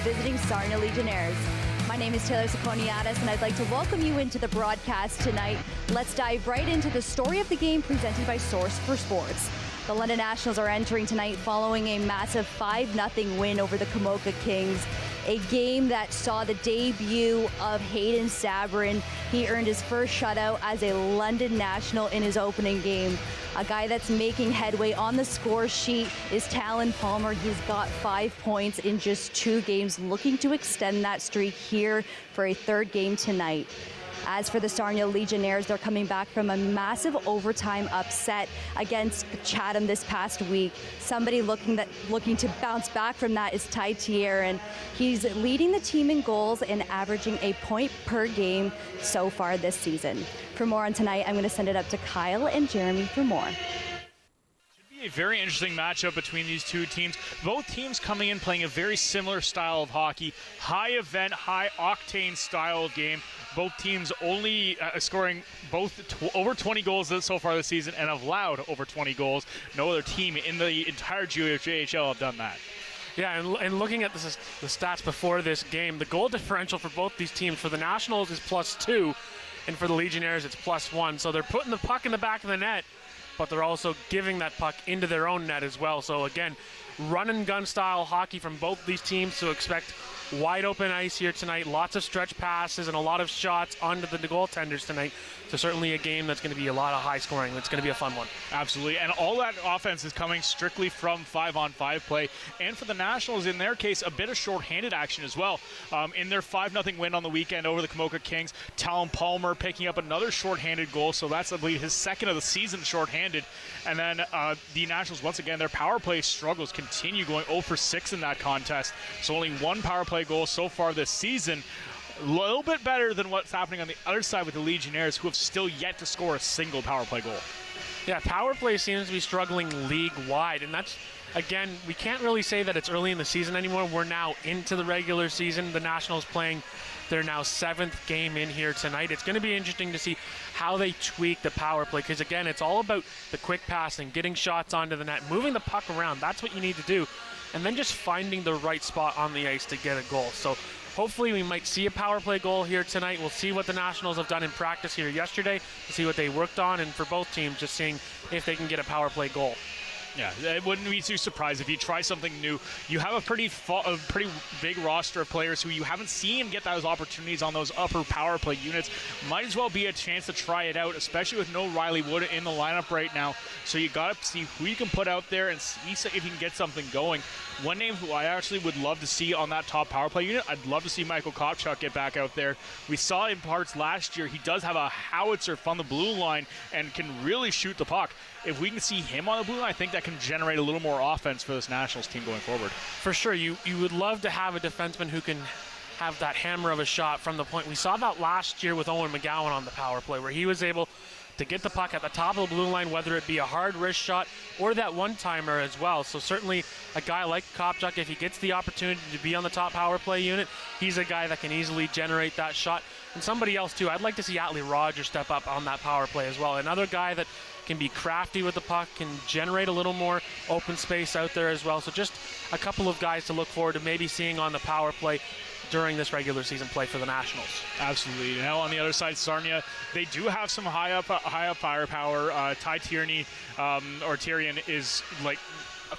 visiting Sarnia Legionnaires. My name is Taylor Tsakoniatis, and I'd like to welcome you into the broadcast tonight. Let's dive right into the story of the game presented by Source for Sports. The London Nationals are entering tonight following a massive 5-0 win over the Camoka Kings. A game that saw the debut of Hayden Sabrin. He earned his first shutout as a London National in his opening game. A guy that's making headway on the score sheet is Talon Palmer. He's got 5 points in just 2 games, looking to extend that streak here for a third game tonight. As for the Sarnia Legionnaires, they're coming back from a massive overtime upset against Chatham this past week. Somebody looking to bounce back from that is Ty Tier, and he's leading the team in goals and averaging a point per game so far this season. For more on tonight, I'm going to send it up to Kyle and Jeremy for more. A very interesting matchup between these two teams. Both teams coming in playing a very similar style of hockey, high event, high octane style of game. Both teams only scoring over 20 goals so far this season and have allowed over 20 goals. No other team in the entire JHL have done that. Yeah, and looking at the stats before this game, the goal differential for both these teams, for the Nationals is +2, and for the Legionnaires it's +1. So they're putting the puck in the back of the net, but they're also giving that puck into their own net as well. So again, run and gun style hockey from both these teams, to expect wide open ice here tonight. Lots of stretch passes and a lot of shots onto the goaltenders tonight. So certainly a game that's going to be a lot of high scoring. It's going to be a fun one. Absolutely, and all that offense is coming strictly from 5-on-5 play. And for the Nationals, in their case, a bit of shorthanded action as well. In their 5-0 win on the weekend over the Camoka Kings, Talon Palmer picking up another shorthanded goal. So that's, I believe, his second of the season shorthanded. And then the Nationals, once again, their power play struggles continue, going 0 for 6 in that contest. So only 1 power play goal so far this season. A little bit better than what's happening on the other side with the Legionnaires, who have still yet to score a single power play goal. Yeah, power play seems to be struggling league-wide, and that's, again, we can't really say that it's early in the season anymore. We're now into the regular season. The Nationals playing their now 7th game in here tonight. It's going to be interesting to see how they tweak the power play, because, again, it's all about the quick passing, getting shots onto the net, moving the puck around. That's what you need to do, and then just finding the right spot on the ice to get a goal. So hopefully we might see a power play goal here tonight. We'll see what the Nationals have done in practice here yesterday, to see what they worked on, and for both teams, just seeing if they can get a power play goal. Yeah, it wouldn't be too surprised if you try something new. You have a pretty big roster of players who you haven't seen get those opportunities on those upper power play units. Might as well be a chance to try it out, especially with no Riley Wood in the lineup right now. So you got to see who you can put out there and see if you can get something going. One name who I actually would love to see on that top power play unit, I'd love to see Michael Kopchuk get back out there. We saw in parts last year, he does have a howitzer from the blue line and can really shoot the puck. If we can see him on the blue line, I think that can generate a little more offense for this Nationals team going forward. For sure, you would love to have a defenseman who can have that hammer of a shot from the point. We saw that last year with Owen McGowan on the power play, where he was able to get the puck at the top of the blue line, whether it be a hard wrist shot or that one-timer as well. So certainly a guy like Kopchuk, if he gets the opportunity to be on the top power play unit, he's a guy that can easily generate that shot. And somebody else too, I'd like to see Atlee Rogers step up on that power play as well. Another guy that can be crafty with the puck, can generate a little more open space out there as well. So just a couple of guys to look forward to maybe seeing on the power play during this regular season play for the Nationals. Absolutely. Now on the other side, Sarnia, they do have some high up firepower. Ty Tierney or Tyrion is like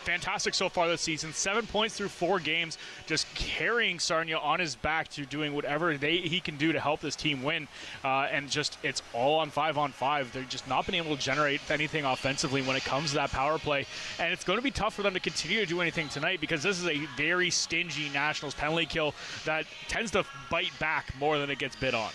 fantastic so far this season. 7 points through 4 games, just carrying Sarnia on his back to doing whatever he can do to help this team win. And just it's all on 5-on-5. They're just not been able to generate anything offensively when it comes to that power play. And it's going to be tough for them to continue to do anything tonight, because this is a very stingy Nationals penalty kill that tends to bite back more than it gets bid on.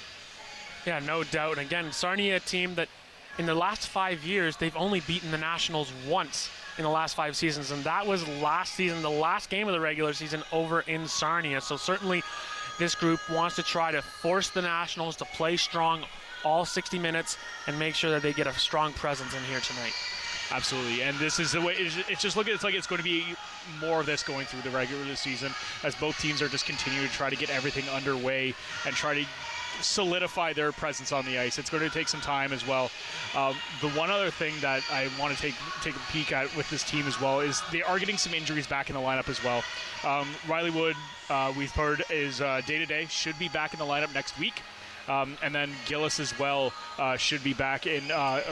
Yeah, no doubt. And again, Sarnia, a team that in the last 5 years, they've only beaten the Nationals once in the last 5 seasons, and that was last season, the last game of the regular season over in Sarnia. So certainly this group wants to try to force the Nationals to play strong all 60 minutes and make sure that they get a strong presence in here tonight. Absolutely, and this is the way. It's just looking. It's like it's going to be more of this going through the regular season, as both teams are just continuing to try to get everything underway and try to solidify their presence on the ice. It's going to take some time as well. The one other thing that I want to take a peek at with this team as well is they are getting some injuries back in the lineup as well. Riley Wood, we've heard, is day-to-day, should be back in the lineup next week. And then Gillis as well should be back in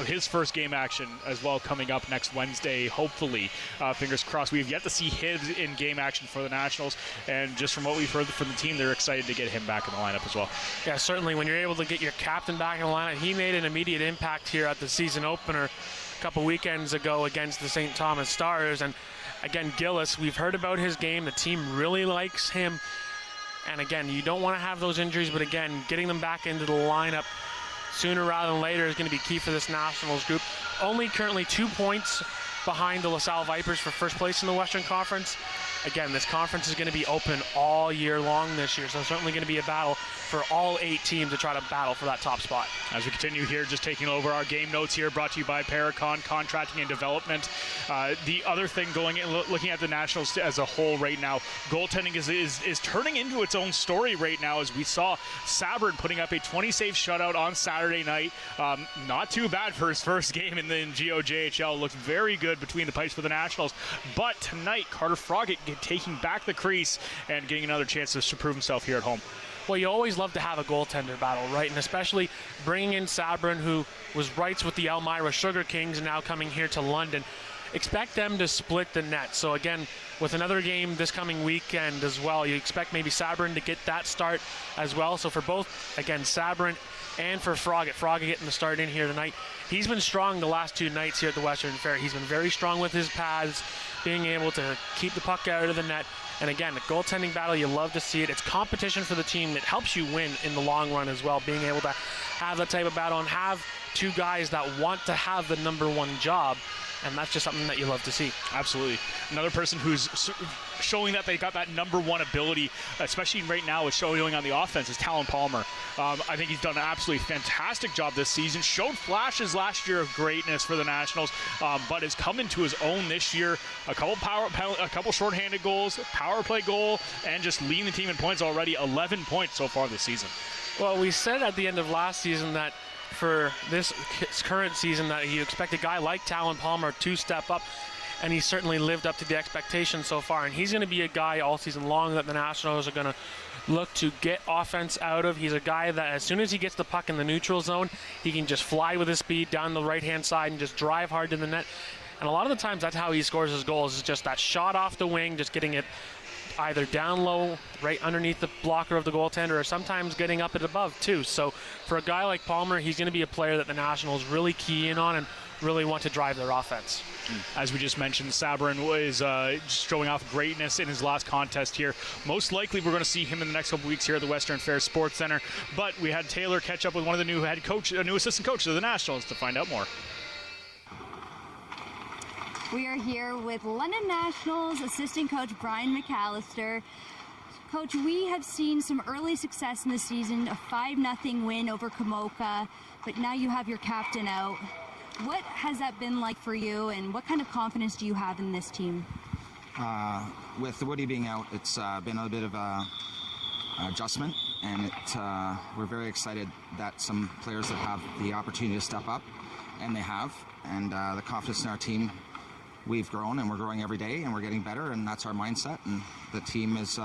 his first game action as well, coming up next Wednesday, hopefully. Fingers crossed. We have yet to see him in game action for the Nationals, and just from what we've heard from the team, they're excited to get him back in the lineup as well. Yeah, certainly. When you're able to get your captain back in the lineup, he made an immediate impact here at the season opener a couple weekends ago against the St. Thomas Stars. And again, Gillis, we've heard about his game. The team really likes him. And again, you don't want to have those injuries, but again, getting them back into the lineup sooner rather than later is going to be key for this Nationals group. Only currently 2 points behind the LaSalle Vipers for first place in the Western Conference. Again, this conference is going to be open all year long this year, so it's certainly going to be a battle for all 8 teams to try to battle for that top spot. As we continue here, just taking over our game notes here, brought to you by Paracon Contracting and Development. The other thing going in, looking at the Nationals as a whole right now, goaltending is turning into its own story right now, as we saw Sabrin putting up a 20-save shutout on Saturday night. Not too bad for his first game in the GOJHL. Looked very good between the pipes for the Nationals. But tonight, Carter Froggett taking back the crease and getting another chance to prove himself here at home. Well, you always love to have a goaltender battle, right? And especially bringing in Sabrin, who was rights with the Elmira Sugar Kings and now coming here to London. Expect them to split the net. So again, with another game this coming weekend as well, you expect maybe Sabrin to get that start as well. So for both, again, Sabrin and for Froggett getting the start in here tonight. He's been strong the last 2 nights here at the Western Fair. He's been very strong with his pads, being able to keep the puck out of the net. And again, the goaltending battle, you love to see it. It's competition for the team that helps you win in the long run as well, being able to have that type of battle and have 2 guys that want to have the number 1 job. And that's just something that you love to see. Absolutely. Another person who's showing that they got that number 1 ability, especially right now, is showing on the offense, is Talon Palmer. I think he's done an absolutely fantastic job this season. Showed flashes last year of greatness for the Nationals, but has come into his own this year. A couple shorthanded goals, power play goal, and just leading the team in points already. 11 points so far this season. Well, we said at the end of last season that for this current season that you expect a guy like Talon Palmer to step up, and he's certainly lived up to the expectations so far. And he's going to be a guy all season long that the Nationals are going to look to get offense out of. He's a guy that as soon as he gets the puck in the neutral zone, he can just fly with his speed down the right-hand side and just drive hard to the net. And a lot of the times that's how he scores his goals, is just that shot off the wing, just getting it either down low, right underneath the blocker of the goaltender, or sometimes getting up and above too. So for a guy like Palmer, he's going to be a player that the Nationals really key in on and really want to drive their offense. As we just mentioned, Sabrin is showing off greatness in his last contest here. Most likely we're going to see him in the next couple weeks here at the Western Fair Sports Center. But we had Taylor catch up with one of the new new assistant coaches of the Nationals to find out more. We are here with London Nationals assistant coach Brian McAllister. Coach, we have seen some early success in the season, a 5-0 win over Kamoka, but now you have your captain out. What has that been like for you, and what kind of confidence do you have in this team? With Woody being out, it's been a bit of a adjustment, and we're very excited that some players that have the opportunity to step up, and they have, and the confidence in our team. We've grown, and we're growing every day, and we're getting better, and that's our mindset, and the team is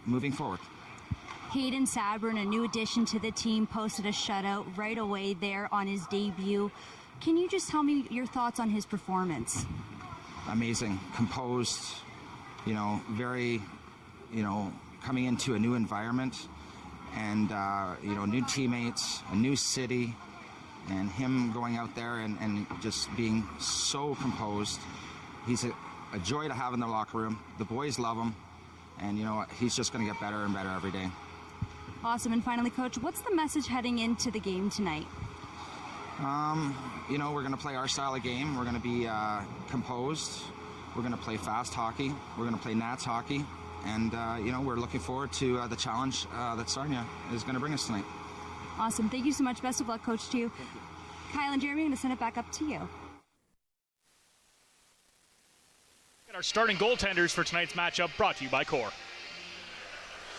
moving forward. Hayden Sabrin, a new addition to the team, posted a shutout right away there on his debut. Can you just tell me your thoughts on his performance? Amazing, composed, very, coming into a new environment, and, new teammates, a new city, and him going out there and just being so composed. He's a joy to have in the locker room. The boys love him, and he's just going to get better and better every day. Awesome. And finally, Coach, what's the message heading into the game tonight? We're going to play our style of game. We're going to be composed. We're going to play fast hockey. We're going to play Nats hockey, and we're looking forward to the challenge that Sarnia is going to bring us tonight. Awesome. Thank you so much. Best of luck, Coach, to you. Kyle and Jeremy, I'm going to send it back up to you. Our starting goaltenders for tonight's matchup, brought to you by Core.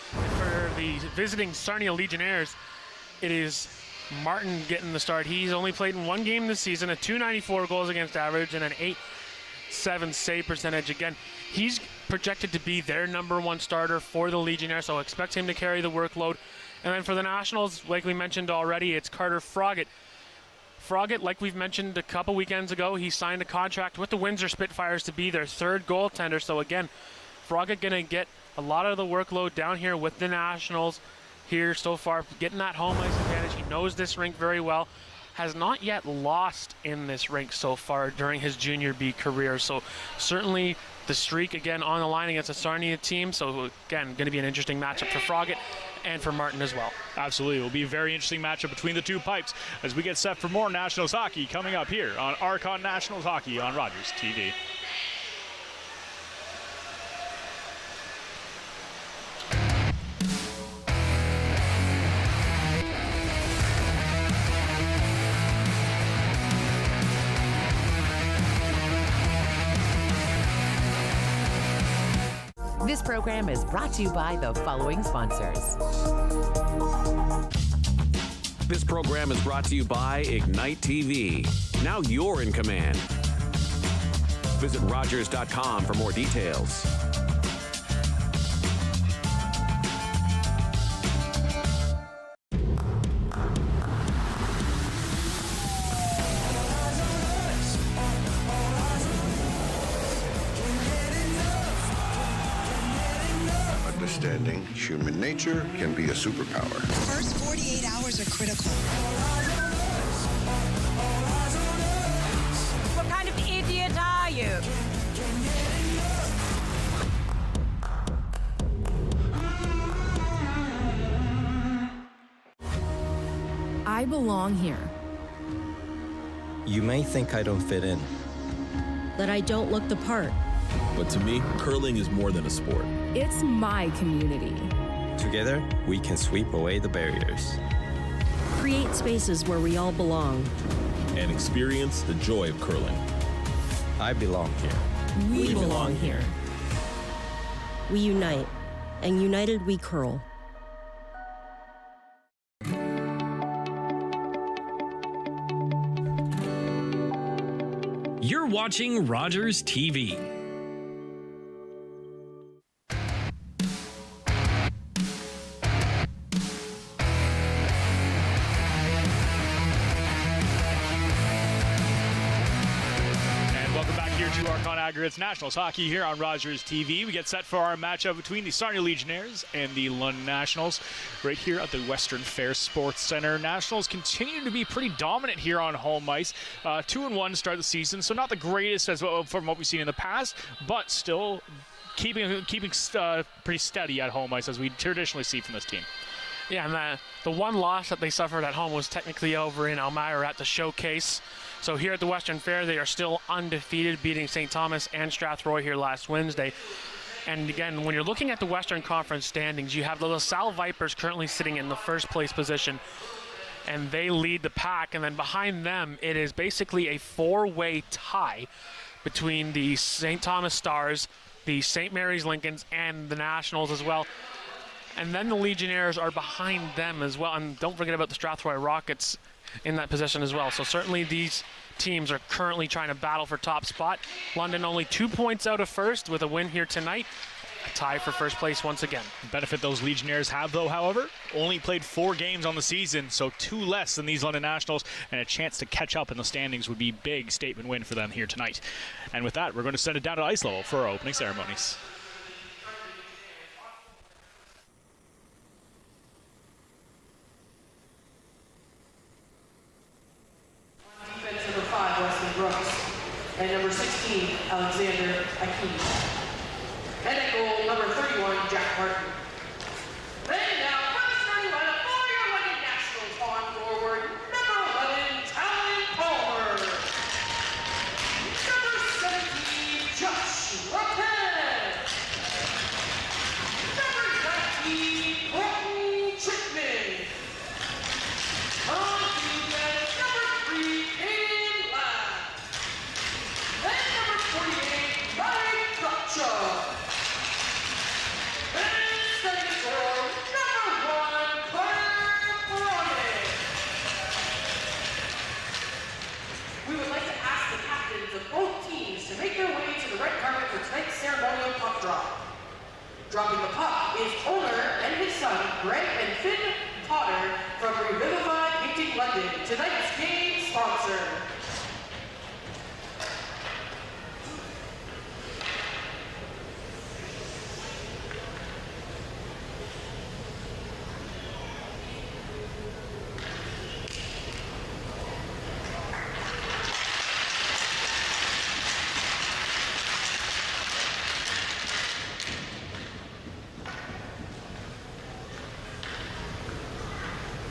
For the visiting Sarnia Legionnaires, it is Martin getting the start. He's only played in one game this season, a .294 goals against average and an .87 save percentage. Again, he's projected to be their #1 starter for the Legionnaires, so expect him to carry the workload. And then for the Nationals, like we mentioned already, it's Carter Froggatt. Froggatt, like we've mentioned a couple weekends ago, he signed a contract with the Windsor Spitfires to be their 3rd goaltender. So again, Froggatt going to get a lot of the workload down here with the Nationals here so far, getting that home ice advantage. He knows this rink very well. Has not yet lost in this rink so far during his junior B career. So certainly the streak again on the line against a Sarnia team. So again, going to be an interesting matchup for Froggatt and for Martin as well. Absolutely. It will be a very interesting matchup between the two pipes as we get set for more Nationals hockey coming up here on Archon Nationals Hockey on Rogers TV. This program is brought to you by the following sponsors. This program is brought to you by Ignite TV. Now you're in command. Visit Rogers.com for more details. Understanding human nature can be a superpower. The first 48 hours are critical. What kind of idiot are you? I belong here. You may think I don't fit in. That I don't look the part. But to me, curling is more than a sport. It's my community. Together, we can sweep away the barriers. Create spaces where we all belong. And experience the joy of curling. I belong here. We belong here. We unite, and united we curl. You're watching Rogers TV. Aggregates Nationals hockey here on Rogers TV. We get set for our matchup between the Sarnia Legionnaires and the London Nationals right here at the Western Fair Sports Center. Nationals continue to be pretty dominant here on home ice. 2-1 to start the season, so not the greatest as well from what we've seen in the past, but still keeping pretty steady at home ice as we traditionally see from this team. Yeah, and the one loss that they suffered at home was technically over in Elmira at the Showcase. So here at the Western Fair, they are still undefeated, beating St. Thomas and Strathroy here last Wednesday. And again, when you're looking at the Western Conference standings, you have the LaSalle Vipers currently sitting in the first place position, and they lead the pack. And then behind them, it is basically a four-way tie between the St. Thomas Stars, the St. Mary's Lincolns, and the Nationals as well. And then the Legionnaires are behind them as well. And don't forget about the Strathroy Rockets in that position as well. So certainly these teams are currently trying to battle for top spot. London only 2 points out of first with a win here tonight. A tie for first place once again. The benefit those Legionnaires have, though, however, only played 4 games on the season, so 2 less than these London Nationals, and a chance to catch up in the standings would be a big statement win for them here tonight. And with that, we're going to send it down to ice level for our opening ceremonies. And number 16, Alexander Akeem. And at goal, number 31, Jack Martin. And now, for the starting lineup for your London Nationals on forward, number 11, Talon Palmer. Number 17, Josh Lopez. Number 19, Colton Chipman. On defense, number 3, Aiden Ladd. And number 48, Ryan Gotcha. Dropping the puck is owner and his son, Greg and Finn Potter from Revivify Painting London, tonight's game sponsor.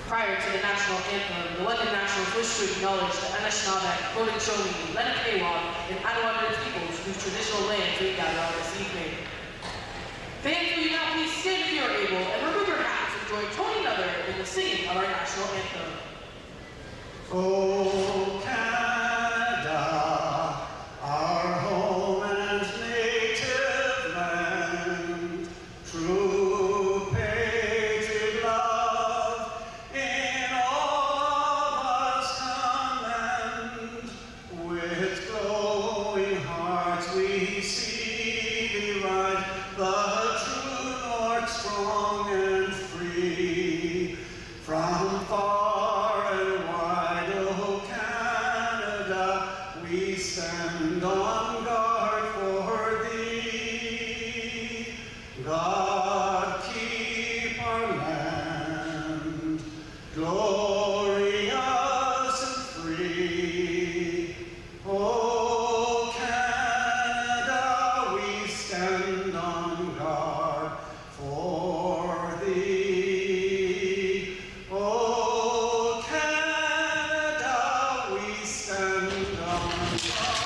Prior to the national anthem, the London Nationals wish to acknowledge the Anishinaabe, Haudenosaunee, Lenape-Watt, and Attawakamie peoples whose traditional lands we gather on this evening. Fans, will you now please stand if you are able and remove your hats and join Tony Nuther in the singing of our national anthem. Oh, Canada, our home and native land, true patriot love in all of us command. With glowing hearts we see thee ride, the true north strong and free. From far and wide, oh Canada, we stand on guard for thee. God keep our land glorious and free. Oh Canada, we stand on guard for thee. Oh Canada, we stand on guard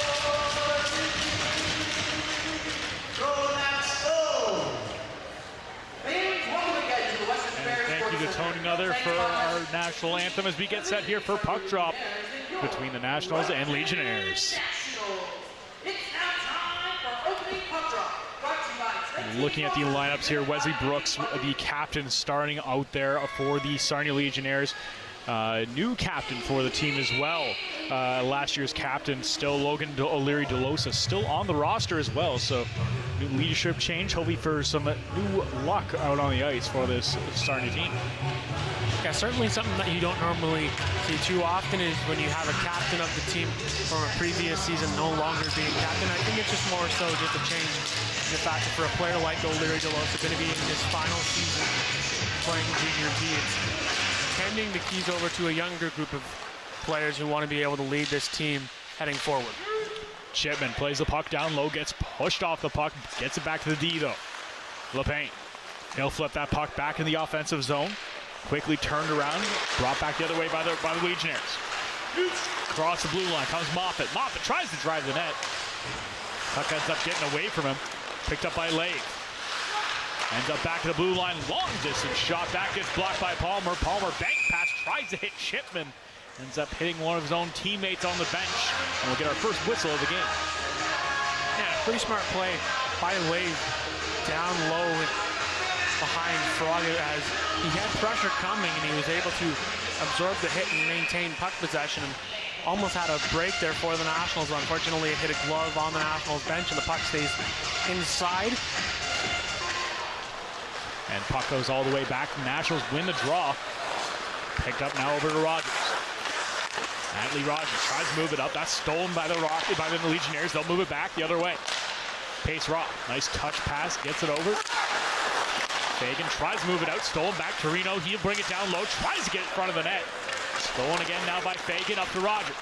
for thee. Go Nats, go! Fans, welcome again to the Western Bears. Thank you to Tony Nuther for our national anthem as we get set here for puck drop between the Nationals and Legionnaires. It's now time for opening puck drop. Brought to you by Looking at the lineups here, Wesley Brooks, the captain, starting out there for the Sarnia Legionnaires. New captain for the team as well. Last year's captain, still Logan O'Leary DeLosa, still on the roster as well. So new leadership change, hopefully for some new luck out on the ice for this Sarnia team. Yeah, certainly something that you don't normally see too often is when you have a captain of the team from a previous season no longer being captain. I think it's just more so just a change in the fact that for a player like O'Leary DeLosa going to be in his final season playing junior B, it's handing the keys over to a younger group of players who want to be able to lead this team heading forward. Chipman plays the puck down low, gets pushed off the puck, gets it back to the D though. LePain, he'll flip that puck back in the offensive zone. Quickly turned around, brought back the other way by the Legionnaires. Across the blue line comes Moffat. Moffat tries to drive the net. Puck ends up getting away from him. Picked up by Lave. Ends up back to the blue line. Long distance shot. That gets blocked by Palmer. Palmer bank pass, tries to hit Chipman. Ends up hitting one of his own teammates on the bench. And we'll get our first whistle of the game. Yeah, pretty smart play by Lave down low behind Frog as he had pressure coming and he was able to absorb the hit and maintain puck possession and almost had a break there for the Nationals. Unfortunately, it hit a glove on the Nationals bench and the puck stays inside. And puck goes all the way back. The Nationals win the draw. Picked up now over to Rogers. Natalie Rogers tries to move it up. That's stolen by the Legionnaires. They'll move it back the other way. Pace Rock. Nice touch pass. Gets it over. Fagan tries to move it out. Stolen back. Torino. He'll bring it down low. Tries to get in front of the net. Stolen again now by Fagan. Up to Rogers.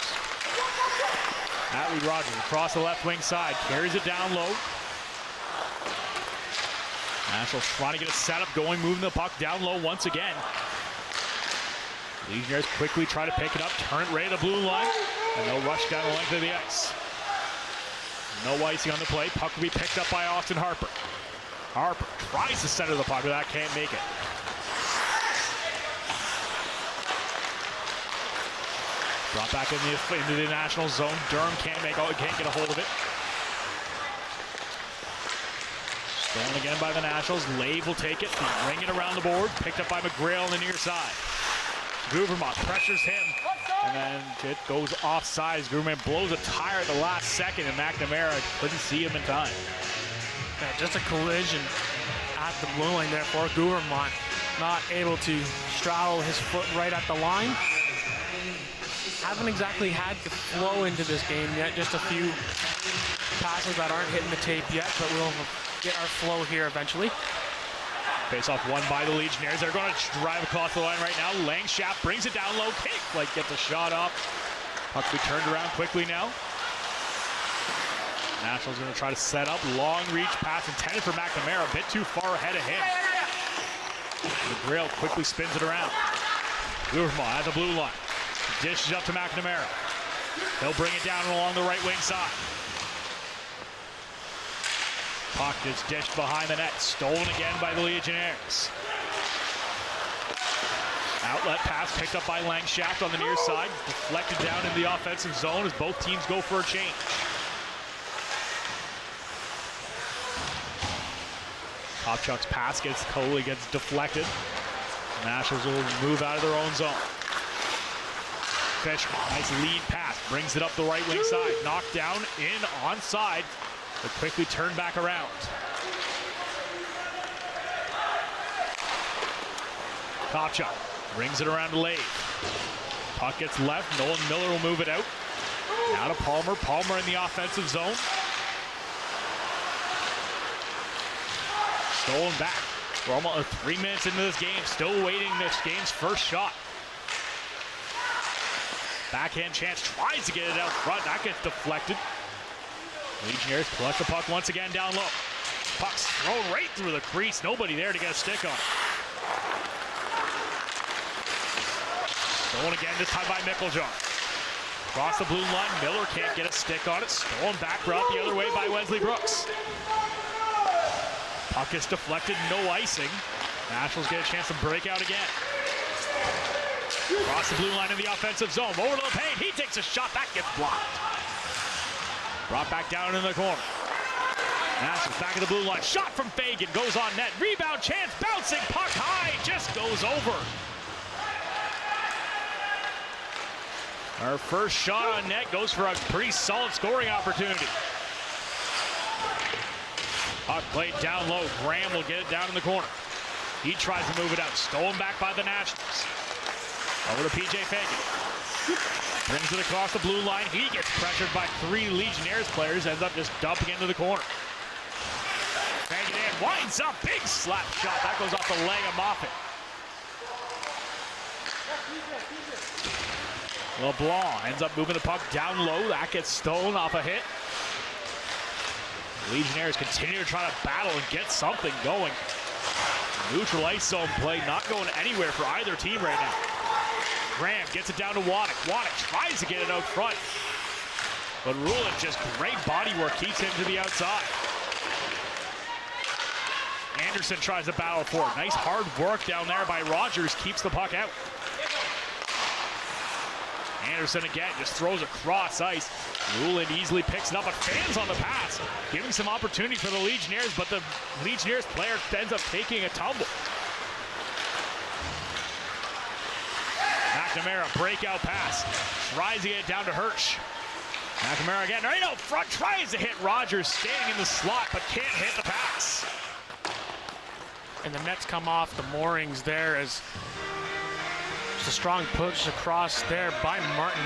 Natalie Rogers across the left wing side. Carries it down low. Nationals trying to get a setup going. Moving the puck down low once again. Legionnaires quickly try to pick it up. Turn it right to the blue line. And they'll rush down the length of the ice. No icing on the play. Puck will be picked up by Austin Harper. Harper tries to center the puck, but that can't make it. Brought back into the National zone. Durham can't get a hold of it. Stolen again by the Nationals. Lave will take it, ring it around the board. Picked up by McGrail on the near side. Guvermont pressures him, and then it goes offsides. Guvermont blows a tire at the last second, and McNamara couldn't see him in time. Just a collision at the blue line there for Gouvermont. Not able to straddle his foot right at the line. Haven't exactly had the flow into this game yet. Just a few passes that aren't hitting the tape yet, but we'll get our flow here eventually. Face-off won by the Legionnaires. They're going to drive across the line right now. Langshaft brings it down low. Kick, like gets a shot off. Puck will be turned around quickly now. Nationals going to try to set up. Long reach pass intended for McNamara. A bit too far ahead of him. McGrail quickly spins it around. Gouvermont at the blue line. Dishes up to McNamara. He'll bring it down along the right wing side. Puck is dished behind the net. Stolen again by the Legionnaires. Outlet pass picked up by Langshaft on the near side. Deflected down in the offensive zone as both teams go for a change. Kopchuk's pass gets deflected. Nationals will move out of their own zone. Fisher, nice lead pass, brings it up the right wing side. Knocked down, in, onside, but quickly turned back around. Kopchuk brings it around to Lave. Puck gets left, Nolan Miller will move it out. Now to Palmer, Palmer in the offensive zone. Stolen back. We're almost 3 minutes into this game, still waiting this game's first shot. Backhand chance, tries to get it out front, that gets deflected. Legionnaires collect the puck once again down low. Puck's thrown right through the crease, nobody there to get a stick on it. Stolen again, this time by Mickeljohn. Across the blue line, Miller can't get a stick on it. Stolen back route the other way by Wesley Brooks. Puck is deflected, no icing. Nationals get a chance to break out again. Across the blue line in the offensive zone. Over to the paint. He takes a shot. That gets blocked. Brought back down in the corner. Nationals back at the blue line. Shot from Fagan. Goes on net. Rebound chance. Bouncing puck high. Just goes over. Our first shot on net goes for a pretty solid scoring opportunity. Puck played down low. Graham will get it down in the corner. He tries to move it out. Stolen back by the Nationals. Over to PJ Fagan. Brings it across the blue line. He gets pressured by 3 Legionnaires players. Ends up just dumping into the corner. Fagan in. Winds up. Big slap shot. That goes off the leg of Moffett. LeBlanc ends up moving the puck down low. That gets stolen off a hit. Legionnaires continue to try to battle and get something going. Neutral ice zone play not going anywhere for either team right now. Graham gets it down to Waddick. Waddick tries to get it out front. But Rulin just great body work keeps him to the outside. Anderson tries to battle for it. Nice hard work down there by Rogers. Keeps the puck out. Anderson again just throws across ice. Rulin easily picks it up, but fans on the pass, giving some opportunity for the Legionnaires, but the Legionnaires player ends up taking a tumble. McNamara, breakout pass, tries to get it down to Hirsch. McNamara again, right out front, tries to hit Rogers, standing in the slot, but can't hit the pass. And the nets come off the moorings there as a strong push across there by Martin.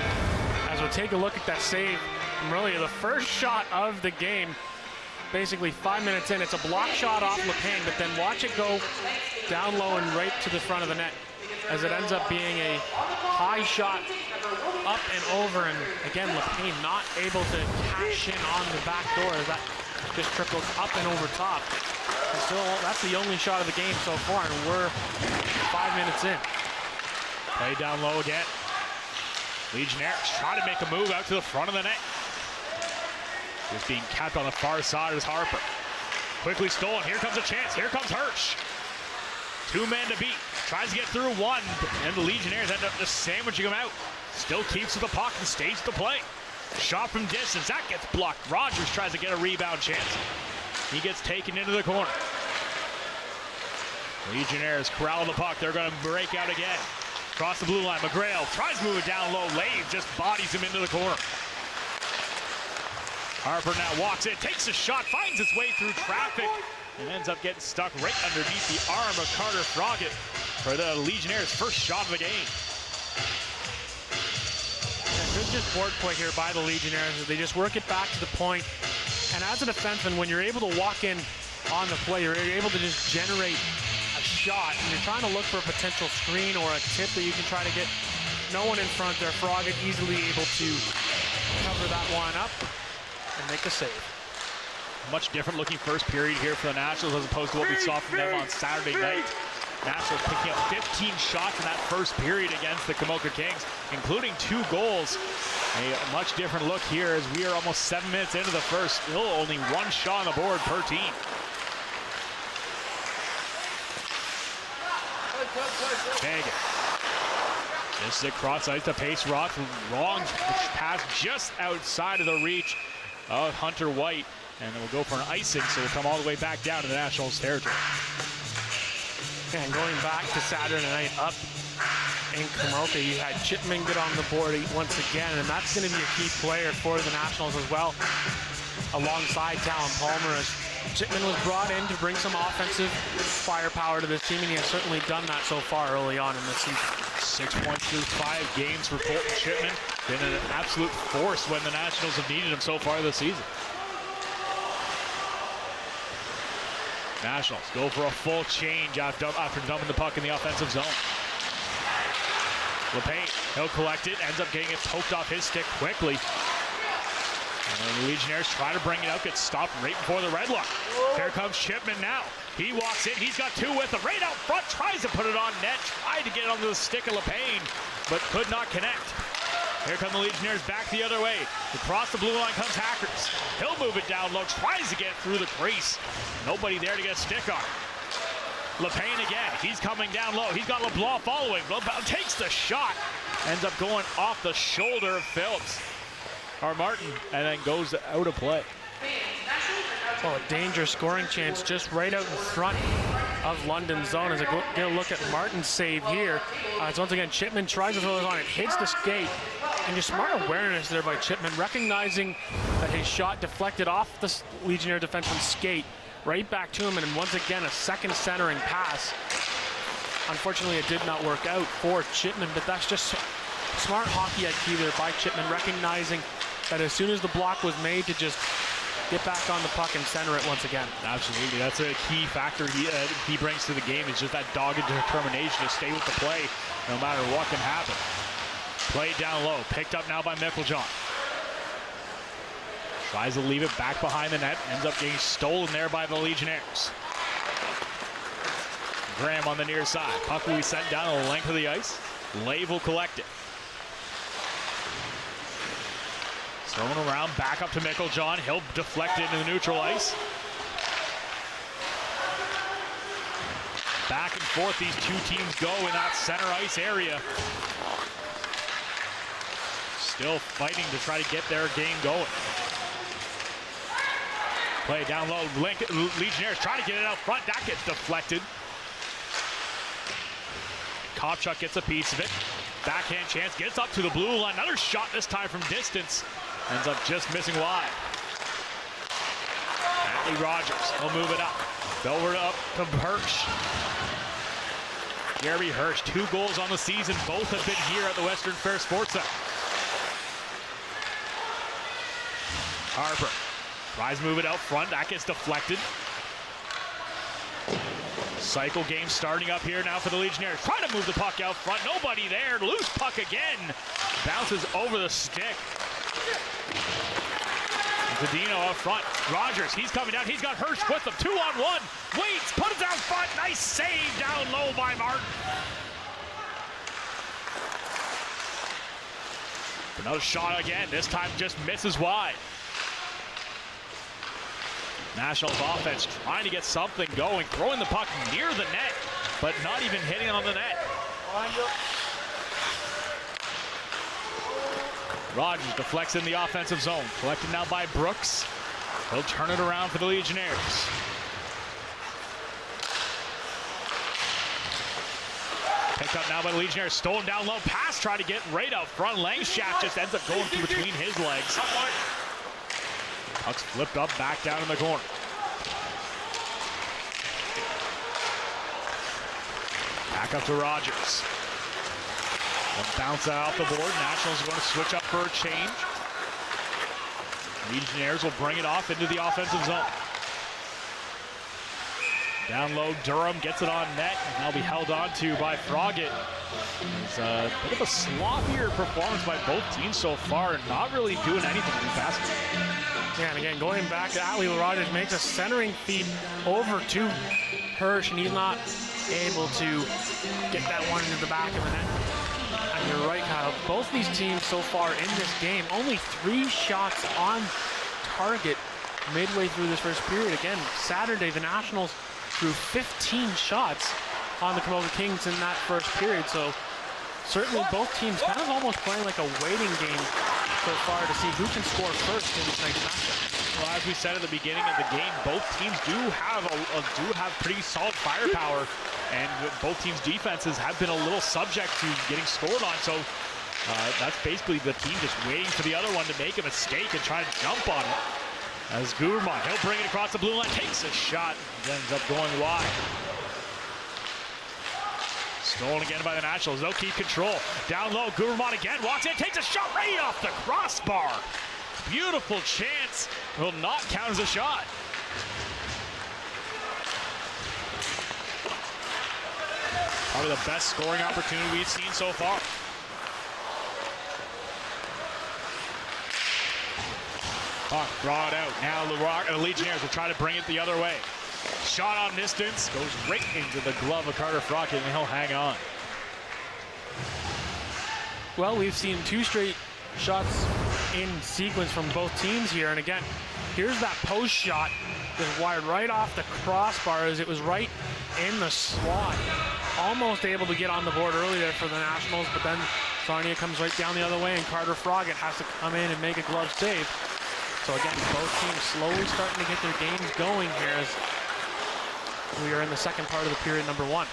As we'll take a look at that save from really the first shot of the game, basically 5 minutes in. It's a block shot off LePain, but then watch it go down low and right to the front of the net as it ends up being a high shot up and over. And again, LePain not able to cash in on the back door as that just trickles up and over top. And still, that's the only shot of the game so far, and we're 5 minutes in. Play down low again. Legionnaires try to make a move out to the front of the net. Just being capped on the far side is Harper. Quickly stolen. Here comes a chance. Here comes Hirsch. 2 men to beat. Tries to get through one, and the Legionnaires end up just sandwiching him out. Still keeps with the puck and stays the play. Shot from distance. That gets blocked. Rogers tries to get a rebound chance. He gets taken into the corner. Legionnaires corral the puck. They're going to break out again. Across the blue line, McGrail tries to move it down low. Lave just bodies him into the corner. Harper now walks in, takes a shot, finds its way through traffic, and ends up getting stuck right underneath the arm of Carter Froggett for the Legionnaires' first shot of the game. Good just board play here by the Legionnaires as they just work it back to the point. And as a defenseman, when you're able to walk in on the play, you're able to just generate a shot, and you're trying to look for a potential screen or a tip that you can try to get no one in front there. Froggett easily able to cover that one up and make the save. Much different looking first period here for the Nationals as opposed to what we saw from them on Saturday night. Nationals picking up 15 shots in that first period against the Camoka Kings, including 2 goals. A much different look here as we are almost 7 minutes into the first. Still only 1 shot on the board per team. Hagen. This is across ice to Pace Roth. Wrong pass just outside of the reach of Hunter White. And we'll go for an icing, so we'll come all the way back down to the Nationals territory. And going back to Saturday night up in Camoka, you had Chipman get on the board once again, and that's going to be a key player for the Nationals as well, alongside Talon Palmer, as Chipman was brought in to bring some offensive firepower to this team, and he has certainly done that so far early on in the season. 6 points through 5 games for Colton Chipman. Been an absolute force when the Nationals have needed him so far this season. Nationals go for a full change after dumping the puck in the offensive zone. LePain, he'll collect it, ends up getting it poked off his stick quickly. And the Legionnaires try to bring it out, gets stopped right before the red line. Here comes Chipman now. He walks in, he's got 2 with him, right out front, tries to put it on net, tried to get it onto the stick of LePain, but could not connect. Here come the Legionnaires back the other way. Across the blue line comes Hackers. He'll move it down low, tries to get through the crease. Nobody there to get a stick on. LePain again, he's coming down low. He's got LeBlanc following. LeBlanc takes the shot, ends up going off the shoulder of Phillips, or Martin, and then goes out of play. Oh, a dangerous scoring chance just right out in front of London's zone. As I get a look at Martin's save here. It's once again, Chipman tries to throw it on, it hits the skate. And just smart awareness there by Chipman, recognizing that his shot deflected off the Legionnaire defenseman's skate, right back to him, and once again, a second centering pass. Unfortunately, it did not work out for Chipman, but that's just smart hockey IQ there by Chipman, recognizing that as soon as the block was made, to just get back on the puck and center it once again. Absolutely, that's a key factor he brings to the game. Is just that dogged determination to stay with the play no matter what can happen. Played down low, picked up now by Meiklejohn. Tries to leave it back behind the net, ends up getting stolen there by the Legionnaires. Graham on the near side. Puck will be sent down the length of the ice. Lave will collect it. Thrown around, back up to Meiklejohn. He'll deflect it into the neutral ice. Back and forth these 2 teams go in that center ice area. Still fighting to try to get their game going. Play down low. Legionnaires trying to get it out front. That gets deflected. Kopchuk gets a piece of it. Backhand chance, gets up to the blue line. Another shot, this time from distance. Ends up just missing wide. Anthony Rogers will move it up. Over up to Hirsch. Jeremy Hirsch, 2 goals on the season. Both have been here at the Western Fair Sports Center. Harper tries to move it out front. That gets deflected. Cycle game starting up here now for the Legionnaires. Trying to move the puck out front. Nobody there. Loose puck again. Bounces over the stick. Zadino up front. Rogers, he's coming down. He's got Hirsch with him. 2-on-1. Waits, put it down front. Nice save down low by Martin. Another shot again. This time just misses wide. Nationals offense trying to get something going, throwing the puck near the net, but not even hitting on the net. Rogers deflects in the offensive zone, collected now by Brooks. He'll turn it around for the Legionnaires. Picked up now by the Legionnaires, stolen down low, pass, try to get right out front. Langshaft just ends up going through between his legs. Puck's flipped up, back down in the corner. Back up to Rogers. One bounce out off the board. Nationals are going to switch up for a change. Legionnaires will bring it off into the offensive zone. Down low, Durham gets it on net, and that'll be held on to by Froggatt. It's a bit of a sloppier performance by both teams so far, and not really doing anything in basketball. Yeah, and again, going back to Atlee, Rogers makes a centering feed over to Hirsch, and he's not able to get that one into the back of the net. And you're right, Kyle. Both these teams so far in this game, only 3 shots on target midway through this first period. Again, Saturday, the Nationals drew 15 shots on the Camoga Kings in that first period. So certainly both teams kind of almost playing like a waiting game so far to see who can score first in this night's matchup. Well, as we said at the beginning of the game, both teams do have pretty solid firepower, and both teams' defenses have been a little subject to getting scored on. So that's basically the team just waiting for the other one to make a mistake and try to jump on it. As Gouvermont, he'll bring it across the blue line, takes a shot, and ends up going wide. Stolen again by the Nationals. They'll keep control. Down low, Gouvermont again walks in, takes a shot right off the crossbar. Beautiful chance. Will not count as a shot. Probably the best scoring opportunity we've seen so far. Puck brought out. Now the Legionnaires will try to bring it the other way. Shot on distance, goes right into the glove of Carter Froggatt, and he'll hang on. Well, we've seen 2 straight shots in sequence from both teams here, and again, here's that post shot just wired right off the crossbar as it was right in the slot. Almost able to get on the board early there for the Nationals, but then Sarnia comes right down the other way, and Carter Froggatt has to come in and make a glove save. So again, both teams slowly starting to get their games going here as we are in the second part of the period number 1.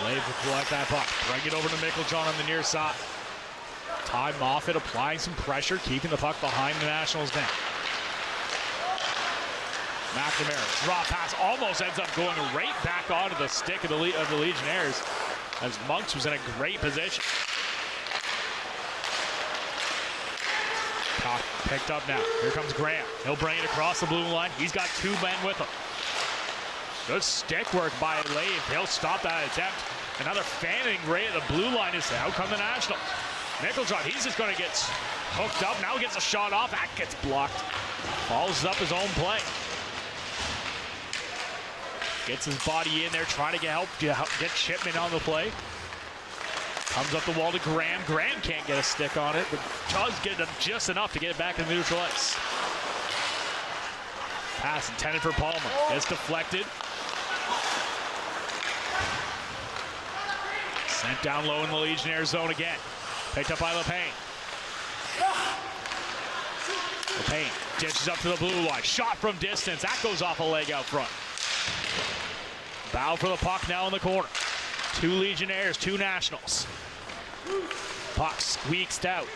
Lave will collect that puck. Bring it over to Meiklejohn on the near side. Todd Moffat applying some pressure, keeping the puck behind the Nationals net. McNamara, draw pass, almost ends up going right back onto the stick of the Legionnaires as Monks was in a great position. Puck picked up now. Here comes Graham. He'll bring it across the blue line. He's got 2 men with him. Good stick work by Lave. He'll stop that attempt. Another fanning right at the blue line is out come the National. Meiklejohn, he's just going to get hooked up. Now gets a shot off. That gets blocked. Follows up his own play. Gets his body in there, trying to get Chipman on the play. Comes up the wall to Graham. Graham can't get a stick on it, but does get it just enough to get it back in the neutral ice. Pass intended for Palmer. Gets deflected. Sent down low in the Legionnaire zone again. Picked up by LePayne. LePayne ditches up to the blue line. Shot from distance. That goes off a leg out front. Bow for the puck now in the corner. 2 Legionnaires, 2 Nationals. Puck squeaked out.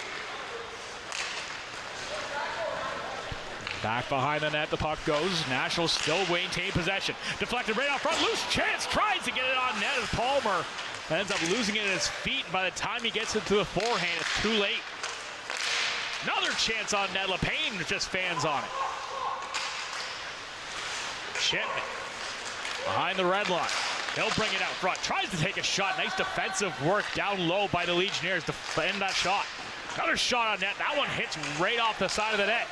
Back behind the net, the puck goes. Nationals still maintain possession. Deflected right out front. Loose chance. Tries to get it on net as Palmer ends up losing it at his feet. By the time he gets it to the forehand, it's too late. Another chance on net. LePayne just fans on it. Chipman behind the red line. He'll bring it out front. Tries to take a shot. Nice defensive work down low by the Legionnaires to defend that shot. Another shot on net. That one hits right off the side of the net.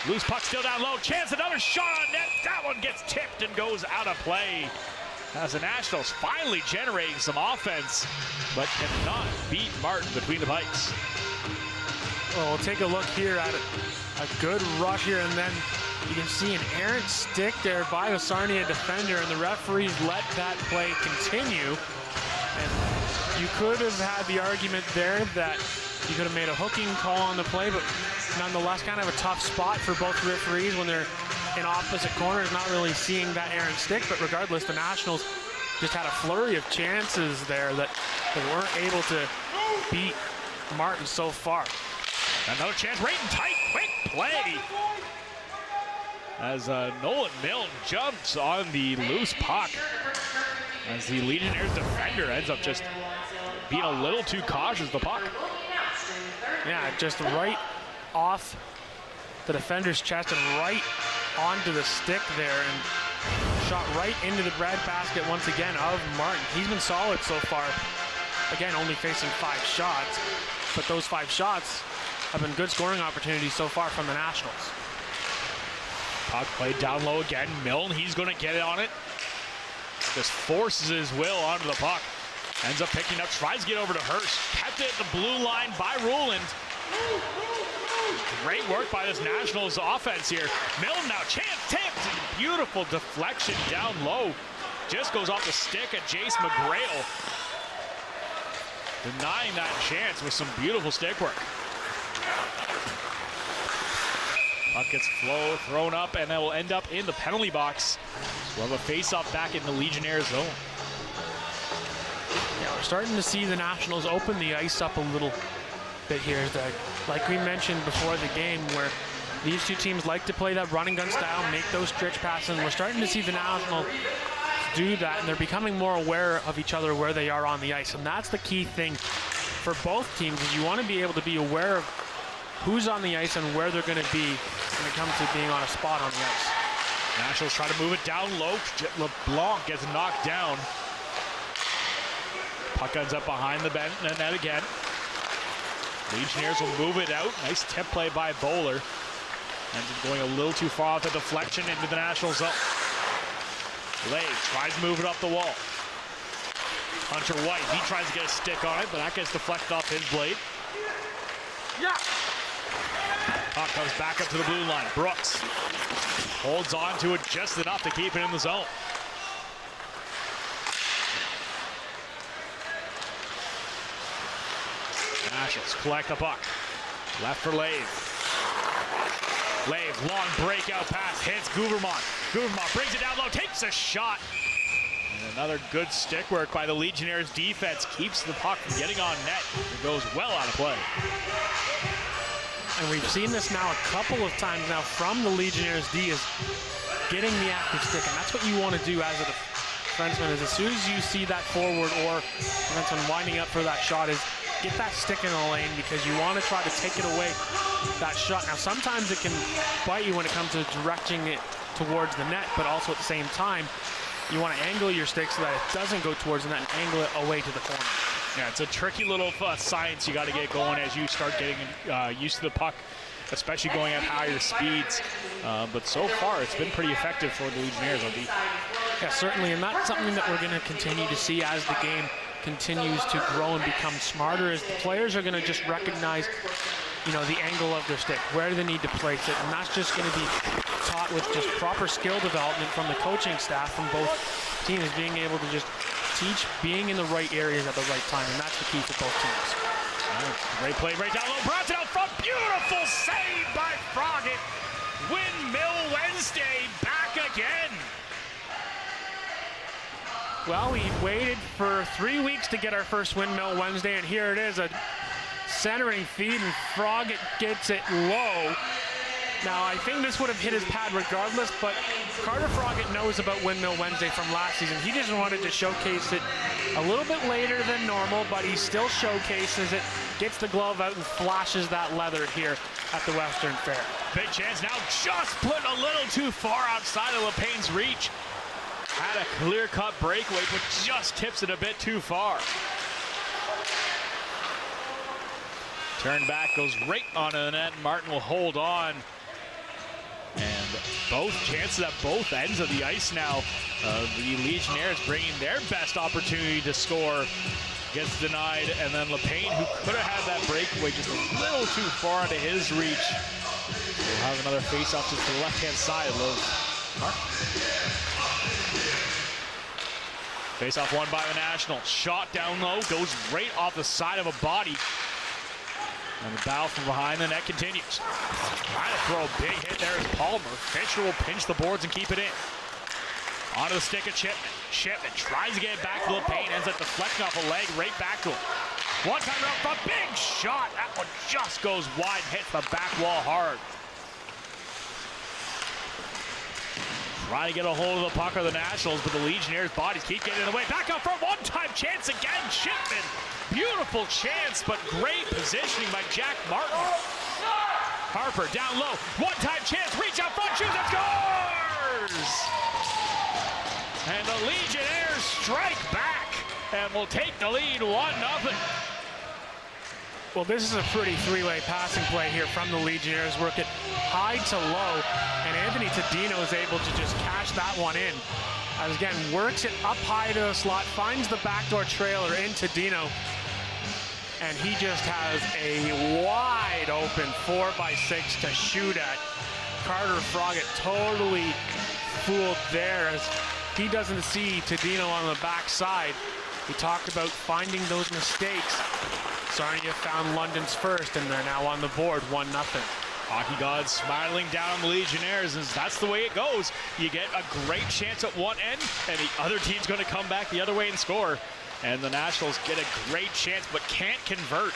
Loose puck still down low. Chance, another shot on net. That one gets tipped and goes out of play. As the Nationals finally generating some offense, but cannot beat Martin between the pikes. Well, we'll take a look here at it. A good rush here, and then you can see an errant stick there by the Sarnia defender, and the referees let that play continue. And you could have had the argument there that you could have made a hooking call on the play, but nonetheless, kind of a tough spot for both referees when they're in opposite corners, not really seeing that errant stick. But regardless, the Nationals just had a flurry of chances there that they weren't able to beat Martin so far. Another chance, right in tight quick play as Nolan Milne jumps on the loose puck. As the Legionnaires defender ends up just being a little too cautious with the puck. Yeah, just right off the defender's chest and right onto the stick there, and shot right into the breadbasket once again of Martin. He's been solid so far. Again, only facing 5 shots, but those 5 shots have been good scoring opportunities so far from the Nationals. Puck played down low again. Milne, he's going to get it on it. Just forces his will onto the puck. Ends up picking up, tries to get over to Hurst. Kept it at the blue line by Ruland. Great work by this Nationals offense here. Milne now, chance tipped. Beautiful deflection down low. Just goes off the stick at Jace McGrady. Denying that chance with some beautiful stick work. Puck gets thrown up, and that will end up in the penalty box. We'll have a face-off back in the Legionnaires zone. Yeah, we're starting to see the Nationals open the ice up a little bit here. Like we mentioned before the game, where these two teams like to play that running gun style, make those stretch passes, and we're starting to see the Nationals do that, and they're becoming more aware of each other where they are on the ice. And that's the key thing for both teams, is you want to be able to be aware of who's on the ice and where they're going to be when it comes to being on a spot on the ice. Nationals try to move it down low. LeBlanc gets knocked down. Puck ends up behind the net again. Legionnaires will move it out. Nice tip play by Bowler. Ends up going a little too far off the deflection into the National zone. Lay tries to move it up the wall. Hunter White, he tries to get a stick on it, but that gets deflected off his blade. Yeah. Puck comes back up to the blue line. Brooks holds on to it just enough to keep it in the zone. Nationals collect the puck. Left for Lave. Lave, long breakout pass, hits Guvermont. Guvermont brings it down low, takes a shot. And another good stick work by the Legionnaires defense. Keeps the puck from getting on net. It goes well out of play. And we've seen this now a couple of times now from the Legionnaires D, is getting the active stick. And that's what you want to do as a defenseman, is as soon as you see that forward or defenseman winding up for that shot, is get that stick in the lane, because you want to try to take it away, that shot. Now, sometimes it can bite you when it comes to directing it towards the net, but also at the same time, you want to angle your stick so that it doesn't go towards the net and angle it away to the corner. Yeah, it's a tricky little science you got to get going as you start getting used to the puck, especially going at higher speeds. But so far, it's been pretty effective for the Legionnaires on D. Yeah, certainly, and that's something that we're going to continue to see as the game continues to grow and become smarter, as the players are going to just recognize, you know, the angle of their stick, where they need to place it, and that's just going to be taught with just proper skill development from the coaching staff from both teams, being able to just teach being in the right areas at the right time, and that's the key for both teams. Great play right down low, brought it out front, beautiful save by Froggett. Windmill Wednesday back again. Well, we waited for 3 weeks to get our first Windmill Wednesday, and here it is, a centering feed, and Froggett gets it low. Now, I think this would have hit his pad regardless, but Carter Froggett knows about Windmill Wednesday from last season. He just wanted to showcase it a little bit later than normal, but he still showcases it, gets the glove out, and flashes that leather here at the Western Fair. Big chance now, just put a little too far outside of LePayne's reach. Had a clear-cut breakaway, but just tips it a bit too far. Turn back, goes right onto the net. Martin will hold on. And both chances at both ends of the ice now. The Legionnaires bringing their best opportunity to score. Gets denied, and then LePayne, who could have had that breakaway just a little too far into his reach, will have another face-off to the left-hand side of Martin. Face-off won by the Nationals. Shot down low, goes right off the side of a body. And the battle from behind the net continues. Trying to throw a big hit there is Palmer. Fisher will pinch the boards and keep it in. Onto the stick of Chipman. Chipman tries to get it back to LePayne, ends up deflecting off a leg right back to him. One time out front, big shot. That one just goes wide, hits the back wall hard. Trying to get a hold of the puck of the Nationals, but the Legionnaires' bodies keep getting in the way. Back up front, one-time chance again. Shipman, beautiful chance, but great positioning by Jack Martin. Harper down low, one-time chance, reach out front, shoots and scores! And the Legionnaires strike back and will take the lead 1-0. Well, this is a pretty three-way passing play here from the Legionnaires. Work it high to low, and Anthony Tadino is able to just cash that one in. As again, works it up high to the slot, finds the backdoor trailer in Tadino, and he just has a wide open 4x6 to shoot at. Carter Froggatt totally fooled there as he doesn't see Tadino on the backside. We talked about finding those mistakes. Sarnia found London's first, and they're now on the board, 1-0. Hockey gods smiling down on the Legionnaires, and that's the way it goes. You get a great chance at one end, and the other team's going to come back the other way and score. And the Nationals get a great chance, but can't convert.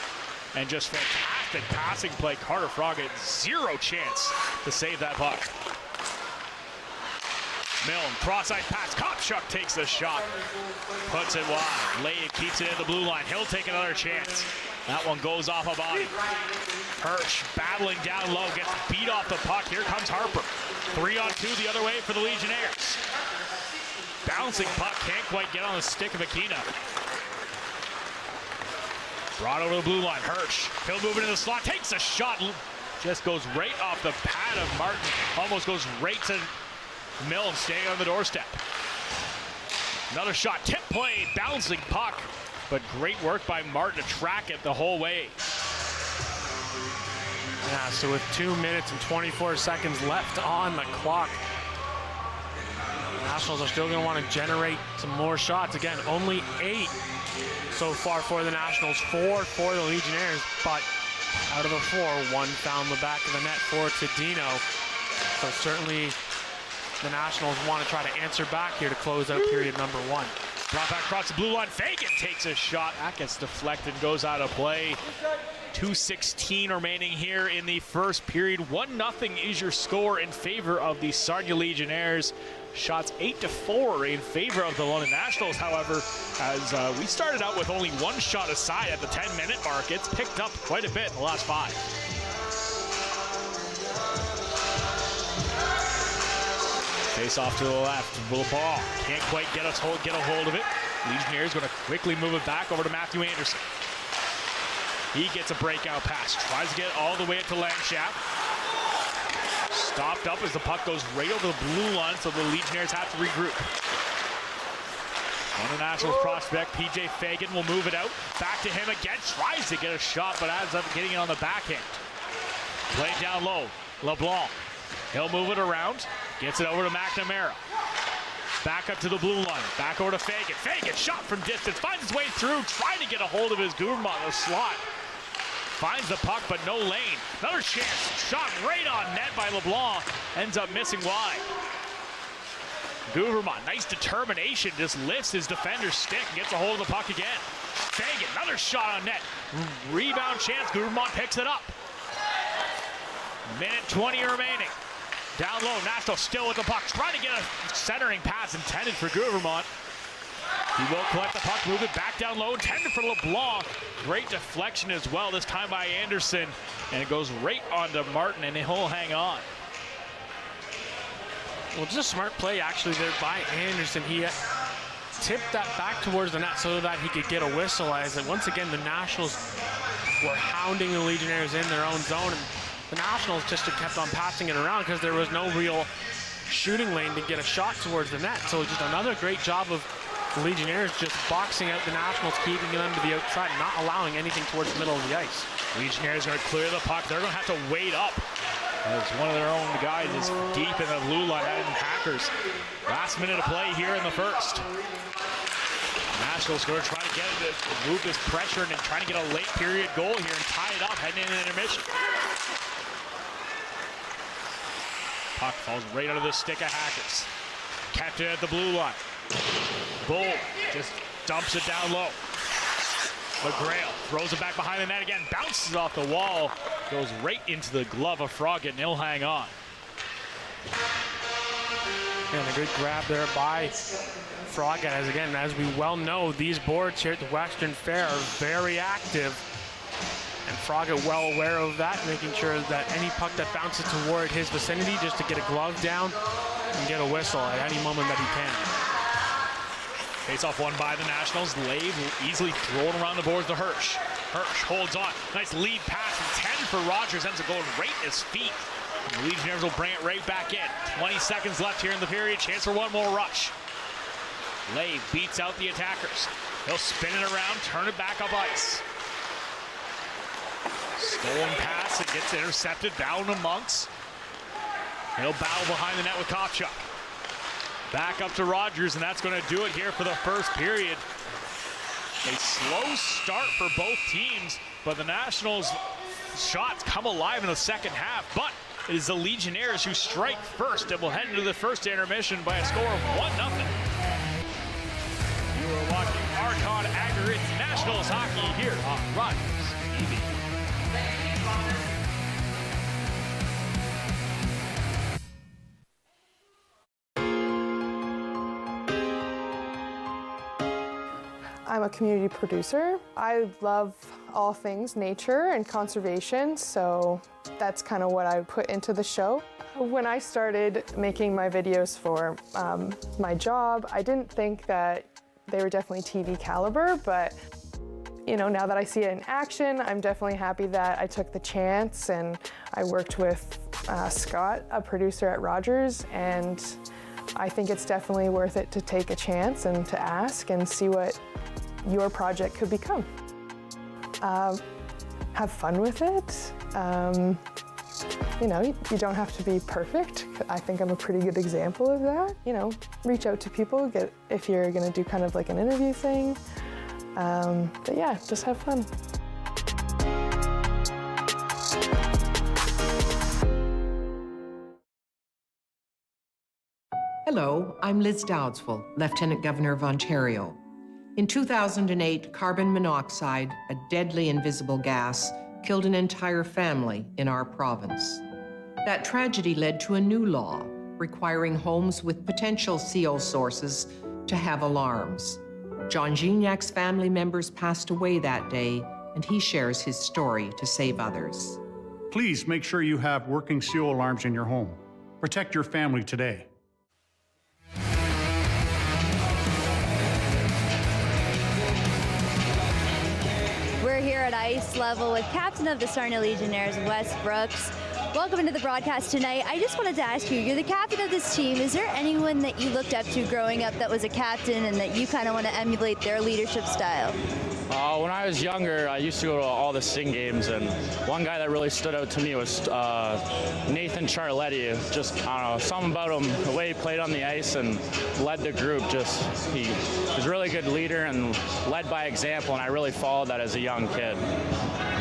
And just fantastic passing play. Carter Froggatt, zero chance to save that puck. Milne, cross-side pass. Kopchuk takes the shot. Puts it wide. Lade keeps it in the blue line. He'll take another chance. That one goes off a body. Hirsch battling down low. Gets beat off the puck. Here comes Harper. 3-on-2 the other way for the Legionnaires. Bouncing puck. Can't quite get on the stick of Aquino. Brought over to the blue line. Hirsch. He'll move into the slot. Takes a shot. Just goes right off the pad of Martin. Almost goes right to Milne, staying on the doorstep. Another shot, tip play, bouncing puck, but great work by Martin to track it the whole way. Yeah, so with 2 minutes and 24 seconds left on the clock, the Nationals are still going to want to generate some more shots. Again, only 8 so far for the Nationals, 4 for the Legionnaires, but out of the 4, 1 found the back of the net for Tadino. So certainly the Nationals want to try to answer back here to close out period number 1. Brought back across the blue line. Fagan takes a shot. That gets deflected, goes out of play. 2:16 remaining here in the first period. 1-0 is your score in favor of the Sarnia Legionnaires. Shots 8-4 in favor of the London Nationals. However, as we started out with only 1 shot aside at the 10-minute mark, it's picked up quite a bit in the last 5. Face off to the left. LeBlanc can't quite get a hold of it. Legionnaires going to quickly move it back over to Matthew Anderson. He gets a breakout pass. Tries to get all the way up to Langshaft. Stopped up as the puck goes right over the blue line, so the Legionnaires have to regroup. One of the Nationals prospect, PJ Fagan, will move it out. Back to him again. Tries to get a shot, but ends up getting it on the backhand. Played down low. LeBlanc. He'll move it around. Gets it over to McNamara. Back up to the blue line. Back over to Fagan. Fagan, shot from distance. Finds his way through. Trying to get a hold of his Gouverman on the slot. Finds the puck, but no lane. Another chance. Shot right on net by LeBlanc. Ends up missing wide. Gouverman, nice determination. Just lifts his defender's stick and gets a hold of the puck again. Fagan, another shot on net. Rebound chance. Gouverman picks it up. Minute 20 remaining. Down low, National still with the puck. Trying to get a centering pass intended for Gouverman. He will collect the puck, move it back down low, intended for LeBlanc. Great deflection as well, this time by Anderson. And it goes right onto Martin, and he'll hang on. Well, just a smart play actually there by Anderson. He tipped that back towards the net so that he could get a whistle, as once again the Nationals were hounding the Legionnaires in their own zone. And the Nationals just kept on passing it around because there was no real shooting lane to get a shot towards the net. So just another great job of the Legionnaires just boxing out the Nationals, keeping them to the outside, not allowing anything towards the middle of the ice. Legionnaires are going to clear the puck. They're going to have to wait up as one of their own guys is deep in the blue line, heading Hackers. Last minute of play here in the first. Nationals going to try to get it, move this pressure and trying to get a late period goal here and tie it up heading into intermission. Puck falls right out of the stick of Hackers. Kept it at the blue line. Bull just dumps it down low. McGrail throws it back behind the net again, bounces off the wall, goes right into the glove of Froggatt, and he'll hang on. And a good grab there by Froggatt. As we well know, these boards here at the Western Fair are very active. And Froggatt well aware of that, making sure that any puck that bounces toward his vicinity, just to get a glove down and get a whistle at any moment that he can. Face-off won by the Nationals. Lave easily thrown around the boards to Hirsch. Hirsch holds on. Nice lead pass from 10 for Rogers. Ends up going right at his feet. And the Legionnaires will bring it right back in. 20 seconds left here in the period. Chance for one more rush. Lave beats out the attackers. He'll spin it around, turn it back up ice. Stolen pass, it gets intercepted down to Monks. He'll battle behind the net with Kopchuk. Back up to Rogers, and that's going to do it here for the first period. A slow start for both teams, but the Nationals' shots come alive in the second half. But it is the Legionnaires who strike first, and will head into the first intermission by a score of 1-0. You are watching Archon Aggregates Nationals hockey here on Rogers TV. I'm a community producer. I love all things nature and conservation, so that's kind of what I put into the show. When I started making my videos for my job, I didn't think that they were definitely TV caliber, but you know, now that I see it in action, I'm definitely happy that I took the chance, and I worked with Scott, a producer at Rogers, and I think it's definitely worth it to take a chance and to ask and see what your project could become. Have fun with it. You know, you don't have to be perfect. I think I'm a pretty good example of that. You know, reach out to people, if you're gonna do kind of like an interview thing. But yeah, just have fun. Hello, I'm Liz Dowdswell, Lieutenant Governor of Ontario. In 2008, carbon monoxide, a deadly invisible gas, killed an entire family in our province. That tragedy led to a new law requiring homes with potential CO sources to have alarms. John Gignac's family members passed away that day, and he shares his story to save others. Please make sure you have working CO alarms in your home. Protect your family today. We're here at ice level with captain of the Sarnia Legionnaires, Wes Brooks. Welcome into the broadcast tonight. I just wanted to ask you, you're the captain of this team. Is there anyone that you looked up to growing up that was a captain and that you kind of want to emulate their leadership style? When I was younger, I used to go to all the Sing games, and one guy that really stood out to me was Nathan Charletti. Just, I don't know, something about him, the way he played on the ice and led the group. He was a really good leader and led by example, and I really followed that as a young kid.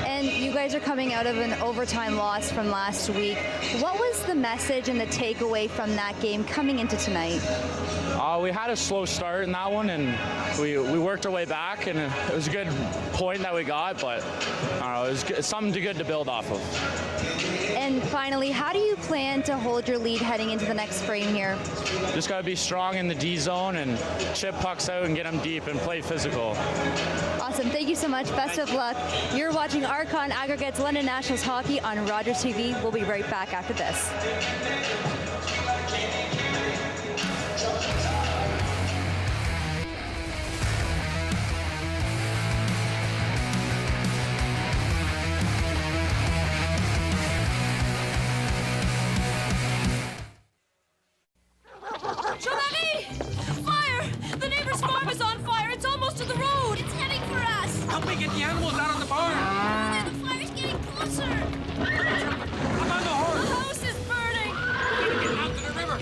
And you guys are coming out of an overtime loss from last week. What was the message and the takeaway from that game coming into tonight? We had a slow start in that one, and we worked our way back, and it was a good point that we got, but I don't know, it's something good to build off of. And finally, how do you plan to hold your lead heading into the next frame here? Just got to be strong in the D zone and chip pucks out and get them deep and play physical. Awesome. Thank you so much. Best of luck. You're watching Archon Aggregates London Nationals hockey on Rogers TV. We'll be right back after this. Jean-Marie! Fire! The neighbor's farm is on fire. It's almost to the road. It's heading for us. Help me get the animals out of the barn. The fire's getting closer. I'm on the horse. The house is burning. We gotta get out to the river.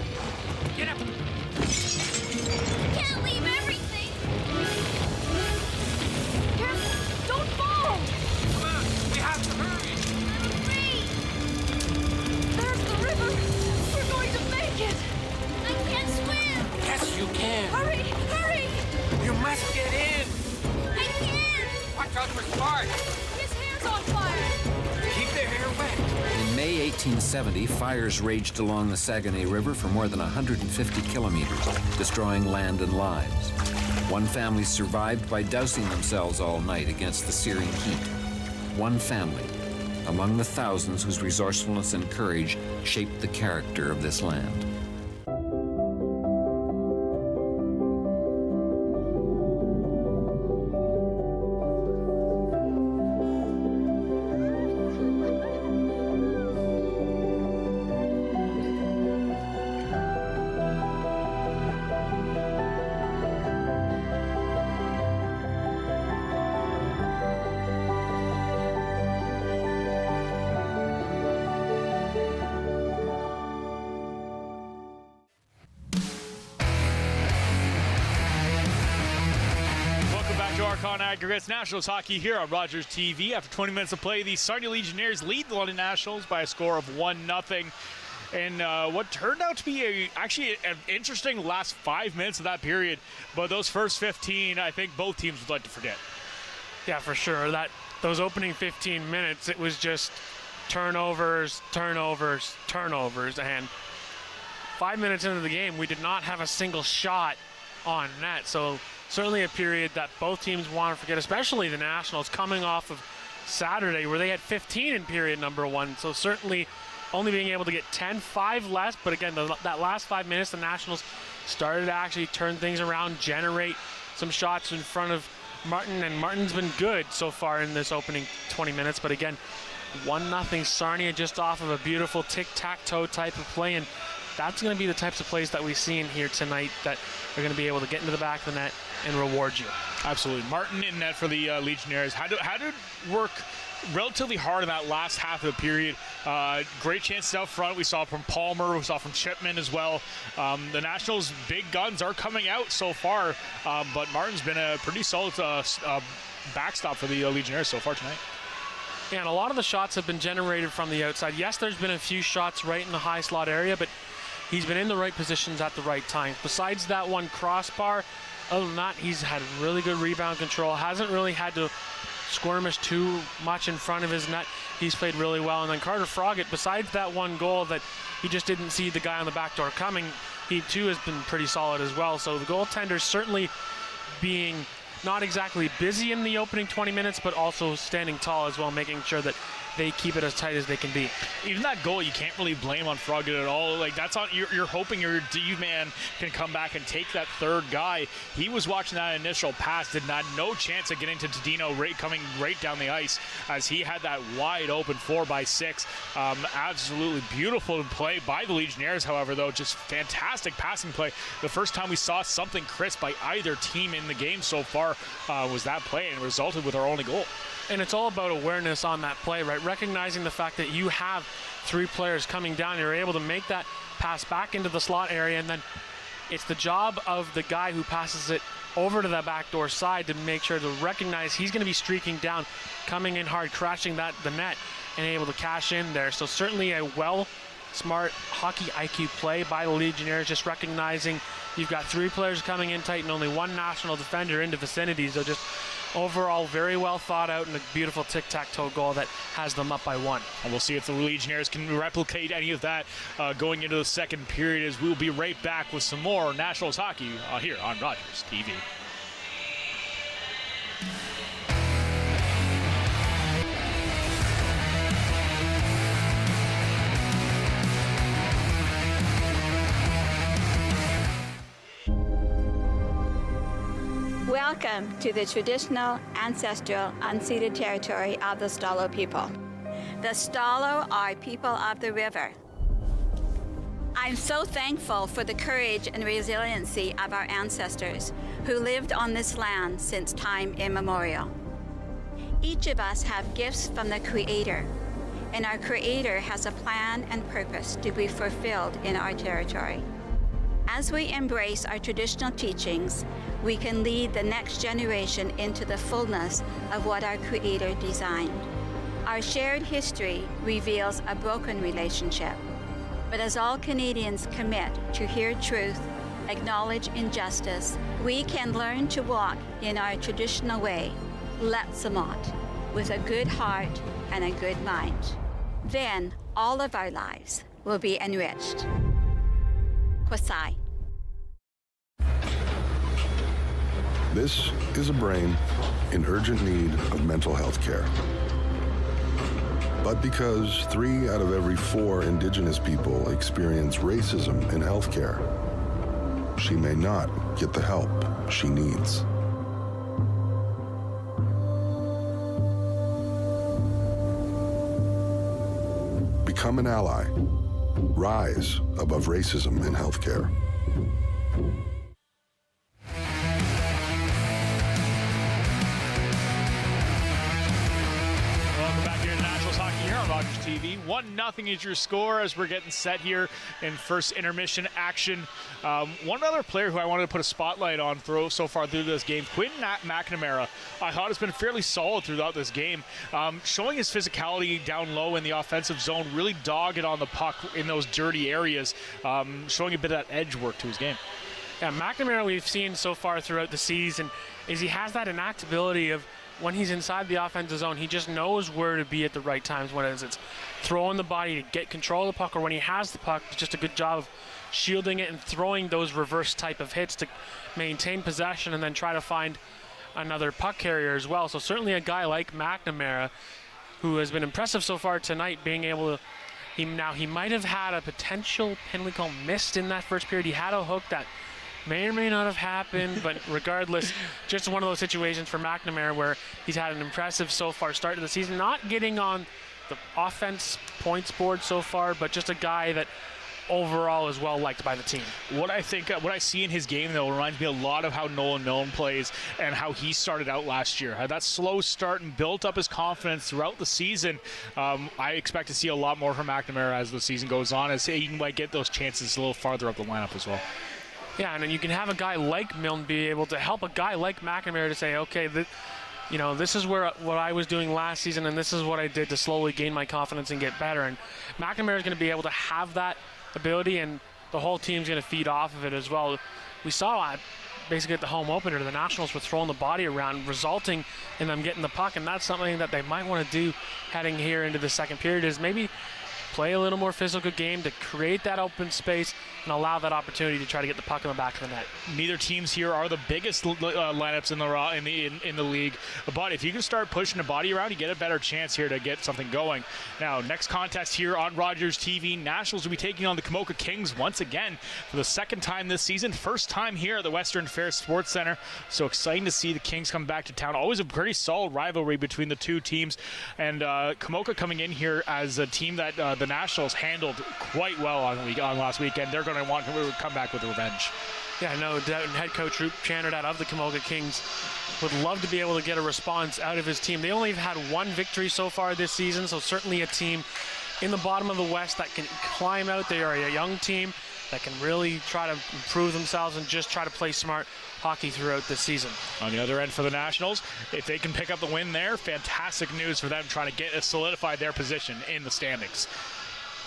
1870, fires raged along the Saguenay River for more than 150 kilometers, destroying land and lives. One family survived by dousing themselves all night against the searing heat. One family, among the thousands whose resourcefulness and courage shaped the character of this land. Aggregates Nationals hockey here on Rogers TV. After 20 minutes of play, the Sarnia Legionnaires lead the London Nationals by a score of 1-0. And what turned out to be actually an interesting last 5 minutes of that period. But those first 15, I think both teams would like to forget. Yeah, for sure. Those opening 15 minutes, it was just turnovers. And 5 minutes into the game, we did not have a single shot on net. So certainly a period that both teams want to forget, especially the Nationals coming off of Saturday where they had 15 in period number one. So certainly only being able to get 10-5 less. But again, that last 5 minutes, the Nationals started to actually turn things around, generate some shots in front of Martin. And Martin's been good so far in this opening 20 minutes. But again, 1-0 Sarnia just off of a beautiful tic-tac-toe type of play. And that's going to be the types of plays that we see in here tonight that are going to be able to get into the back of the net and reward you. Absolutely. Martin in net for the Legionnaires. Had to work relatively hard in that last half of the period. Great chances out front. We saw from Palmer. We saw from Chipman as well. The Nationals' big guns are coming out so far, but Martin's been a pretty solid backstop for the Legionnaires so far tonight. Yeah, and a lot of the shots have been generated from the outside. Yes, there's been a few shots right in the high slot area, but he's been in the right positions at the right time. Besides that one crossbar, other than that, he's had really good rebound control. Hasn't really had to skirmish too much in front of his net. He's played really well. And then Carter Froggatt, besides that one goal that he just didn't see the guy on the back door coming, he too has been pretty solid as well. So the goaltenders certainly being not exactly busy in the opening 20 minutes, but also standing tall as well, making sure that they keep it as tight as they can be. Even that goal, you can't really blame on Froggatt at all. Like, that's on you're hoping your D-man can come back and take that third guy. He was watching that initial pass, did not no chance of getting to Tadino coming right down the ice as he had that wide open 4x6. Absolutely beautiful play by the Legionnaires, however, though, just fantastic passing play. The first time we saw something crisp by either team in the game so far was that play, and it resulted with our only goal. And it's all about awareness on that play, right? Recognizing the fact that you have three players coming down, you're able to make that pass back into the slot area, and then it's the job of the guy who passes it over to the backdoor side to make sure to recognize he's going to be streaking down, coming in hard, crashing the net, and able to cash in there. So certainly a smart hockey IQ play by the Legionnaires, just recognizing you've got three players coming in tight and only one national defender in the vicinity. So just overall very well thought out and a beautiful tic-tac-toe goal that has them up by one. And we'll see if the Legionnaires can replicate any of that going into the second period, as we'll be right back with some more Nationals hockey here on Rogers TV. Welcome to the traditional, ancestral, unceded territory of the Stalo people. The Stalo are people of the river. I'm so thankful for the courage and resiliency of our ancestors who lived on this land since time immemorial. Each of us have gifts from the Creator, and our Creator has a plan and purpose to be fulfilled in our territory. As we embrace our traditional teachings, we can lead the next generation into the fullness of what our Creator designed. Our shared history reveals a broken relationship, but as all Canadians commit to hear truth, acknowledge injustice, we can learn to walk in our traditional way, Letsamot, with a good heart and a good mind. Then all of our lives will be enriched. Gosleigh. This is a brain in urgent need of mental health care. But because 3 out of every 4 Indigenous people experience racism in healthcare, she may not get the help she needs. Become an ally. Rise above racism in healthcare. Welcome back here to Nationals Hockey here on Rogers TV. 1-0 is your score as we're getting set here in first intermission action. One other player who I wanted to put a spotlight on so far through this game, Quinton McNamara, I thought has been fairly solid throughout this game, showing his physicality down low in the offensive zone, really dogged on the puck in those dirty areas, showing a bit of that edge work to his game. Yeah, McNamara we've seen so far throughout the season is he has that inactability of when he's inside the offensive zone, he just knows where to be at the right times, whether it's throwing the body to get control of the puck, or when he has the puck, just a good job of shielding it and throwing those reverse type of hits to maintain possession and then try to find another puck carrier as well. So certainly a guy like McNamara, who has been impressive so far tonight, being able to, he might have had a potential penalty call missed in that first period. He had a hook that may or may not have happened, but regardless, just one of those situations for McNamara where he's had an impressive so far start to the season, not getting on the offense points board so far, but just a guy that overall is well liked by the team. What I see in his game, though, reminds me a lot of how Nolan Milne plays and how he started out last year. Had that slow start and built up his confidence throughout the season. I expect to see a lot more from McNamara as the season goes on, as he might get those chances a little farther up the lineup as well. Yeah, and then you can have a guy like Milne be able to help a guy like McNamara to say, okay, this is what I was doing last season, and this is what I did to slowly gain my confidence and get better. And McNamara is going to be able to have that ability, and the whole team's going to feed off of it as well. We saw basically at the home opener, the Nationals were throwing the body around, resulting in them getting the puck, and that's something that they might want to do heading here into the second period, is maybe play a little more physical game to create that open space and allow that opportunity to try to get the puck in the back of the net. Neither teams here are the biggest lineups in the league, but if you can start pushing the body around, you get a better chance here to get something going. Now, next contest here on Rogers TV, Nationals will be taking on the Komoka Kings once again for the second time this season. First time here at the Western Fair Sports Center, so exciting to see the Kings come back to town. Always a pretty solid rivalry between the two teams, and Komoka coming in here as a team that the Nationals handled quite well on last weekend. They're going to want to come back with revenge. Yeah, no doubt. And head coach Roop Chanardad of the Komoka Kings would love to be able to get a response out of his team. They only have had one victory so far this season, so certainly a team in the bottom of the West that can climb out. They are a young team that can really try to improve themselves and just try to play smart hockey throughout this season. On the other end for the Nationals, if they can pick up the win there, fantastic news for them trying to solidify their position in the standings.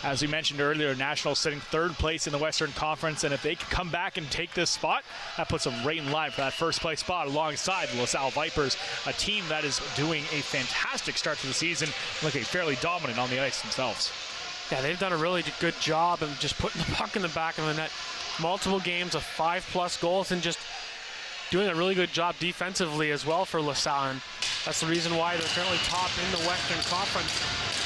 As we mentioned earlier, Nationals sitting third place in the Western Conference, and if they can come back and take this spot, that puts them right in line for that first place spot alongside the LaSalle Vipers, a team that is doing a fantastic start to the season, looking fairly dominant on the ice themselves. Yeah, they've done a really good job of just putting the puck in the back of the net. Multiple games of 5+ goals and just doing a really good job defensively as well for LaSalle. And that's the reason why they're currently top in the Western Conference.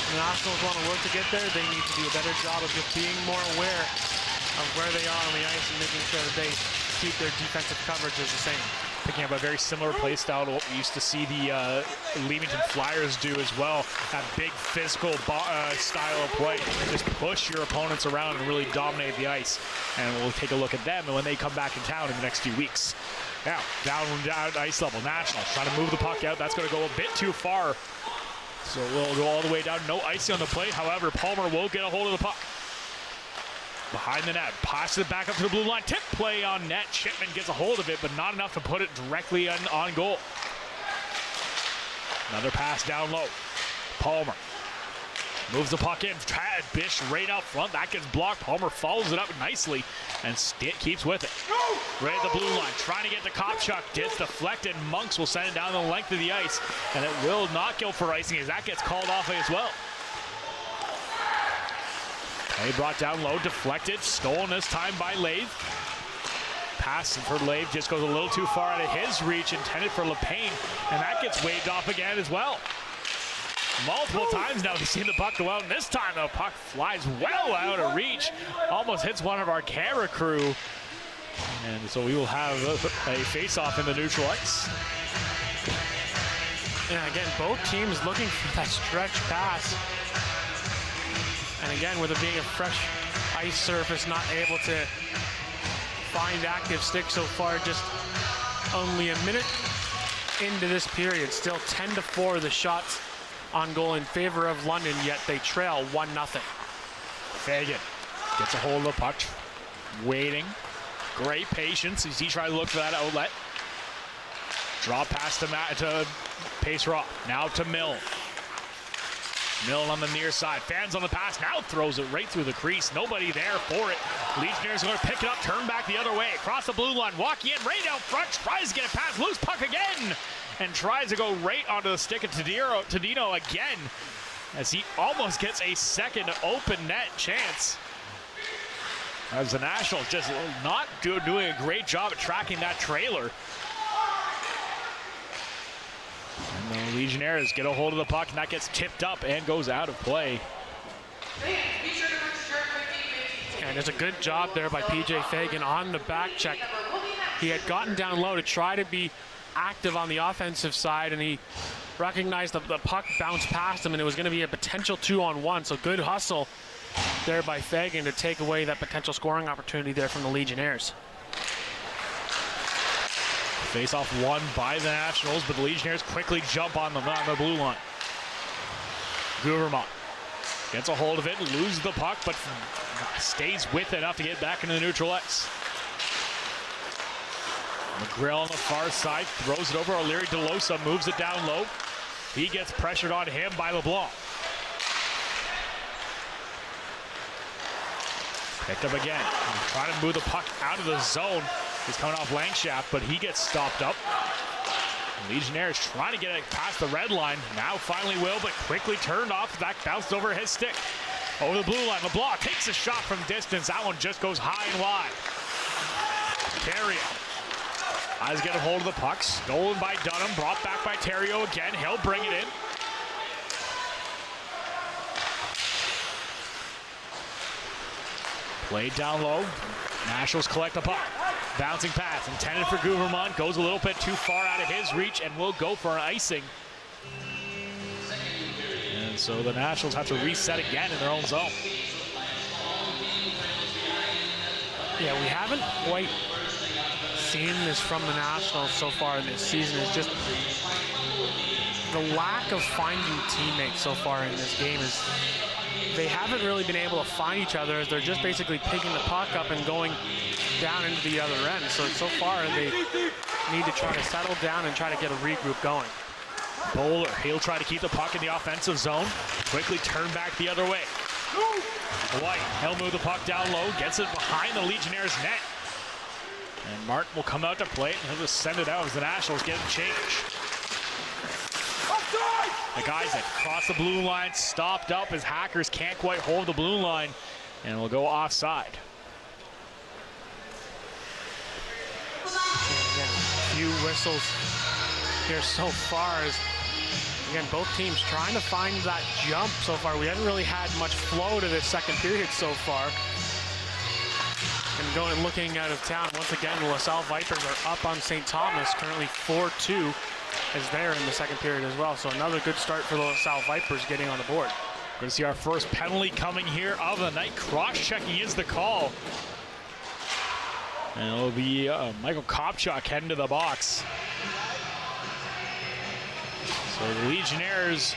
The Nationals want to work to get there. They need to do a better job of just being more aware of where they are on the ice and making sure that they keep their defensive coverages the same. Picking up a very similar play style to what we used to see the Leamington Flyers do as well. That big physical style of play. Just push your opponents around and really dominate the ice. And we'll take a look at them when they come back in town in the next few weeks. Now, down ice level, Nationals trying to move the puck out. That's going to go a bit too far. So we'll go all the way down. No icing on the plate. However, Palmer will get a hold of the puck. Behind the net, passes it back up to the blue line. Tip play on net. Chipman gets a hold of it, but not enough to put it directly on goal. Another pass down low. Palmer moves the puck in. Bish right out front. That gets blocked. Palmer follows it up nicely and keeps with it. Right at the blue line, trying to get the Kopchuk. Gets deflected. Monks will send it down the length of the ice, and it will not go for icing as that gets called off as well. They brought down low, deflected, stolen this time by Lathe. Pass for Lathe just goes a little too far out of his reach, intended for LePain, and that gets waved off again as well. Multiple times now we've seen the puck go out, and this time the puck flies well out of reach, almost hits one of our camera crew. And so we will have a face-off in the neutral ice. And again, both teams looking for that stretch pass. And again, with it being a fresh ice surface, not able to find active stick so far, just only a minute into this period. Still 10-4 the shots on goal in favor of London, yet they trail 1-0. Fagan gets a hold of the puck, waiting. Great patience as he tries to look for that outlet. Draw pass to Pace Rock. Now to Mill. Mill on the near side. Fans on the pass. Now throws it right through the crease. Nobody there for it. Legionnaires are going to pick it up. Turn back the other way. Across the blue line. Walking in. Right out front. Tries to get it past. Loose puck again. And tries to go right onto the stick of Tadino again. As he almost gets a second open net chance. As the Nationals just not doing a great job at tracking that trailer. And the Legionnaires get a hold of the puck, and that gets tipped up and goes out of play. And there's a good job there by PJ Fagan on the back check. He had gotten down low to try to be active on the offensive side, and he recognized that the puck bounced past him, and it was going to be a potential 2-on-1. So good hustle there by Fagan to take away that potential scoring opportunity there from the Legionnaires. Face-off won by the Nationals, but the Legionnaires quickly jump on the blue line. Guvermont gets a hold of it, loses the puck, but stays with it enough to get back into the neutral ice. McGrill on the far side throws it over. O'Leary DeLosa moves it down low. He gets pressured on him by LeBlanc. Picked up again. Trying to move the puck out of the zone. He's coming off Langshaft, but he gets stopped up. Legionnaires trying to get it past the red line. Now finally will, but quickly turned off. That bounced over his stick. Over the blue line. LeBlanc takes a shot from distance. That one just goes high and wide. Terrio. Eyes get a hold of the puck. Stolen by Dunham. Brought back by Terrio again. He'll bring it in. Played down low. Nationals collect the puck. Bouncing pass intended for Guvermont. Goes a little bit too far out of his reach and will go for an icing. And so the Nationals have to reset again in their own zone. Yeah, we haven't quite seen this from the Nationals so far this season. It's just the lack of finding teammates so far in this game is they haven't really been able to find each other as they're just basically picking the puck up and going down into the other end. So far they need to try to settle down and try to get a regroup going. Bowler, he'll try to keep the puck in the offensive zone. Quickly turn back the other way. White, he'll move the puck down low, gets it behind the Legionnaires' net. And Martin will come out to play it, and he'll just send it out as the Nationals get a change. The guys that cross the blue line stopped up as Hackers can't quite hold the blue line, and will go offside. Again, a few whistles here so far as, again, both teams trying to find that jump so far. We haven't really had much flow to this second period so far. And going looking out of town, once again, the LaSalle Vipers are up on St. Thomas, currently 4-2 as they're in the second period as well. So another good start for the LaSalle Vipers getting on the board. We're going to see our first penalty coming here of the night. Cross-checking is the call. And it'll be Michael Kopchak heading to the box. So the Legionnaires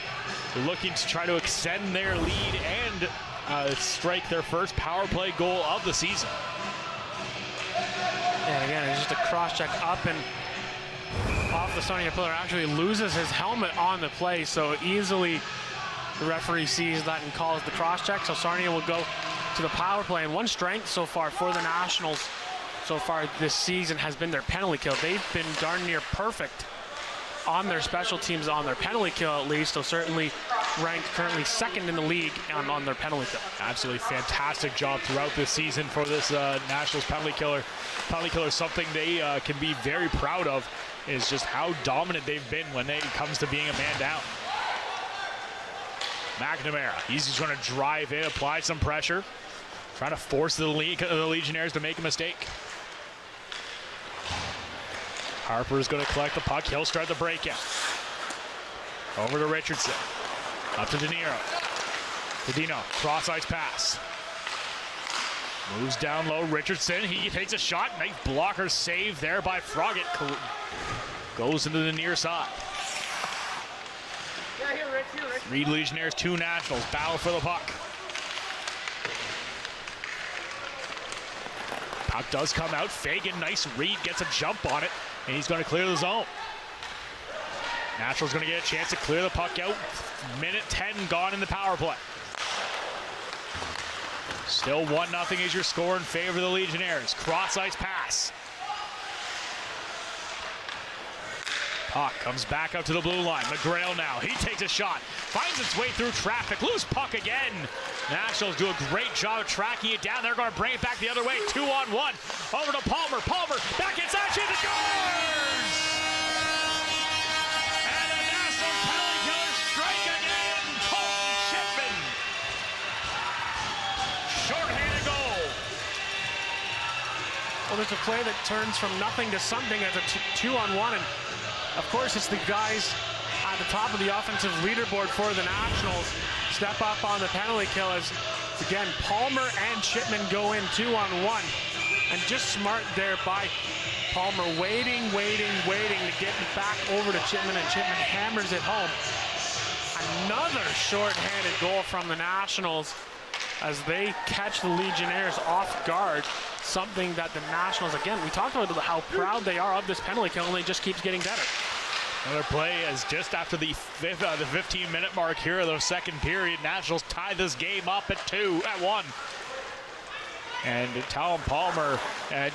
are looking to try to extend their lead and strike their first power play goal of the season. And again, it's just a cross-check up and off the Sarnia pillar. Actually loses his helmet on the play, so easily the referee sees that and calls the cross-check. So Sarnia will go to the power play. And one strength so far for the Nationals so far this season has been their penalty kill. They've been darn near perfect on their special teams, on their penalty kill at least. So certainly ranked currently second in the league on their penalty kill. Absolutely fantastic job throughout this season for this Nationals penalty killer. Penalty killer is something they can be very proud of, is just how dominant they've been when it comes to being a man down. McNamara, he's just going to drive in, apply some pressure, trying to force the Legionnaires to make a mistake. Harper's going to collect the puck. He'll start the breakout. Over to Richardson. Up to De Niro. Dino, cross ice pass. Moves down low. Richardson, he takes a shot. Nice blocker save there by Froggatt. Goes into the near side. 3 Legionnaires, 2 Nationals. Battle for the puck. Puck does come out. Fagan, nice read, gets a jump on it, and he's going to clear the zone. Nationals going to get a chance to clear the puck out. Minute 10 gone in the power play. Still 1-0 is your score in favor of the Legionnaires. Cross ice pass. Puck comes back up to the blue line. McGrail now. He takes a shot. Finds its way through traffic. Loose puck again. Nationals do a great job of tracking it down. They're going to bring it back the other way. 2-on-1. Over to Palmer. Palmer back inside. Shoots and scores! And the National penalty killers strike again. Colton Shipman. Short-handed goal. Well, there's a play that turns from nothing to something as a 2-on-1, and of course, it's the guys at the top of the offensive leaderboard for the Nationals step up on the penalty kill as, again, Palmer and Chipman go in 2-on-1. And just smart there by Palmer, waiting to get back over to Chipman, and Chipman hammers it home. Another short-handed goal from the Nationals as they catch the Legionnaires off guard. Something that the Nationals, again, we talked about how proud they are of this penalty kill, and it just keeps getting better. Another play is just after the 15-minute mark here of the second period. Nationals tie this game up at 1. And Talon Palmer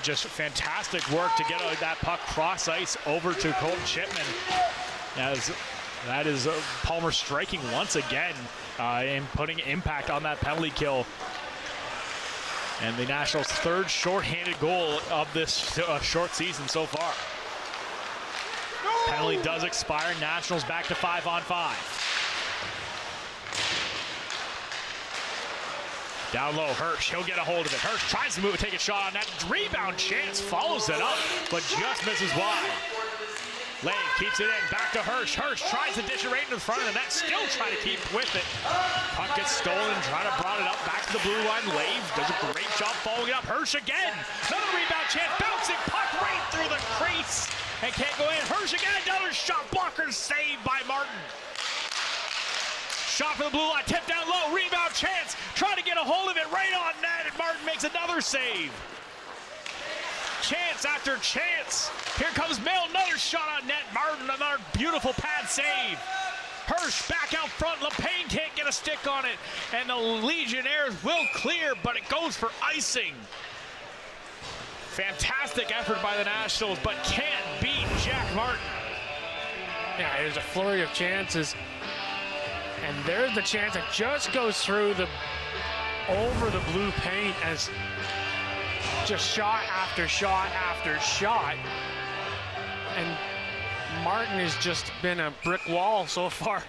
just fantastic work to get that puck cross ice over to Colton Shipman. As that is Palmer striking once again and putting impact on that penalty kill. And the Nationals' third short-handed goal of this short season so far. Penalty does expire. Nationals back to 5-on-5. Down low, Hirsch, he'll get a hold of it. Hirsch tries to take a shot on that. Rebound chance, follows it up, but just misses wide. Lave keeps it in, back to Hirsch. Hirsch tries to dish it right into the front of the net, still trying to keep with it. Puck gets stolen, trying to brought it up, back to the blue line. Lave does a great job following it up. Hirsch again, another rebound chance, bouncing puck right through the crease, and can't go in. Hirsch again, another shot, blocker saved by Martin. Shot for the blue line, tipped down low, rebound chance, trying to get a hold of it right on net, and Martin makes another save. Chance after chance. Here comes Mill, another shot on net. Martin, another beautiful pad save. Hirsch back out front. LePain can't get a stick on it. And the Legionnaires will clear, but it goes for icing. Fantastic effort by the Nationals, but can't beat Jack Martin. Yeah, there's a flurry of chances. And there's the chance that just goes through over the blue paint as just shot after shot after shot. And Martin has just been a brick wall so far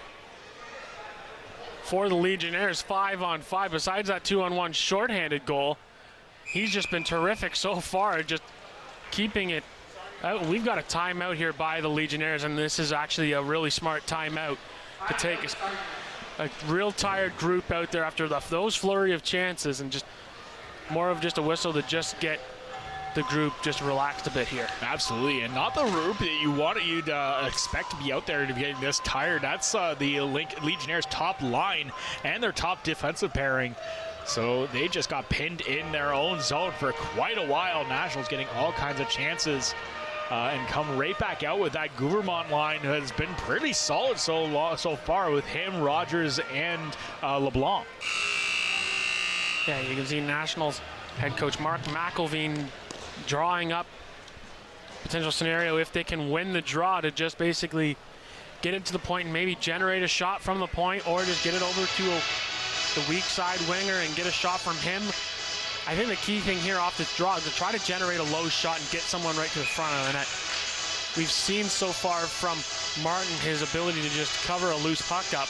for the Legionnaires. 5-on-5. Besides that 2-on-1 shorthanded goal, he's just been terrific so far, just keeping it out. We've got a timeout here by the Legionnaires, and this is actually a really smart timeout to take a real tired group out there after those flurry of chances, and just more of just a whistle to just get the group just relaxed a bit here. Absolutely, and not the group that you'd expect to be out there to be getting this tired. That's the Legionnaires' top line and their top defensive pairing. So they just got pinned in their own zone for quite a while. Nationals getting all kinds of chances and come right back out with that Gouvermont line has been pretty solid so far with him, Rogers, and LeBlanc. Yeah, you can see Nationals head coach Mark McElveen drawing up potential scenario if they can win the draw to just basically get it to the point and maybe generate a shot from the point, or just get it over to the weak side winger and get a shot from him. I think the key thing here off this draw is to try to generate a low shot and get someone right to the front of the net. We've seen so far from Martin his ability to just cover a loose puck up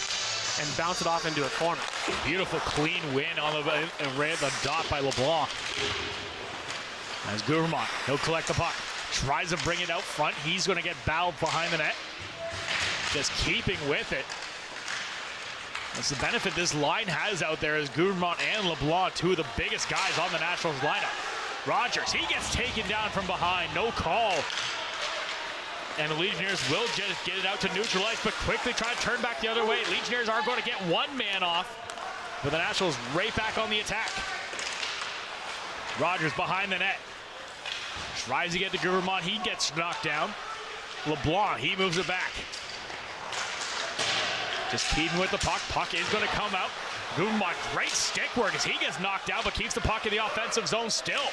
and bounce it off into a corner. Beautiful clean win on the dot by LeBlanc. As Gourmand, he'll collect the puck. Tries to bring it out front. He's going to get bowed behind the net. Just keeping with it. That's the benefit this line has out there is Gourmand and LeBlanc, two of the biggest guys on the Nationals lineup. Rogers, he gets taken down from behind. No call. And the Legionnaires will just get it out to neutralize, but quickly try to turn back the other way. Legionnaires are going to get one man off, but the Nationals right back on the attack. Rogers behind the net. Tries to get to Gourmand. He gets knocked down. LeBlanc, he moves it back. Just keeping with the puck. Puck is going to come out. Gourmand, great stick work as he gets knocked down, but keeps the puck in the offensive zone still.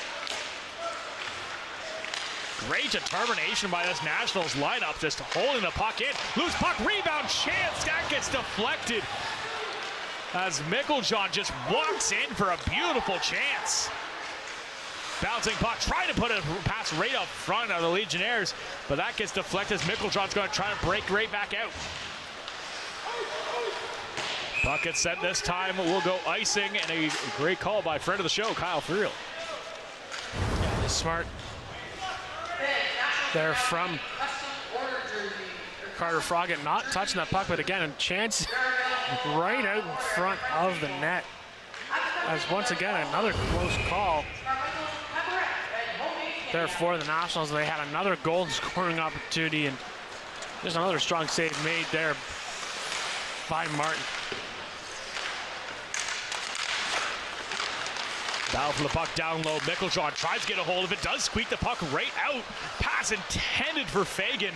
Great determination by this Nationals lineup, just holding the puck in. Loose puck, rebound chance. That gets deflected as Mickeljohn just walks in for a beautiful chance. Bouncing puck, trying to put a pass right up front of the Legionnaires, but that gets deflected as Mickeljohn's going to try to break right back out. Puck gets sent this time. We'll go icing, and a great call by friend of the show, Kyle Friel. Yeah, smart there from Carter Froggatt, not touching that puck, but again, a chance right out in front of the net. As once again, another close call there for the Nationals. They had another goal scoring opportunity, and just another strong save made there by Martin. Battle for the puck down low. Mickeljohn tries to get a hold of it, does squeak the puck right out. Pass intended for Fagan,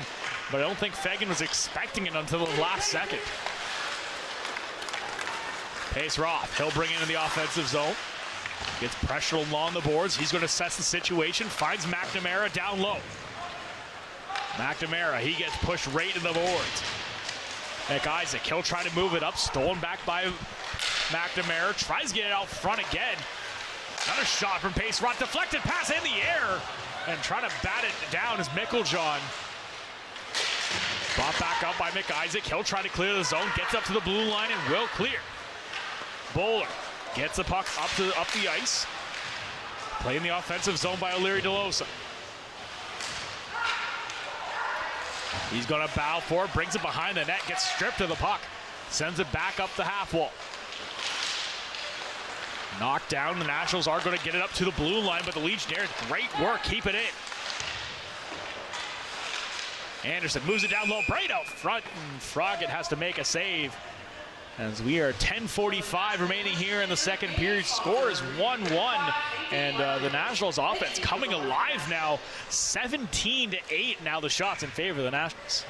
but I don't think Fagan was expecting it until the last second. Pace Roth, he'll bring it into the offensive zone. Gets pressure along the boards. He's going to assess the situation. Finds McNamara down low. McNamara, he gets pushed right in the boards. McIsaac, he'll try to move it up. Stolen back by McNamara. Tries to get it out front again. Another shot from Pace Roth. Deflected pass in the air. And trying to bat it down is Mickeljohn. Bought back up by McIsaac. He'll try to clear the zone. Gets up to the blue line and will clear. Bowler gets the puck up the ice. Playing the offensive zone by O'Leary DeLosa. He's going to bow forward, brings it behind the net, gets stripped of the puck, sends it back up the half wall. Knocked down. The Nationals are going to get it up to the blue line, but the Legionnaires, great work, keep it in. Anderson moves it down low, right out front, and Froggatt has to make a save. As we are 10:45 remaining here in the second period. Score is 1-1, and the Nationals offense coming alive now. 17-8 now the shots in favor of the Nationals.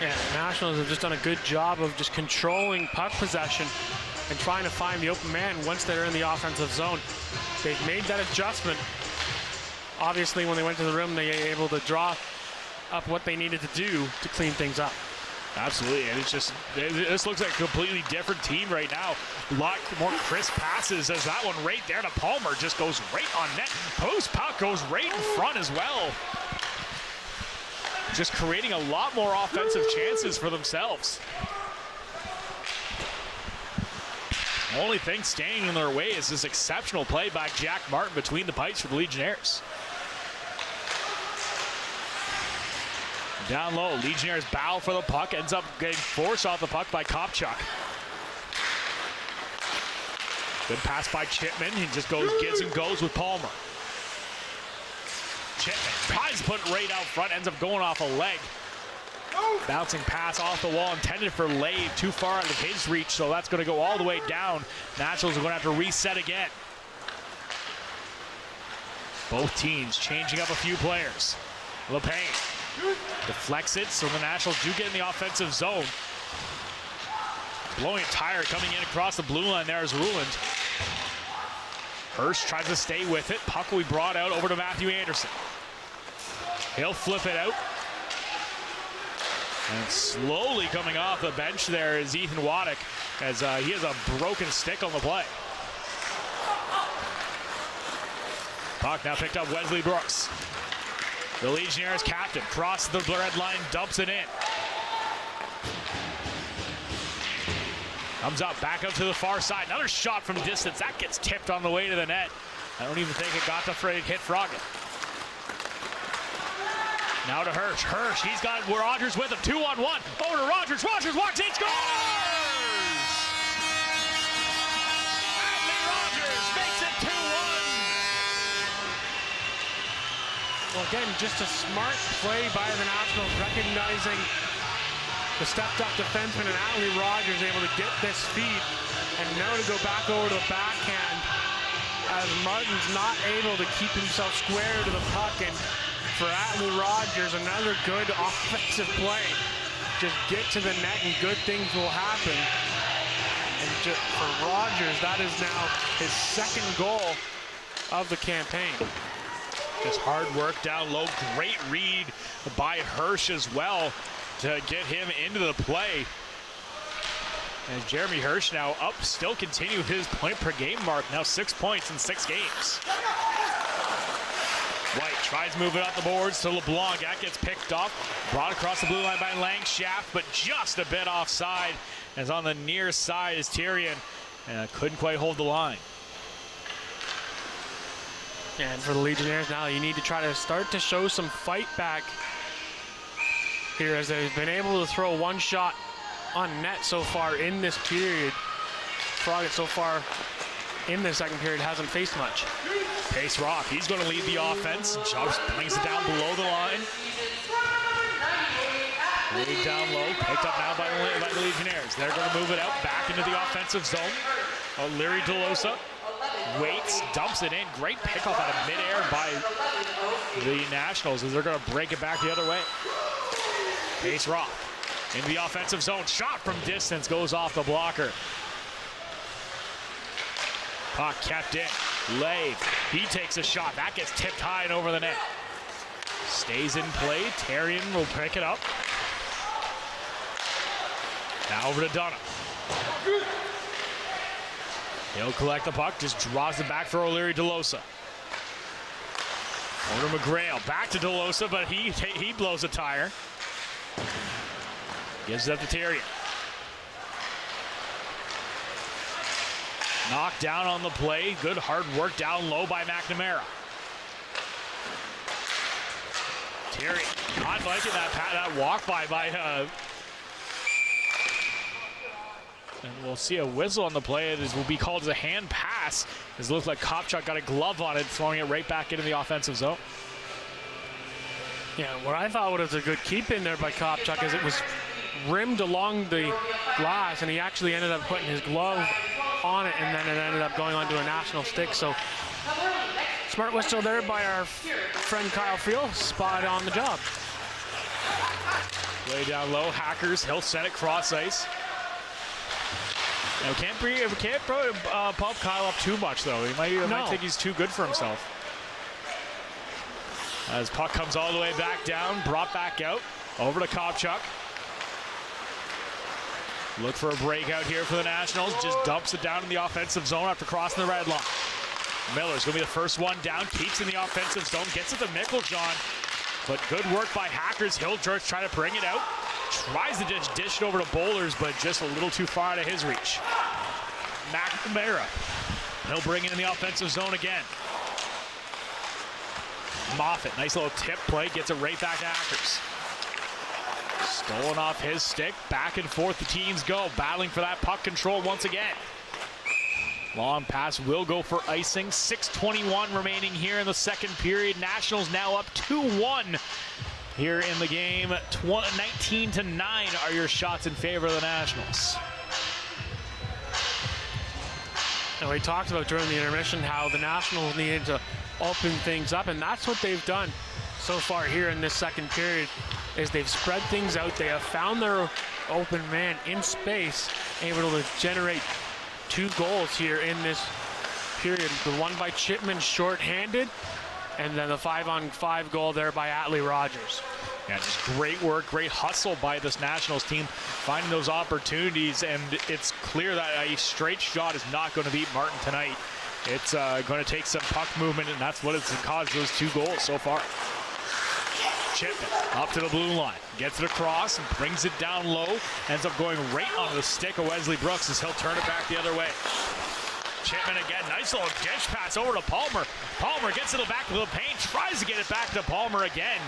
Yeah, the Nationals have just done a good job of just controlling puck possession and trying to find the open man once they're in the offensive zone. They've made that adjustment. Obviously, when they went to the room, they were able to draw up what they needed to do to clean things up. Absolutely, and it's just, this looks like a completely different team right now. A lot more crisp passes as that one right there to Palmer just goes right on net. Post puck goes right in front as well. Just creating a lot more offensive chances for themselves. The only thing standing in their way is this exceptional play by Jack Martin between the pipes for the Legionnaires. Down low, Legionnaires bow for the puck, ends up getting forced off the puck by Kopchuk. Good pass by Chipman, he just gets and goes with Palmer. Chipman tries to put it right out front, ends up going off a leg. Bouncing pass off the wall, intended for Lave, too far out of his reach, so that's going to go all the way down. Nationals are going to have to reset again. Both teams changing up a few players. LePayne deflects it, so the Nationals do get in the offensive zone. Blowing a tire coming in across the blue line there is Ruland. Hurst tries to stay with it. Puck will be brought out over to Matthew Anderson. He'll flip it out. And slowly coming off the bench there is Ethan Waddick, as he has a broken stick on the play. Puck now picked up Wesley Brooks. The Legionnaires captain crosses the red line, dumps it in. Comes up, back up to the far side. Another shot from distance. That gets tipped on the way to the net. I don't even think it got to hit Froggatt. Now to Hirsch. Hirsch, he's got Rogers with him. 2-on-1. Over to Rogers. Rogers walks in, scores! Adley Rogers makes it 2-1. Well, again, just a smart play by the Nationals, recognizing the stepped-up defenseman, and Adley Rogers able to get this feed, and now to go back over to the backhand as Martin's not able to keep himself square to the puck, and for Adley Rogers, another good offensive play. Just get to the net and good things will happen. And for Rogers, that is now his second goal of the campaign. Just hard work down low. Great read by Hirsch as well to get him into the play. And Jeremy Hirsch now up, still continue his point per game mark. Now 6 points in 6 games. White tries to move it up the boards to LeBlanc. That gets picked up. Brought across the blue line by Langshaft, but just a bit offside. As on the near side is Tyrion. And couldn't quite hold the line. And for the Legionnaires now, you need to try to start to show some fight back here, as they've been able to throw one shot on net so far in this period. Froggatt so far in the second period hasn't faced much. Pace Rock, he's going to lead the offense. Jumps, brings it down below the line. Laid down low, picked up now by the Legionnaires. They're going to move it out back into the offensive zone. O'Leary DeLosa waits, dumps it in. Great pickup out of midair by the Nationals, as they're going to break it back the other way. Pace Rock into the offensive zone. Shot from distance goes off the blocker. Puck kept in. Lave, he takes a shot. That gets tipped high and over the net. Stays in play. Tyrion will pick it up. Now over to Dunham. He'll collect the puck, just draws it back for O'Leary DeLosa. Over to McGrail, back to DeLosa, but he blows a tire. Gives it up to Tyrion. Knocked down on the play. Good hard work down low by McNamara. Tyrion, not liking that walk by and we'll see a whistle on the play. It will be called as a hand pass. It looks like Kopchuk got a glove on it, throwing it right back into the offensive zone. Yeah, what I thought was a good keep in there by Kopchuk is it was rimmed along the glass, and he actually ended up putting his glove on it, and then it ended up going onto a national stick. So smart whistle there by our friend Kyle Field. Spot on the job. Way down low, Hackers. He'll send it cross ice. Now can't pump Kyle up too much though. He might think he's too good for himself. As puck comes all the way back down, brought back out, over to Kopchuk. Look for a breakout here for the Nationals. Just dumps it down in the offensive zone after crossing the red line. Miller's going to be the first one down. Keeps in the offensive zone. Gets it to Mickeljohn. But good work by Hackers. Hildreth trying to bring it out. Tries to dish it over to Bowlers, but just a little too far out of his reach. McNamara. He'll bring it in the offensive zone again. Moffat, nice little tip play. Gets it right back to Hackers. Stolen off his stick. Back and forth the teams go. Battling for that puck control once again. Long pass will go for icing. 6:21 remaining here in the second period. Nationals now up 2-1 here in the game. 19-9 are your shots in favor of the Nationals. And we talked about during the intermission how the Nationals needed to open things up, and that's what they've done so far here in this second period. Is they've spread things out. They have found their open man in space, able to generate 2 goals here in this period. The one by Chipman short-handed, and then the 5-on-5 goal there by Adley Rogers. Yeah, just great work, great hustle by this Nationals team, finding those opportunities, and it's clear that a straight shot is not going to beat Martin tonight. It's going to take some puck movement, and that's what it's caused those 2 goals so far. Chipman up to the blue line, gets it across and brings it down low, ends up going right onto the stick of Wesley Brooks as he'll turn it back the other way. Chipman again, nice little dish pass over to Palmer. Palmer gets it back to the paint, tries to get it back to Palmer again.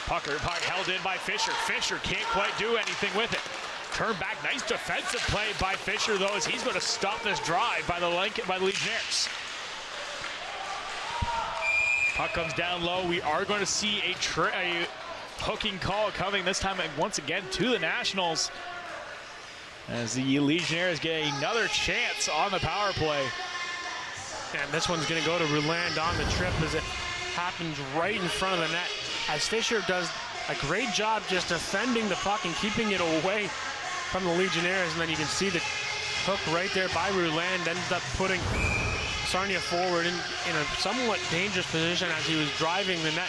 Puck held in by Fisher. Fisher can't quite do anything with it. Turn back, nice defensive play by Fisher though, as he's going to stop this drive by the Legionnaires. Puck comes down low. We are going to see a hooking call coming this time once again to the Nationals, as the Legionnaires get another chance on the power play. And this one's going to go to Rouland on the trip as it happens right in front of the net, as Fisher does a great job just defending the puck and keeping it away from the Legionnaires. And then you can see the hook right there by Rouland ends up putting Sarnia forward in a somewhat dangerous position as he was driving the net,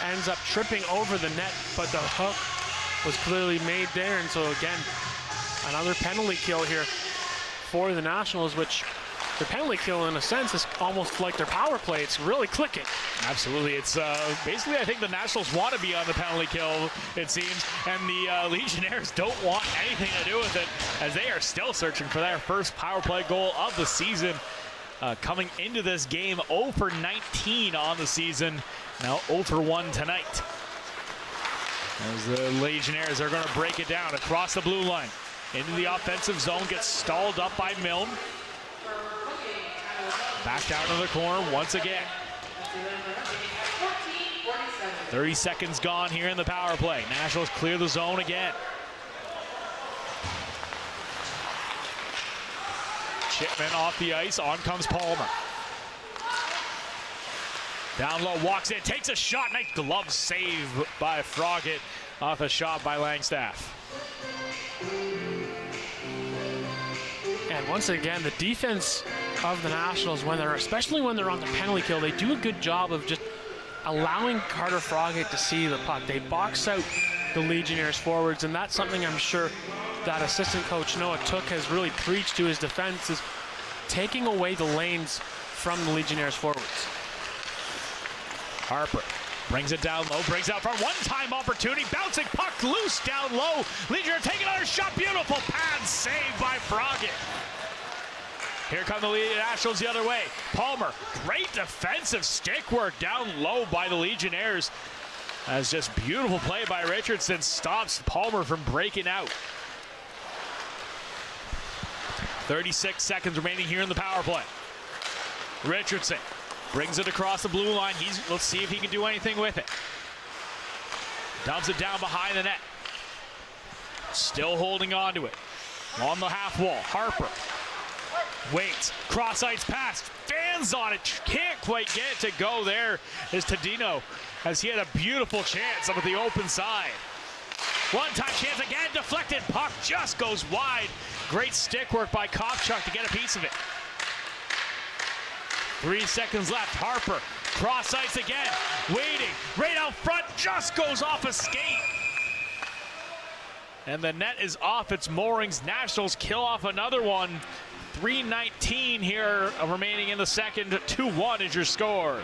ends up tripping over the net, but the hook was clearly made there. And so again, another penalty kill here for the Nationals, which their penalty kill in a sense is almost like their power play. It's really clicking. Absolutely. It's basically, I think the Nationals want to be on the penalty kill, it seems, and the Legionnaires don't want anything to do with it, as they are still searching for their first power play goal of the season. Coming into this game 0 for 19 on the season, now 0 for 1 tonight. As the Legionnaires are going to break it down across the blue line. Into the offensive zone, gets stalled up by Milne. Back down to the corner once again. 30 seconds gone here in the power play. Nationals clear the zone again. Chipman off the ice, on comes Palmer. Down low, walks in, takes a shot, nice glove save by Froggatt off a shot by Langstaff. And once again, the defense of the Nationals, especially when they're on the penalty kill, they do a good job of just allowing Carter Froggatt to see the puck. They box out the Legionnaires forwards, and that's something I'm sure that assistant coach Noah Took has really preached to his defense, is taking away the lanes from the Legionnaires forwards. Harper brings it down low, brings out for a one-time opportunity, bouncing puck loose down low. Legionnaires taking another shot, beautiful pad save by Froggatt. Here come the Nationals the other way. Palmer, great defensive stick work down low by the Legionnaires, as just beautiful play by Richardson stops Palmer from breaking out. 36 seconds remaining here in the power play. Richardson brings it across the blue line. Let's see if he can do anything with it. Dumps it down behind the net. Still holding on to it. On the half wall, Harper waits, cross ice pass, fans on it, can't quite get it to go. There is Tadino, as he had a beautiful chance up at the open side. One-time chance again, deflected puck just goes wide. Great stick work by Kopchuk to get a piece of it. 3 seconds left. Harper, cross ice again, waiting, right out front, just goes off a skate. And the net is off its moorings. Nationals kill off another one. 3:19 here remaining in the second. 2-1 is your score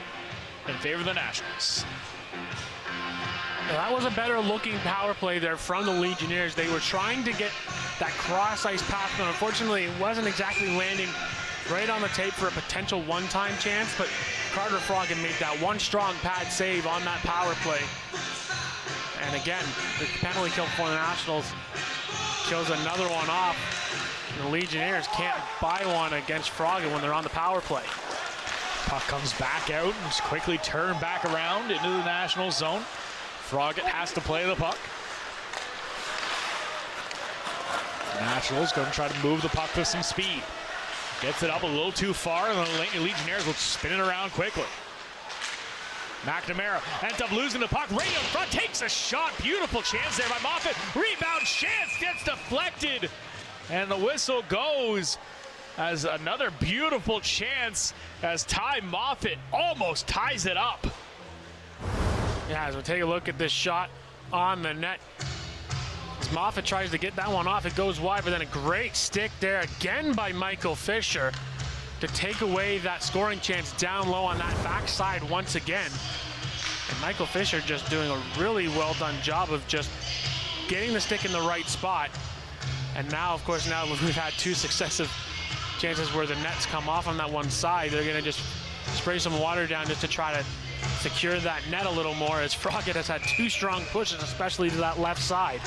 in favor of the Nationals. That was a better looking power play there from the Legionnaires. They were trying to get that cross ice pass, but unfortunately it wasn't exactly landing right on the tape for a potential one-time chance, but Carter Froggatt made that one strong pad save on that power play. And again, the penalty kill for the Nationals kills another one off. And the Legionnaires can't buy one against Froggatt when they're on the power play. Puck comes back out and is quickly turned back around into the National zone. Froggatt has to play the puck. Nationals going to try to move the puck with some speed. Gets it up a little too far, and the Legionnaires will spin it around quickly. McNamara ends up losing the puck right in front, takes a shot. Beautiful chance there by Moffat. Rebound chance gets deflected, and the whistle goes as another beautiful chance as Ty Moffat almost ties it up. Yeah, as we take a look at this shot on the net. As Moffat tries to get that one off, it goes wide, but then a great stick there again by Michael Fisher to take away that scoring chance down low on that backside once again. And Michael Fisher just doing a really well done job of just getting the stick in the right spot. And now, of course, now we've had 2 successive chances where the nets come off on that one side. They're gonna just spray some water down just to try to secure that net a little more, as Froggatt has had 2 strong pushes, especially to that left side.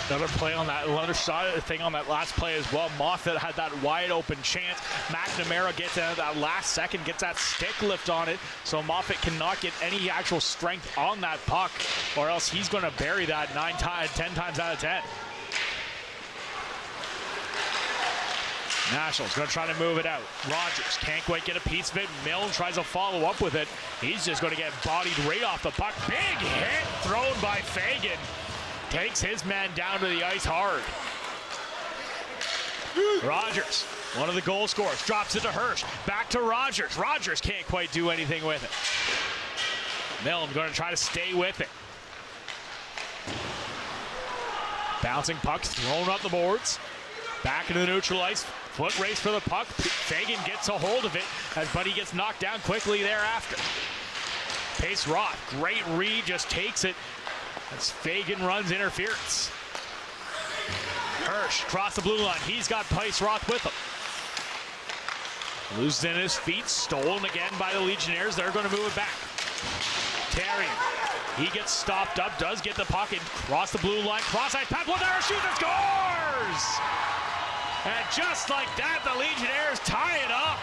Another play on that, another side thing on that last play as well. Moffat had that wide open chance. McNamara gets out of that last second, gets that stick lift on it, so Moffat cannot get any actual strength on that puck, or else he's going to bury that 10 times out of 10. Nationals going to try to move it out. Rogers can't quite get a piece of it. Milne tries to follow up with it. He's just going to get bodied right off the puck. Big hit thrown by Fagan. Takes his man down to the ice hard. Rogers, one of the goal scorers, drops it to Hirsch. Back to Rogers. Rogers can't quite do anything with it. Milne going to try to stay with it. Bouncing puck thrown up the boards. Back into the neutral ice. Foot race for the puck. Fagan gets a hold of it as Buddy gets knocked down quickly thereafter. Pace Roth, great read, just takes it as Fagan runs interference. Hirsch across the blue line. He's got Pace Roth with him. Loses in his feet, stolen again by the Legionnaires. They're going to move it back. Terry, he gets stopped up, does get the puck and cross the blue line. Cross-ice pass, well, there, shoots and scores! And just like that, the Legionnaires tie it up.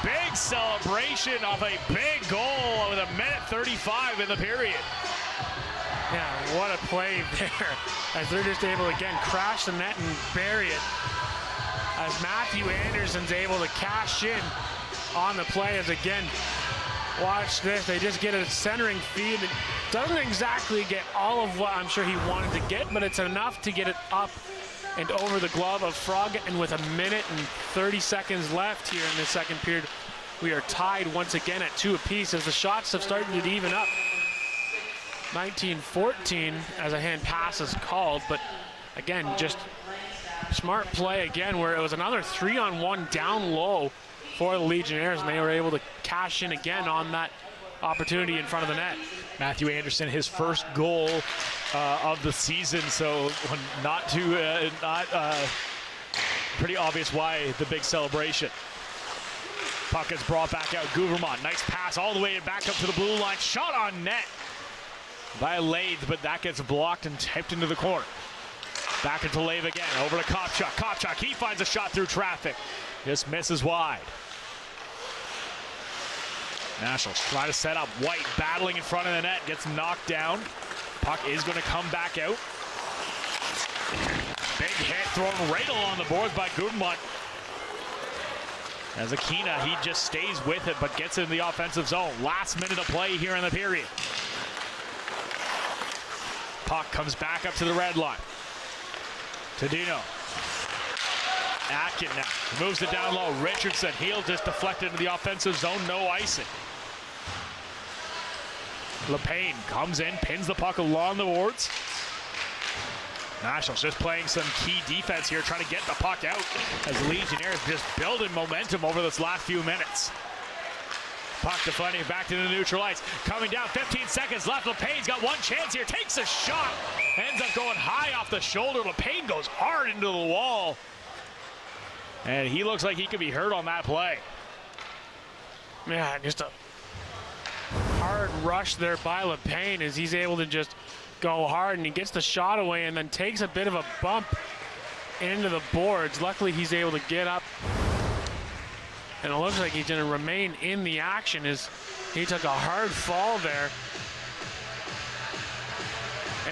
Big celebration of a big goal with 1:35 in the period. Yeah, what a play there. As they're just able to, again, crash the net and bury it. As Matthew Anderson's able to cash in on the play. As again, watch this, they just get a centering feed. It doesn't exactly get all of what I'm sure he wanted to get, but it's enough to get it up and over the glove of Froggatt. And with 1:30 seconds left here in the second period, we are tied once again at 2 apiece as the shots have started to even up. 19-14 as a hand pass is called, but again, just smart play again where it was another 3-on-1 down low for the Legionnaires, and they were able to cash in again on that opportunity in front of the net. Matthew Anderson, his first goal of the season, so pretty obvious why the big celebration. Puck is brought back out. Gouvermont, nice pass all the way back up to the blue line. Shot on net by Lathe, but that gets blocked and tipped into the corner. Back into Lathe again, over to Kopchak. Kopchak, he finds a shot through traffic. Just misses wide. Nationals try to set up. White battling in front of the net, gets knocked down. Puck is going to come back out. Big hit thrown right along the boards by Gouvermont. As Akina, he just stays with it, but gets in the offensive zone. Last minute of play here in the period. Puck comes back up to the red line. Tadino. Atkin now moves it down low. Richardson, he'll just deflect into the offensive zone, no icing. LePayne comes in, pins the puck along the boards. Nationals just playing some key defense here, trying to get the puck out as Legionnaires just building momentum over this last few minutes. Puck defending back to the neutral ice. Coming down, 15 seconds left. LePayne's got one chance here, takes a shot. Ends up going high off the shoulder. LePayne goes hard into the wall. And he looks like he could be hurt on that play. Yeah, just a hard rush there by LePayne as he's able to just go hard, and he gets the shot away and then takes a bit of a bump into the boards. Luckily, he's able to get up, and it looks like he's going to remain in the action as he took a hard fall there.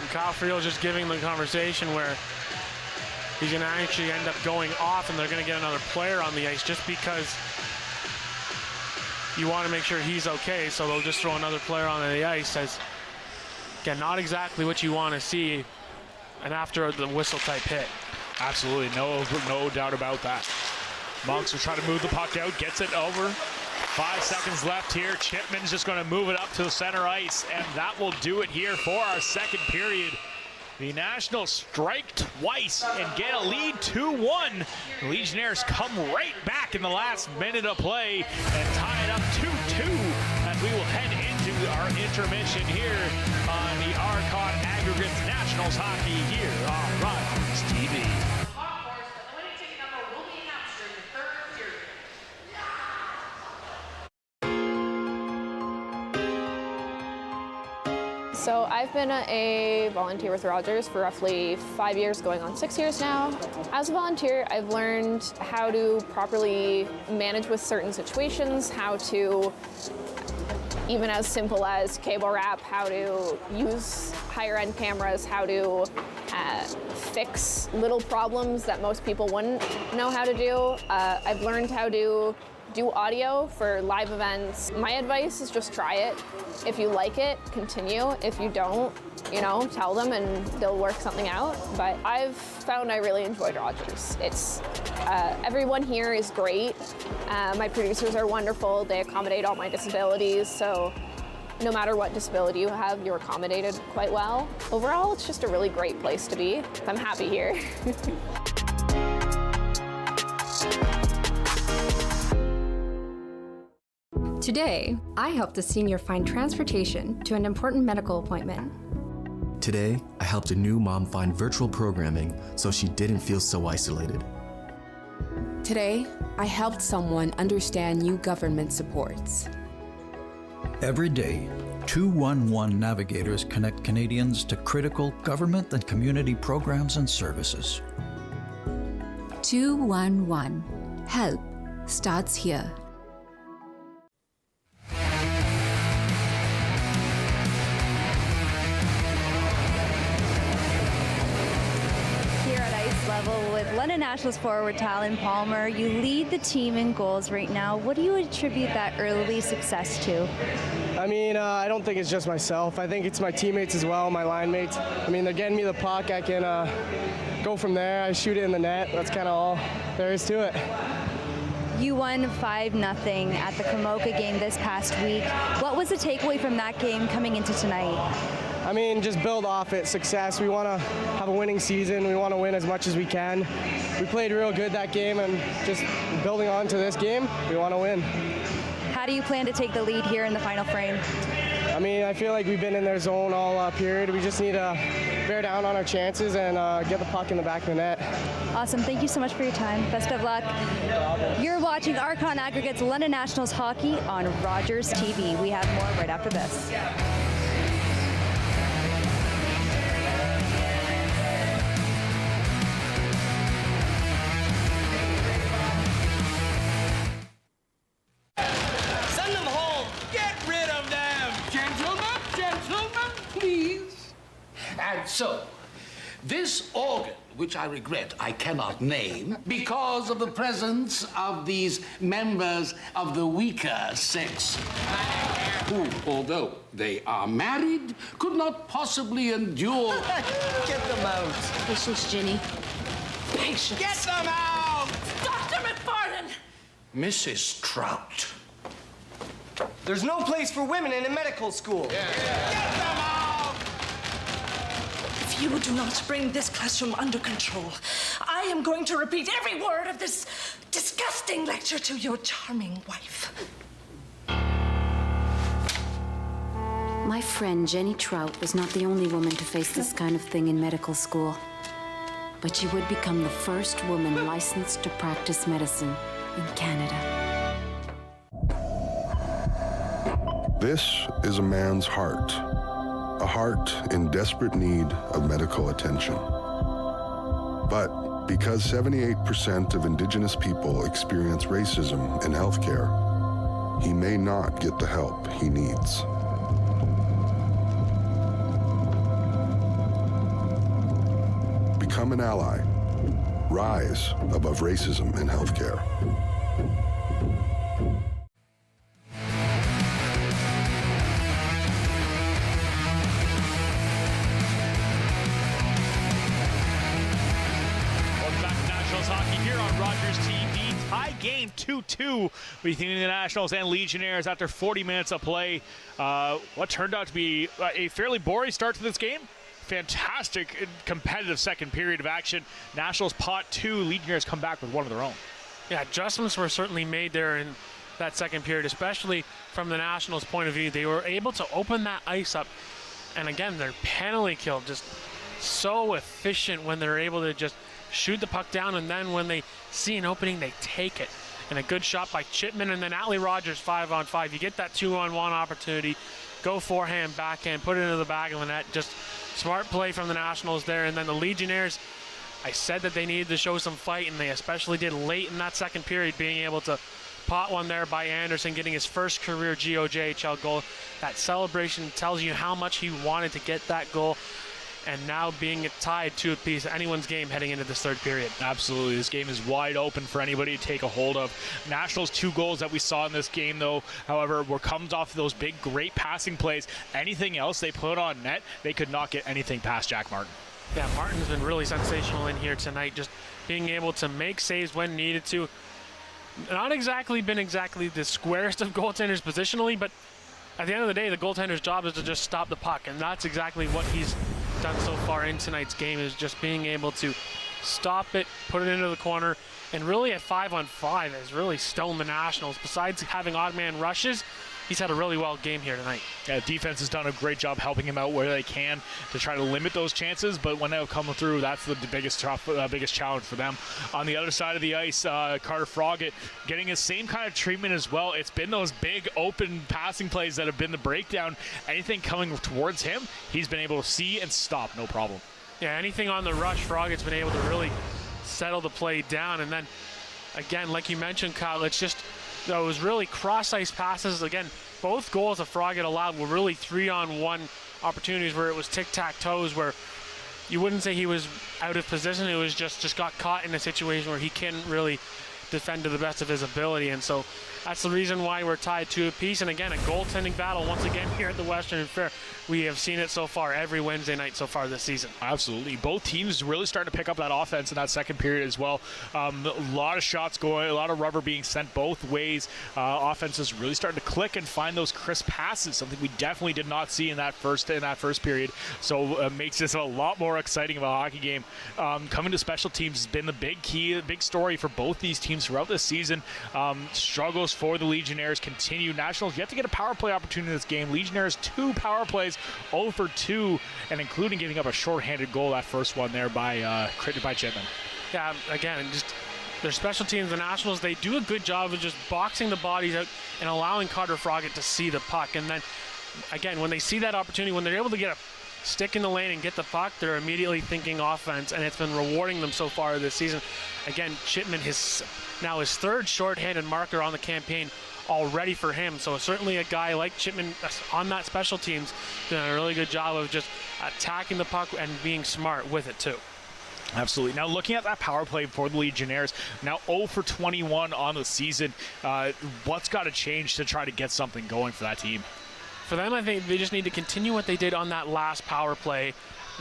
And Kyle Friel's just giving the conversation where he's going to actually end up going off, and they're going to get another player on the ice just because you want to make sure he's okay, so they'll just throw another player on the ice. As again, not exactly what you want to see, and after the whistle type hit. Absolutely, no doubt about that. Monks will try to move the puck out, gets it over. 5 seconds left here. Chipman's just going to move it up to the center ice, and that will do it here for our second period. The Nationals strike twice and get a lead 2-1. The Legionnaires come right back in the last minute of play and tie it up 2-2 as we will head into our intermission here on the Archon Aggregates Nationals Hockey here on Rogers TV. So I've been a volunteer with Rogers for roughly 5 years, going on 6 years now. As a volunteer, I've learned how to properly manage with certain situations, how to, even as simple as cable wrap, how to use higher end cameras, how to fix little problems that most people wouldn't know how to do. I've learned how to do audio for live events. My advice is just try it. If you like it, continue. If you don't, tell them and they'll work something out. But I've found I really enjoyed Rogers. It's everyone here is great. My producers are wonderful. They accommodate all my disabilities, so no matter what disability you have, you're accommodated quite well. Overall, it's just a really great place to be. I'm happy here. Today, I helped a senior find transportation to an important medical appointment. Today, I helped a new mom find virtual programming so she didn't feel so isolated. Today, I helped someone understand new government supports. Every day, 211 navigators connect Canadians to critical government and community programs and services. 211. Help starts here. With London Nationals forward Talon Palmer, you lead the team in goals right now. What do you attribute that early success to? I don't think it's just myself. I think it's my teammates as well, my line mates. They're getting me the puck. I can go from there. I shoot it in the net. That's kind of all there is to it. You won 5-0 at the Kamoka game this past week. What was the takeaway from that game coming into tonight? Just build off it, success. We want to have a winning season. We want to win as much as we can. We played real good that game, and just building on to this game, we want to win. How do you plan to take the lead here in the final frame? I feel like we've been in their zone all period. We just need to bear down on our chances and get the puck in the back of the net. Awesome. Thank you so much for your time. Best of luck. You're watching Archon Aggregates London Nationals Hockey on Rogers TV. We have more right after this. And so, this organ, which I regret I cannot name because of the presence of these members of the weaker sex, who, although they are married, could not possibly endure... Get them out. Patience, Ginny. Patience. Get them out! Dr. McFarland! Mrs. Trout. There's no place for women in a medical school. Yeah. Get them out! If you do not bring this classroom under control, I am going to repeat every word of this disgusting lecture to your charming wife. My friend Jenny Trout was not the only woman to face this kind of thing in medical school. But she would become the first woman licensed to practice medicine in Canada. This is a man's heart. A heart in desperate need of medical attention. But because 78% of Indigenous people experience racism in healthcare, he may not get the help he needs. Become an ally. Rise above racism in healthcare. tie game 2-2 between the Nationals and Legionnaires after 40 minutes of play. What turned out to be a fairly boring start to this game. Fantastic competitive second period of action. Nationals pot 2, Legionnaires come back with one of their own. Yeah, adjustments were certainly made there in that second period, especially from the Nationals' point of view. They were able to open that ice up, and again, their penalty kill just so efficient when they're able to just shoot the puck down, and then when they see an opening, they take it. And a good shot by Chipman, and then Atlee Rogers 5-on-5. You get that 2-on-1 opportunity, go forehand, backhand, put it into the back of the net. Just smart play from the Nationals there. And then the Legionnaires, I said that they needed to show some fight, and they especially did late in that second period, being able to pot one there by Anderson, getting his first career GOJHL goal. That celebration tells you how much he wanted to get that goal. And now being tied 2 apiece, anyone's game heading into this third period. Absolutely. This game is wide open for anybody to take a hold of. Nationals' 2 goals that we saw in this game, though, however, comes off those big, great passing plays. Anything else they put on net, they could not get anything past Jack Martin. Yeah, Martin's been really sensational in here tonight, just being able to make saves when needed to. Not exactly been the squarest of goaltenders positionally, but at the end of the day, the goaltender's job is to just stop the puck, and that's exactly what he's done so far in tonight's game, is just being able to stop it, put it into the corner, and really at 5-on-5 has really stoned the Nationals. Besides having odd man rushes, he's had a really well game here tonight. Yeah, defense has done a great job helping him out where they can to try to limit those chances, but when they'll come through, that's the biggest challenge for them. On the other side of the ice, Carter Froggatt getting his same kind of treatment as well. It's been those big open passing plays that have been the breakdown. Anything coming towards him, he's been able to see and stop, no problem. Yeah, anything on the rush, Froggatt's been able to really settle the play down. And then, again, like you mentioned, Kyle, it's just those really cross-ice passes. Again, both goals that Froggatt allowed were really 3-on-1 opportunities where it was tic-tac-toes, where you wouldn't say he was out of position. It was just got caught in a situation where he couldn't really defend to the best of his ability. And so that's the reason why we're tied 2 apiece. And again, a goaltending battle once again here at the Western Fair. We have seen it so far every Wednesday night so far this season. Absolutely. Both teams really starting to pick up that offense in that second period as well. A lot of shots going, a lot of rubber being sent both ways. Offense is really starting to click and find those crisp passes, something we definitely did not see in that first period. So it makes this a lot more exciting of a hockey game. Coming to special teams has been the big key, the big story for both these teams throughout this season. Struggles for the Legionnaires continue. Nationals yet to get a power play opportunity in this game. Legionnaires 2 power plays, 0 for 2, and including giving up a shorthanded goal, that first one there by Chipman. Yeah, again, just their special teams, the Nationals, they do a good job of just boxing the bodies out and allowing Carter Froggatt to see the puck. And then, again, when they see that opportunity, when they're able to get a stick in the lane and get the puck, they're immediately thinking offense, and it's been rewarding them so far this season. Again, Chipman, now his 3rd shorthanded marker on the campaign already for him. So certainly a guy like Chipman on that special teams doing a really good job of just attacking the puck and being smart with it too. Absolutely. Now looking at that power play for the Legionnaires, now 0 for 21 on the season. What's got to change to try to get something going for that team? For them, I think they just need to continue what they did on that last power play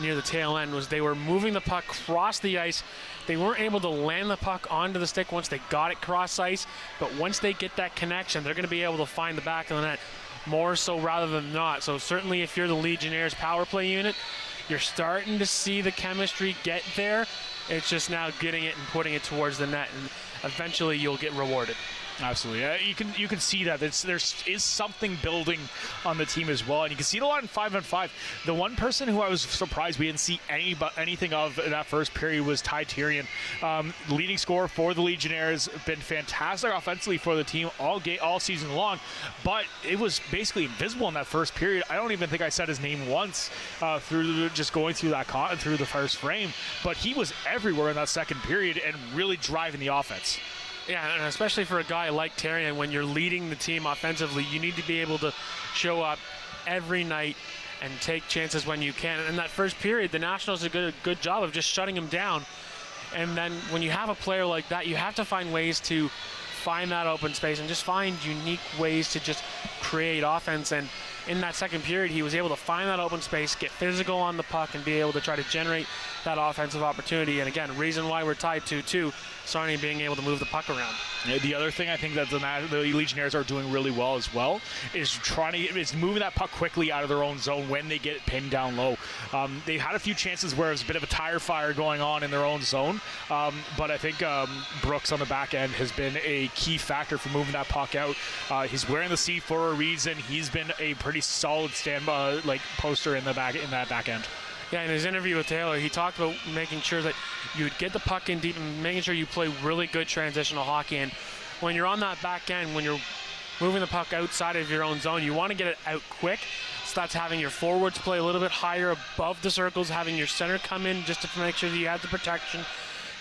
near the tail end. Was they were moving the puck across the ice. They weren't able to land the puck onto the stick once they got it cross ice, but once they get that connection, they're going to be able to find the back of the net more so rather than not. So certainly if you're the Legionnaires power play unit, you're starting to see the chemistry get there. It's just now getting it and putting it towards the net, and eventually you'll get rewarded. Absolutely. You can see that there is something building on the team as well, and you can see it a lot in 5-on-5. The one person who I was surprised we didn't see anything of in that first period was Ty Tyrion. Leading scorer for the Legionnaires, been fantastic offensively for the team all season long, but it was basically invisible in that first period. I don't even think I said his name once through just going through through the first frame, but he was everywhere in that second period and really driving the offense. Yeah, and especially for a guy like Tyrion, when you're leading the team offensively, you need to be able to show up every night and take chances when you can. And in that first period, the Nationals did a good job of just shutting him down. And then when you have a player like that, you have to find ways to find that open space and just find unique ways to just create offense. And in that second period, he was able to find that open space, get physical on the puck, and be able to try to generate that offensive opportunity. And again, reason why we're tied 2-2, Sarnia being able to move the puck around. Yeah, the other thing I think that the Legionnaires are doing really well as well is moving that puck quickly out of their own zone when they get pinned down low. They've had a few chances where there's a bit of a tire fire going on in their own zone, but I think Brooks on the back end has been a key factor for moving that puck out. He's wearing the C for a reason. He's been a pretty solid poster in that back end. Yeah, in his interview with Taylor, he talked about making sure that you would get the puck in deep and making sure you play really good transitional hockey. And when you're on that back end, when you're moving the puck outside of your own zone, you want to get it out quick. So that's having your forwards play a little bit higher above the circles, having your center come in just to make sure that you have the protection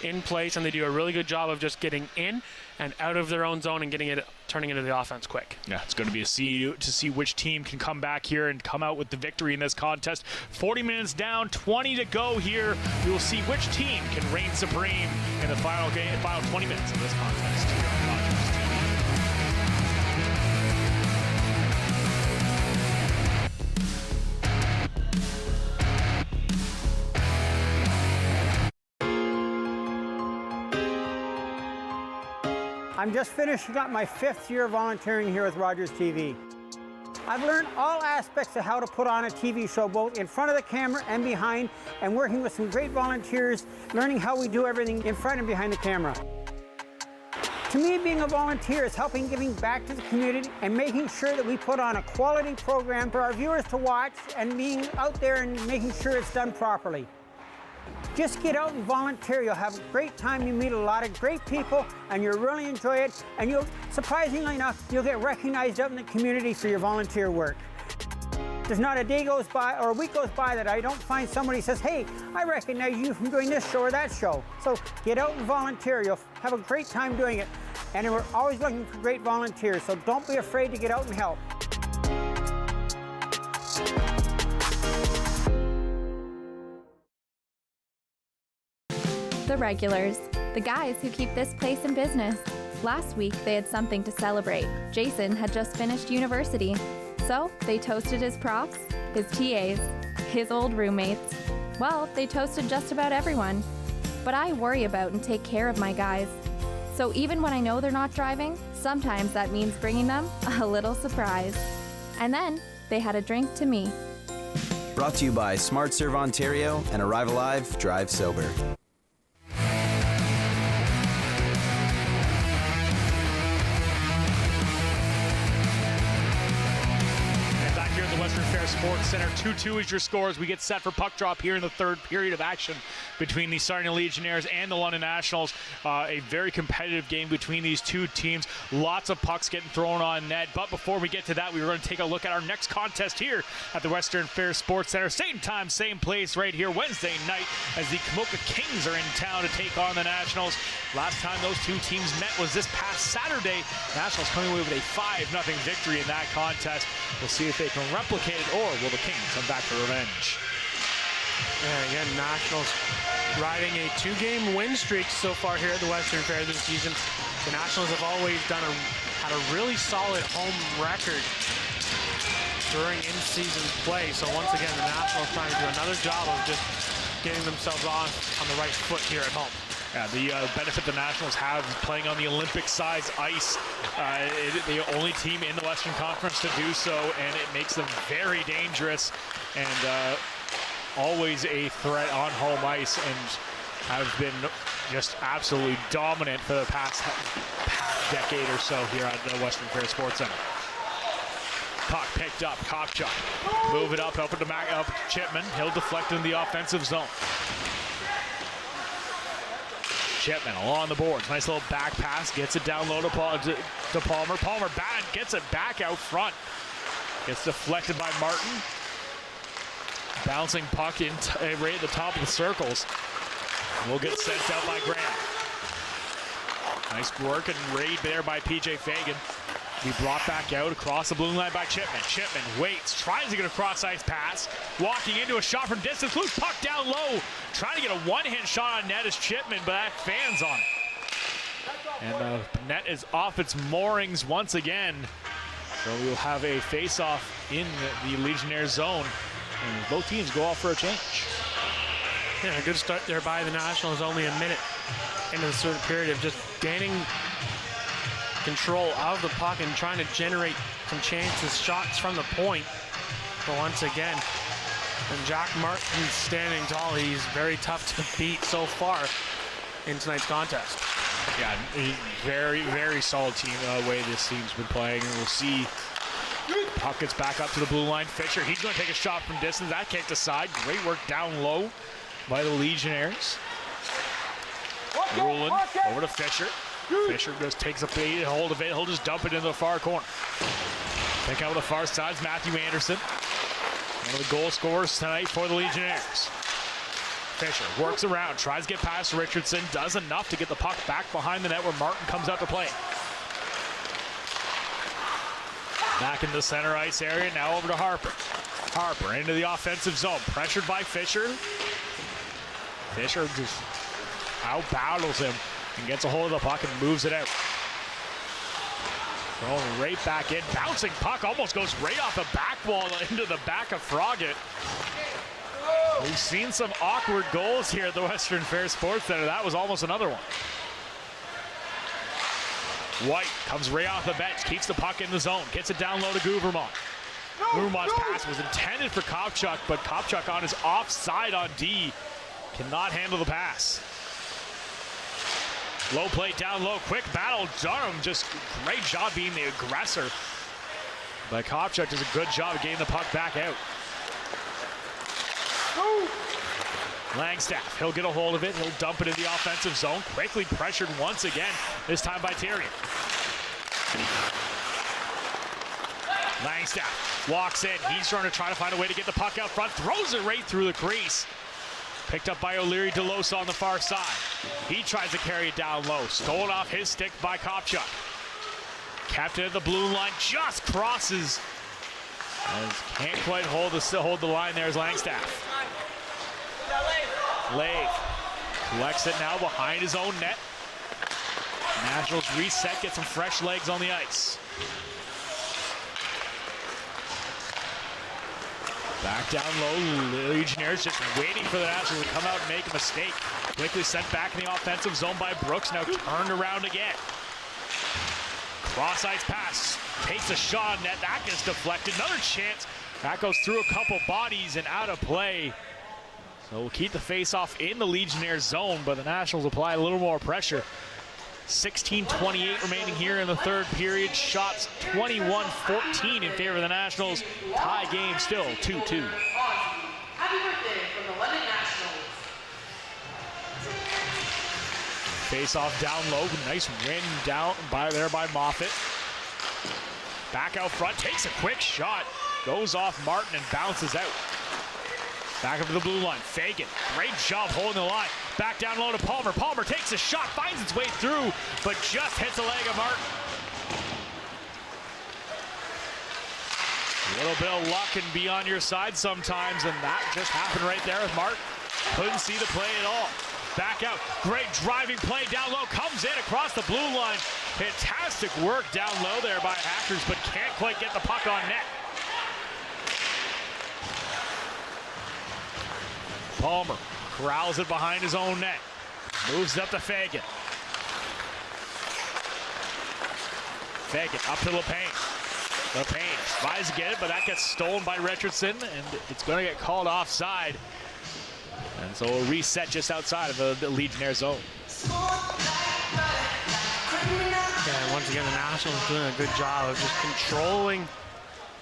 in place, and they do a really good job of just getting in and out of their own zone and turning into the offense quick. Yeah, it's going to be to see which team can come back here and come out with the victory in this contest. 40 minutes down, 20 to go here. We will see which team can reign supreme in the final 20 minutes of this contest here on Rogers TV. I'm just finishing up my 5th year volunteering here with Rogers TV. I've learned all aspects of how to put on a TV show, both in front of the camera and behind, and working with some great volunteers, learning how we do everything in front and behind the camera. To me, being a volunteer is helping giving back to the community and making sure that we put on a quality program for our viewers to watch and being out there and making sure it's done properly. Just get out and volunteer. You'll have a great time. You meet a lot of great people, and you'll really enjoy it. And you'll, surprisingly enough, you'll get recognized out in the community for your volunteer work. There's not a day goes by or a week goes by that I don't find somebody who says, hey, I recognize you from doing this show or that show. So get out and volunteer. You'll have a great time doing it. And we're always looking for great volunteers, so don't be afraid to get out and help. The regulars, the guys who keep this place in business. Last week, they had something to celebrate. Jason had just finished university, so they toasted his profs, his TAs, his old roommates. Well, they toasted just about everyone. But I worry about and take care of my guys. So even when I know they're not driving, sometimes that means bringing them a little surprise. And then they had a drink to me. Brought to you by Smart Serve Ontario and Arrive Alive, Drive Sober. Sports Center. 2-2 is your score as we get set for puck drop here in the third period of action between the Sarnia Legionnaires and the London Nationals. A very competitive game between these two teams. Lots of pucks getting thrown on net. But before we get to that, we're going to take a look at our next contest here at the Western Fair Sports Center. Same time, same place right here Wednesday night as the Kamoka Kings are in town to take on the Nationals. Last time those two teams met was this past Saturday. Nationals coming away with a 5-0 victory in that contest. We'll see if they can replicate it, or will the Kings come back for revenge? And again, Nationals riding a 2-game win streak so far here at the Western Fair this season. The Nationals have always had a really solid home record during in-season play. So once again, the Nationals trying to do another job of just getting themselves on the right foot here at home. Yeah, the benefit the Nationals have playing on the Olympic-size ice. The only team in the Western Conference to do so, and it makes them very dangerous and always a threat on home ice, and have been just absolutely dominant for the past decade or so here at the Western Fair Sports Center. Puck picked up, Kopchuk. Move it up to Chipman. He'll deflect in the offensive zone. Chipman along the boards. Nice little back pass. Gets it down low to Palmer. Palmer gets it back out front. Gets deflected by Martin. Bouncing puck in right at the top of the circles. Will get sent out by Graham. Nice work and raid there by PJ Fagan. Be brought back out across the blue line by Chipman. Chipman waits, tries to get a cross-ice pass. Walking into a shot from distance, loose puck down low. Trying to get a one-hand shot on net is Chipman, but that fans on it. And the net is off its moorings once again. So we'll have a face-off in the Legionnaires zone, and both teams go off for a change. Yeah, a good start there by the Nationals. Only a minute into the third period of just gaining control of the puck and trying to generate some chances, shots from the point. But once again, and Jack Martin's standing tall. He's very tough to beat so far in tonight's contest. Yeah, very, very solid team way this team's been playing. And we'll see. Puck gets back up to the blue line. Fisher, he's going to take a shot from distance. That kicked aside. Great work down low by the Legionnaires. Rolling over to Fisher. Fisher just takes a hold of it. He'll just dump it into the far corner. Pick out the far side is Matthew Anderson, one of the goal scorers tonight for the Legionnaires. Fisher works around, tries to get past Richardson, does enough to get the puck back behind the net where Martin comes out to play. Back in the center ice area, now over to Harper. Harper into the offensive zone, pressured by Fisher. Fisher just out-battles him and gets a hold of the puck and moves it out. Throwing right back in, bouncing puck, almost goes right off the back wall into the back of Froggatt. We've seen some awkward goals here at the Western Fair Sports Center. That was almost another one. White comes right off the bench, keeps the puck in the zone, gets it down low to Guvermont. Guvermont's pass was intended for Kopchuk, but Kopchuk on his offside on D cannot handle the pass. Low play down low, quick battle. Durham just great job being the aggressor. But Kopchuk does a good job of getting the puck back out. Langstaff, he'll get a hold of it. He'll dump it in the offensive zone. Quickly pressured once again, this time by Tyrion. Langstaff walks in. He's trying to find a way to get the puck out front. Throws it right through the crease. Picked up by O'Leary DeLosa on the far side. He tries to carry it down low. Stolen off his stick by Kopchuk. Captain at the blue line just crosses. And can't quite hold the line there as Langstaff. Lave collects it now behind his own net. Nationals reset, get some fresh legs on the ice. Back down low, Legionnaires just waiting for the Nationals to come out and make a mistake. Quickly sent back in the offensive zone by Brooks, now turned around again. Cross ice pass, takes a shot on net, that gets deflected. Another chance, that goes through a couple bodies and out of play. So we'll keep the face-off in the Legionnaires zone, but the Nationals apply a little more pressure. 16:28 remaining here in the third period. Shots 21-14 in favor of the Nationals. Tie game still 2-2. Happy birthday from the London Nationals. Face-off down low. Nice win down by Moffitt. Back out front, takes a quick shot. Goes off Martin and bounces out. Back up to the blue line. Fagan, great job holding the line. Back down low to Palmer. Palmer takes a shot, finds its way through, but just hits the leg of Martin. A little bit of luck can be on your side sometimes, and that just happened right there with Martin. Couldn't see the play at all. Back out, great driving play down low, comes in across the blue line. Fantastic work down low there by Hackers, but can't quite get the puck on net. Palmer corrals it behind his own net. Moves it up to Fagan. Fagan up to LePain. LePain tries to get it, but that gets stolen by Richardson, and it's going to get called offside. And so we'll reset just outside of the Legionnaire zone. Yeah, once again, the Nationals doing a good job of just controlling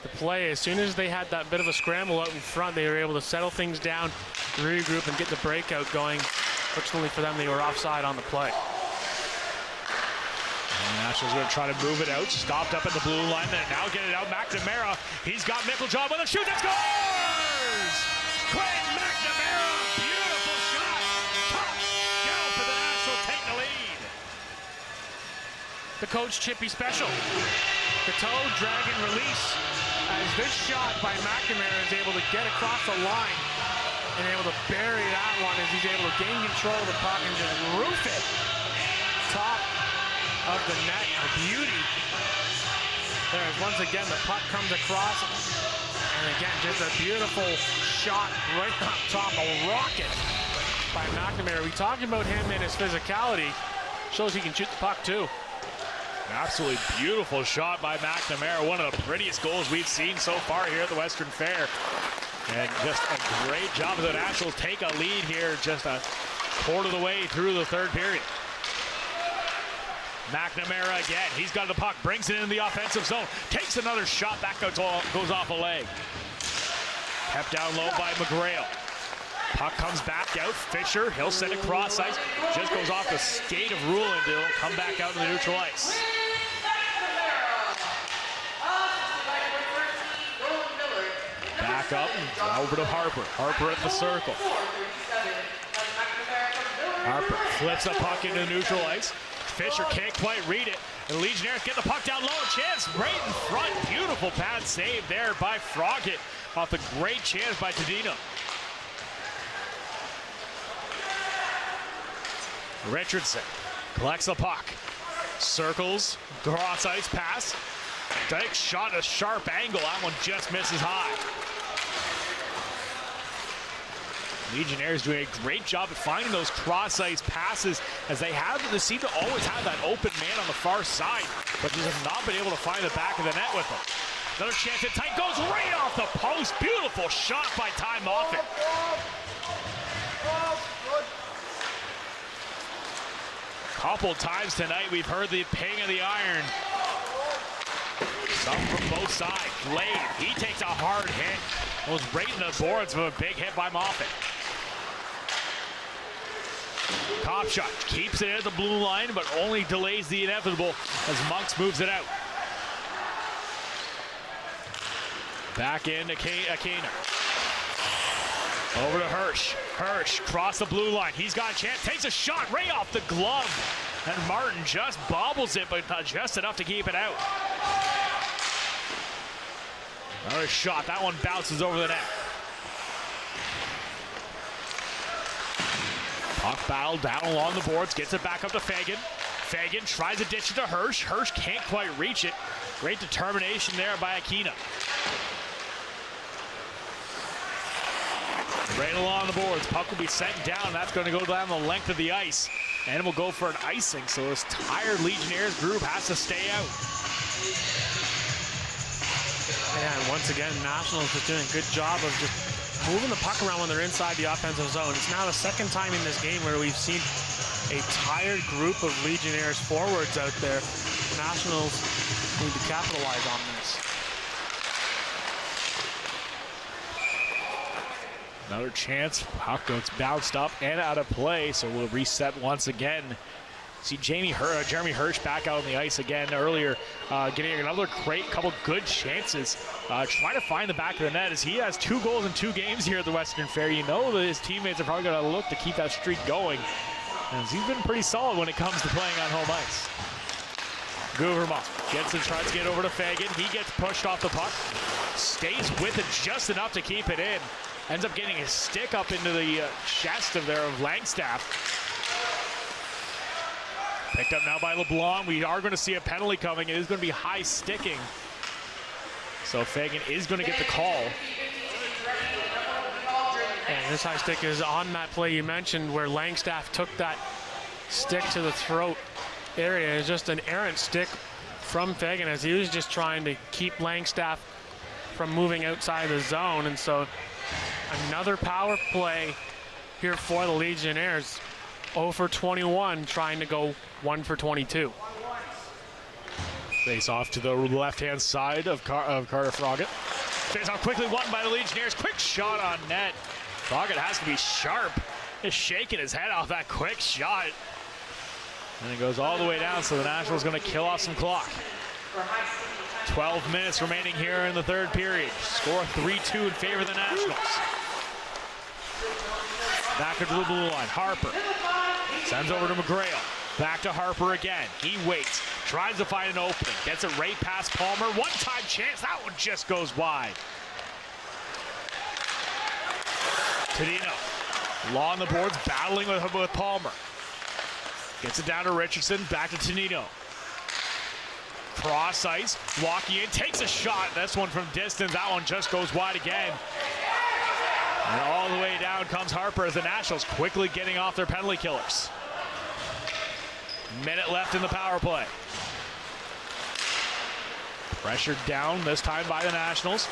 the play. As soon as they had that bit of a scramble out in front, they were able to settle things down, regroup, and get the breakout going. Fortunately for them, they were offside on the play. And the Nationals are going to try to move it out. Stopped up at the blue line. Then now get it out. McNamara. He's got Micklejohn with a shoot that scores! Quinn McNamara. Beautiful shot. Top shelf, and the Nationals take the lead. The Coach Chippy special. The toe, drag, and release. As this shot by McNamara is able to get across the line and able to bury that one as he's able to gain control of the puck and just roof it. Top of the net, a beauty. There's once again the puck comes across. And again, just a beautiful shot right on top, a rocket by McNamara. We talked about him and his physicality. Shows he can shoot the puck too. An absolutely beautiful shot by McNamara. One of the prettiest goals we've seen so far here at the Western Fair. And just a great job of the Nationals take a lead here just a quarter of the way through the third period. McNamara again, he's got the puck, brings it into the offensive zone, takes another shot, that goes off a leg. Kept down low by McGrail. Puck comes back out, Fisher, he'll send it cross ice, just goes off the skate of Ruland, it'll come back out to the neutral ice. Back up, and over to Harper. Harper at the circle. Harper flips the puck into neutral ice. Fisher can't quite read it. And the Legionnaires get the puck down low. Chance right in front. Beautiful pad save there by Froggett off the great chance by Tadino. Richardson collects the puck. Circles. Cross ice pass. Dyke shot a sharp angle. That one just misses high. Legionnaires doing a great job at finding those cross-ice passes as they seem to always have that open man on the far side, but just have not been able to find the back of the net with them. Another chance at tight, goes right off the post. Beautiful shot by Ty Moffitt. Couple times tonight we've heard the ping of the iron. Some from both sides. Blade, he takes a hard hit. Goes right in the boards with a big hit by Moffitt. Cop shot, keeps it at the blue line, but only delays the inevitable as Monks moves it out. Back into Akina. Over to Hirsch. Hirsch, cross the blue line. He's got a chance, takes a shot right off the glove. And Martin just bobbles it, but not just enough to keep it out. Another shot, that one bounces over the net. Puck battle down along the boards, gets it back up to Fagan. Fagan tries to ditch it to Hirsch. Hirsch can't quite reach it. Great determination there by Akina. Right along the boards, puck will be sent down. That's going to go down the length of the ice. And we'll go for an icing, so this tired Legionnaires group has to stay out. Yeah, and once again, Nationals just doing a good job of just moving the puck around when they're inside the offensive zone. It's now the second time in this game where we've seen a tired group of Legionnaires forwards out there. Nationals need to capitalize on this. Another chance. Puck gets bounced up and out of play, so we'll reset once again. See Jermey Hirsch back out on the ice again earlier, getting another couple good chances, trying to find the back of the net as he has 2 goals in 2 games here at the Western Fair. You know that his teammates are probably going to look to keep that streak going, as he's been pretty solid when it comes to playing on home ice. Guvermont gets and tries to get over to Fagan. He gets pushed off the puck, stays with it just enough to keep it in. Ends up getting his stick up into the chest of Langstaff. Picked up now by LeBlanc. We are going to see a penalty coming. It is going to be high sticking. So Fagan is going to get the call. And this high stick is on that play you mentioned where Langstaff took that stick to the throat area. It's just an errant stick from Fagan as he was just trying to keep Langstaff from moving outside the zone. And so another power play here for the Legionnaires. 0 for 21, trying to go 1 for 22. Face off to the left-hand side of Carter Froggett. Face off quickly won by the Legionnaires. Quick shot on net. Froggett has to be sharp. Just shaking his head off that quick shot. And it goes all the way down, so the Nationals going to kill off some clock. 12 minutes remaining here in the third period. Score 3-2 in favor of the Nationals. Back into the blue line. Harper sends over to McGrail. Back to Harper again. He waits. Tries to find an opening. Gets it right past Palmer. One-time chance. That one just goes wide. Tadino. Law on the boards. Battling with Palmer. Gets it down to Richardson. Back to Tadino. Cross ice, walking in, takes a shot. This one from distance. That one just goes wide again. And all the way down comes Harper as the Nationals quickly getting off their penalty killers. Minute left in the power play. Pressured down this time by the Nationals.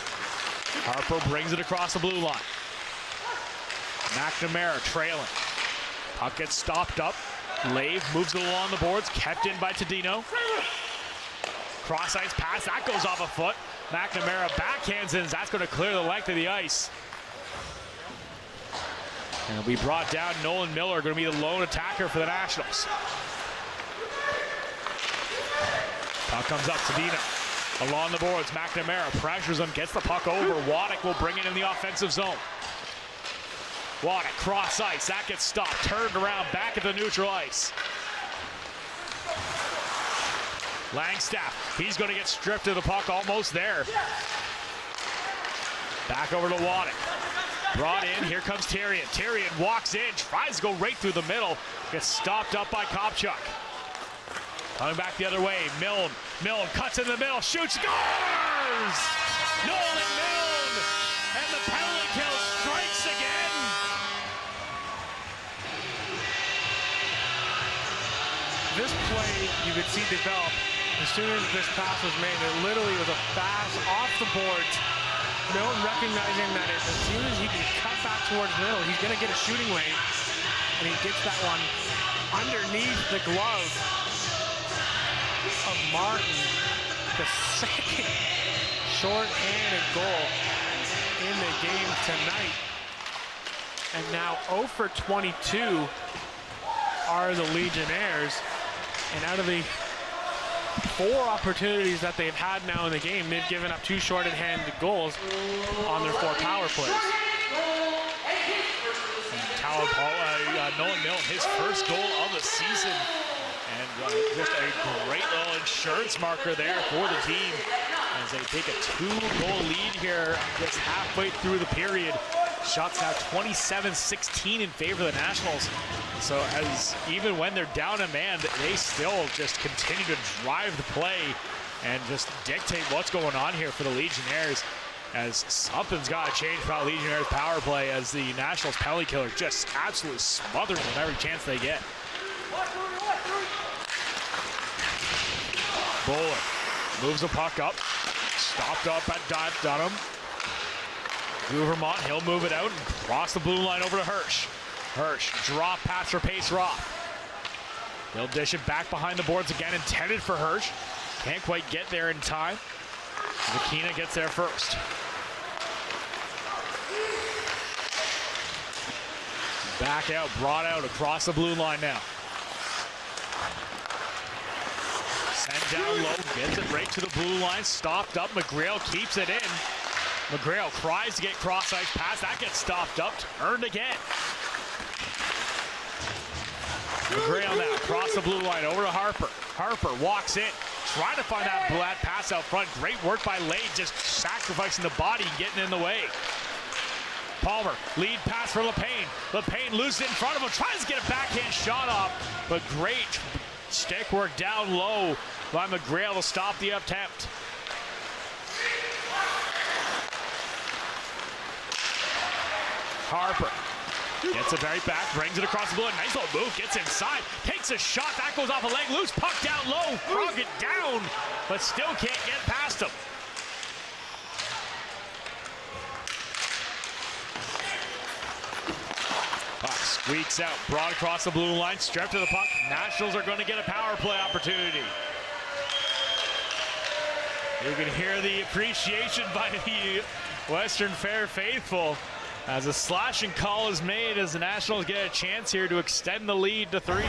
Harper brings it across the blue line. McNamara trailing. Puck gets stopped up. Lave moves it along the boards, kept in by Tadino. Cross ice pass, that goes off a foot. McNamara backhands in, that's going to clear the length of the ice. And it'll be brought down. Nolan Miller going to be the lone attacker for the Nationals. Puck comes up, Tadino. Along the boards, McNamara pressures him, gets the puck over. Waddick will bring it in the offensive zone. Waddick, cross ice, that gets stopped, turned around, back at the neutral ice. Langstaff, he's going to get stripped of the puck, almost there. Back over to Waddick. Brought in, here comes Tyrion. Tyrion walks in, tries to go right through the middle, gets stopped up by Kopchuk. Coming back the other way, Milne. Milne cuts in the middle, shoots, scores! Nolan Milne! And the penalty kill strikes again! This play you could see develop as soon as this pass was made. It literally was a pass off the boards. Milne recognizing that as soon as he can cut back towards the middle, he's going to get a shooting lane. And he gets that one underneath the glove of Martin. The second short-handed goal in the game tonight. And now 0 for 22 are the Legionnaires. And out of the 4 opportunities that they've had now in the game, they've given up 2 short-handed goals on their 4 power plays. Nolan Milne, his first goal of the season. And just a great little insurance marker there for the team as they take a 2-goal lead here just halfway through the period. Shots now 27-16 in favor of the Nationals. So as even when they're down a man, they still just continue to drive the play and just dictate what's going on here for the Legionnaires, as something's got to change for the Legionnaires power play as the Nationals penalty killer just absolutely smothering them every chance they get. Bowler moves the puck up, stopped up at Dunham. Vermont, he'll move it out and cross the blue line over to Hirsch. Hirsch, drop pass for Pace Roth. He'll dish it back behind the boards again, intended for Hirsch. Can't quite get there in time. Zakina gets there first. Back out, brought out across the blue line now. Sent down low, gets it right to the blue line, stopped up, McGrail keeps it in. McGrail tries to get cross-ice pass, that gets stopped up, turned again. McGrail now across the blue line over to Harper. Harper walks in, trying to find that black pass out front. Great work by Lade, just sacrificing the body and getting in the way. Palmer, lead pass for LePayne. LePayne loses it in front of him, tries to get a backhand shot off, but great stick work down low by McGrail to stop the attempt. Harper gets it right back, brings it across the blue. Nice little move, gets inside, takes a shot, that goes off a leg, loose puck down low, frog it down, but still can't get past him. Puck squeaks out, brought across the blue line, stripped to the puck. Nationals are going to get a power play opportunity. You can hear the appreciation by the Western Fair faithful as a slashing call is made as the Nationals get a chance here to extend the lead to 3. $50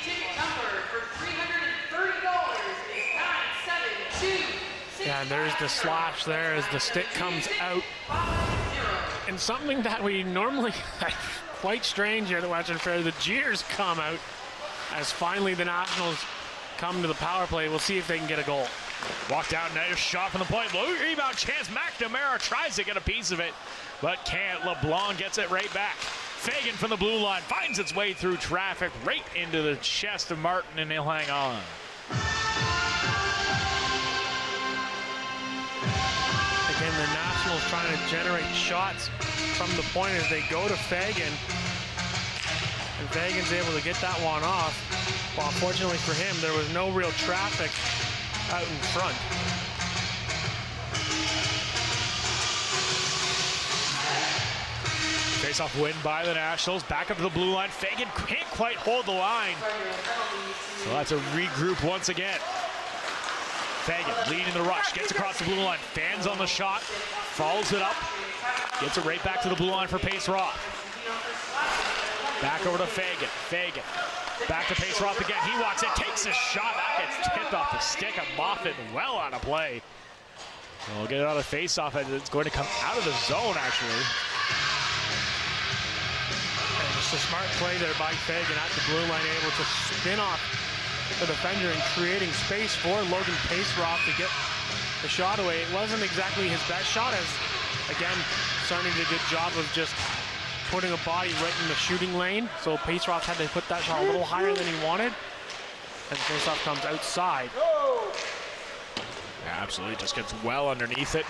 ticket number for $330 is 972. Yeah, and there's the slash there as the stick comes out. And something that we normally, quite strange here at the Western Fair, the jeers come out as finally the Nationals come to the power play. We'll see if they can get a goal. Walk down, nice shot from the point. Low rebound chance. McNamara tries to get a piece of it, but can't. LeBlanc gets it right back. Fagan from the blue line finds its way through traffic right into the chest of Martin, and he'll hang on. Nationals trying to generate shots from the point as they go to Fagan. And Fagan's able to get that one off. Well, fortunately for him, there was no real traffic out in front. Face-off win by the Nationals. Back up to the blue line. Fagan can't quite hold the line. So that's a regroup once again. Fagan leading the rush. Gets across the blue line. Fans on the shot. Follows it up. Gets it right back to the blue line for Pace Roth. Back over to Fagan. Fagan. Back to Pace Roth again. He walks in. Takes a shot. That gets tipped off the stick of Moffat. Well out of play. We'll get it out of face-off, and it's going to come out of the zone, actually. A smart play there by Fagan at the blue line, able to spin off the defender and creating space for Logan Paceroff to get the shot away. It wasn't exactly his best shot, as again, Sarnia did a good job of just putting a body right in the shooting lane. So Paceroff had to put that shot a little higher than he wanted. And Paceroff comes outside. Yeah, absolutely, just gets well underneath it.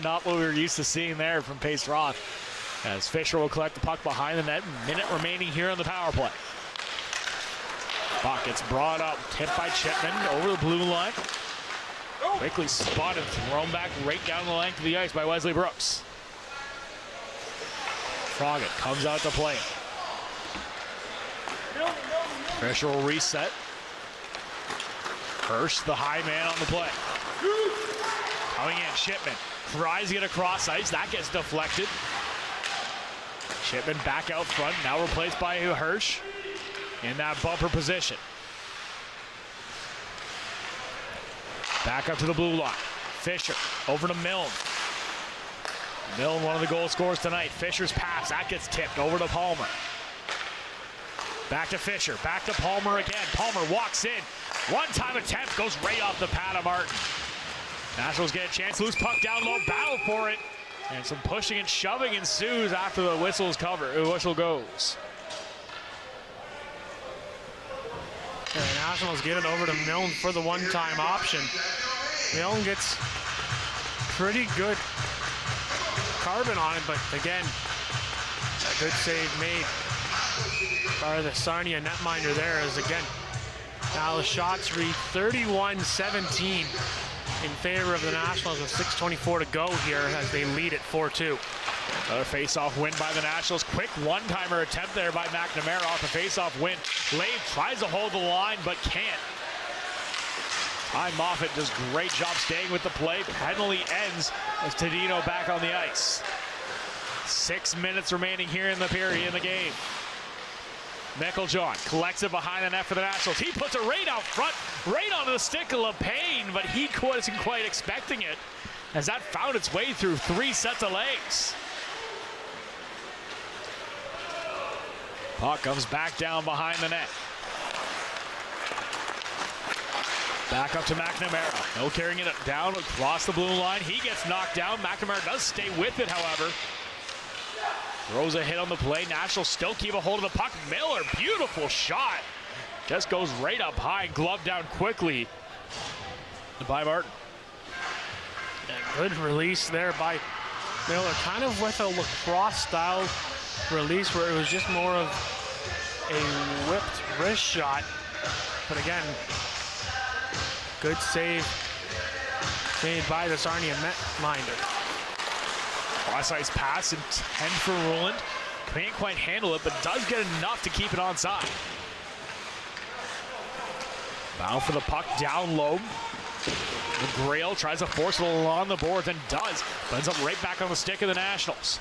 Not what we were used to seeing there from Paceroff. As Fisher will collect the puck behind the net. Minute remaining here on the power play. Puck gets brought up, tipped by Chipman over the blue line. Quickly spotted, thrown back right down the length of the ice by Wesley Brooks. Froggatt comes out to play it. Fisher will reset. Hirsch, the high man on the play. Coming in, Chipman tries to get across ice. That gets deflected. Chipman back out front, now replaced by Hirsch in that bumper position. Back up to the blue line. Fisher over to Milne. Milne, one of the goal scorers tonight. Fisher's pass, that gets tipped over to Palmer. Back to Fisher, back to Palmer again. Palmer walks in. One-time attempt goes right off the pad of Martin. Nationals get a chance, loose puck down low, battle for it. And some pushing and shoving ensues after the whistle goes. And the Nationals get it over to Milne for the one-time option. Milne gets pretty good carbon on it, but again, a good save made by the Sarnia netminder there. As again, now the shots read 31-17. in favor of the Nationals with 6:24 to go here as they lead at 4-2. Another face-off win by the Nationals. Quick one-timer attempt there by McNamara off the face-off win. Lave tries to hold the line but can't. Ty Moffat does a great job staying with the play. Penalty ends as Tadino back on the ice. 6 minutes remaining here in the period in the game. Meiklejohn collects it behind the net for the Nationals. He puts it right out front, right onto the stick of LePayne, but he wasn't quite expecting it as that found its way through 3 sets of legs. Puck comes back down behind the net. Back up to McNamara. No carrying it down across the blue line. He gets knocked down. McNamara does stay with it, however. Throws a hit on the play. Nationals still keep a hold of the puck. Miller, beautiful shot. Just goes right up high. Glove down quickly by Martin. Yeah, good release there by Miller. Kind of with a lacrosse-style release where it was just more of a whipped wrist shot. But again, good save made by the Sarnia netminder. Cross-ice pass and 10 for Roland. Can't quite handle it, but does get enough to keep it onside. Bound for the puck down low. McGrail tries to force it along the boards and does. But ends up right back on the stick of the Nationals.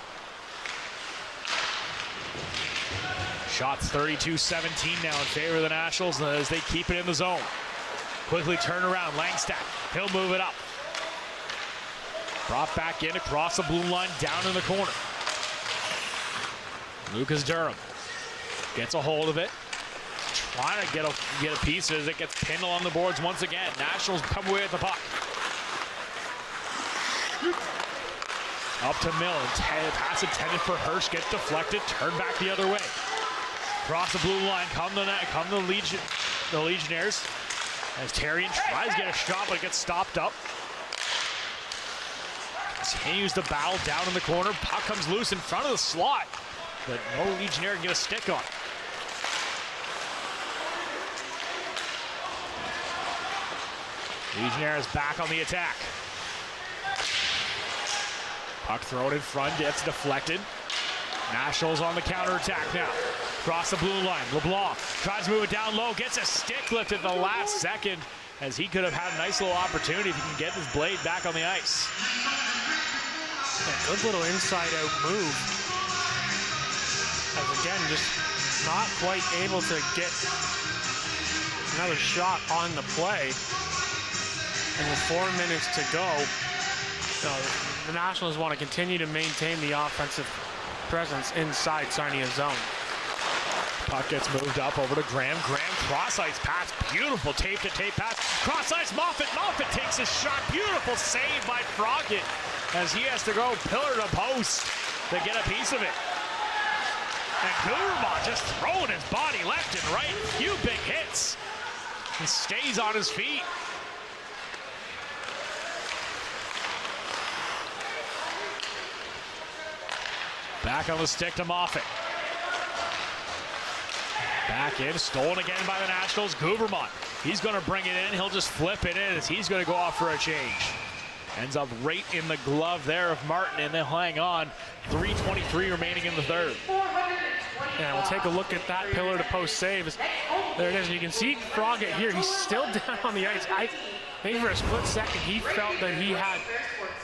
Shots 32-17 now in favor of the Nationals as they keep it in the zone. Quickly turn around, Langstadt. He'll move it up. Brought back in across the blue line, down in the corner. Lucas Durham gets a hold of it. Trying to get a piece as it gets pinned along the boards once again. Nationals come away with the puck. Up to Milne. Pass intended for Hirsch. Gets deflected. Turned back the other way. Across the blue line. Come the Legionnaires. As Terrian tries to get a shot, but it gets stopped up. continues to battle down in the corner. Puck comes loose in front of the slot, but no Legionnaire can get a stick on it. Legionnaires back on the attack. Puck thrown in front, gets deflected. Nationals on the counterattack now. Across the blue line, LeBlanc tries to move it down low, gets a stick lift at the last second, as he could have had a nice little opportunity if he can get his blade back on the ice. Yeah, good little inside-out move. As again, just not quite able to get another shot on the play. And with 4 minutes to go, the Nationals want to continue to maintain the offensive presence inside Sarnia's zone. Puck gets moved up over to Graham. Graham cross-ice pass, beautiful tape-to-tape pass. Cross-ice, Moffat takes a shot. Beautiful save by Froggatt as he has to go pillar to post to get a piece of it. And Gurman just throwing his body left and right. Few big hits. He stays on his feet. Back on the stick to Moffat. Back in, stolen again by the Nationals. Gouvermont, he's going to bring it in. He'll just flip it in as he's going to go off for a change. Ends up right in the glove there of Martin, and they'll hang on. 3:23 remaining in the third. Yeah, we'll take a look at that pillar to post save. There it is, and you can see Froggatt here. He's still down on the ice. I think for a split second he felt that he had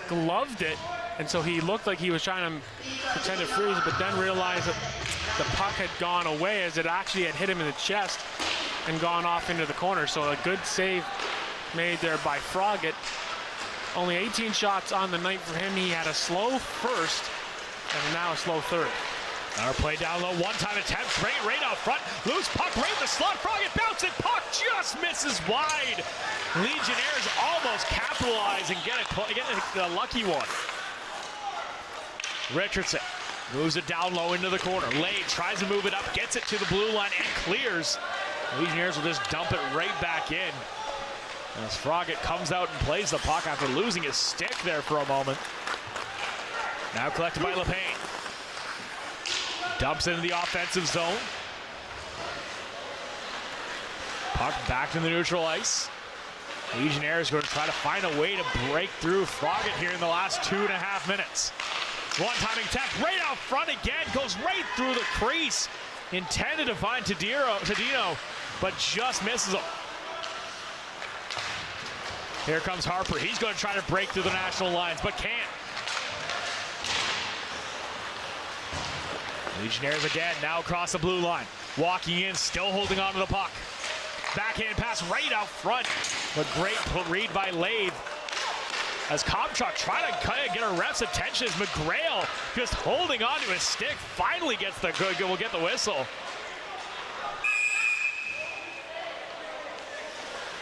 gloved it, and so he looked like he was trying to pretend to freeze, but then realized that the puck had gone away as it actually had hit him in the chest and gone off into the corner. So a good save made there by Froggatt. Only 18 shots on the night for him. He had a slow first and now a slow third. Our play down low, one-time attempt, right out front. Loose puck right in the slot. Froggatt bouncing, puck just misses wide. Legionnaires almost capitalize and get a lucky one. Richardson moves it down low into the corner. Lade tries to move it up, gets it to the blue line and clears. Legionnaires will just dump it right back in. As Froggatt comes out and plays the puck after losing his stick there for a moment. Now collected by LePayne. Dumps into the offensive zone. Puck back in the neutral ice. Legionnaires going to try to find a way to break through Froggatt here in the last 2.5 minutes. One-time attempt right out front again, goes right through the crease. Intended to find Tadino, but just misses him. Here comes Harper. He's going to try to break through the national lines, but can't. Legionnaires again, now across the blue line. Walking in, still holding on to the puck. Backhand pass right out front, but great read by Lade. As Kopchuk trying to kind of get a ref's attention as McGrail just holding on to his stick, finally gets the good, will get the whistle.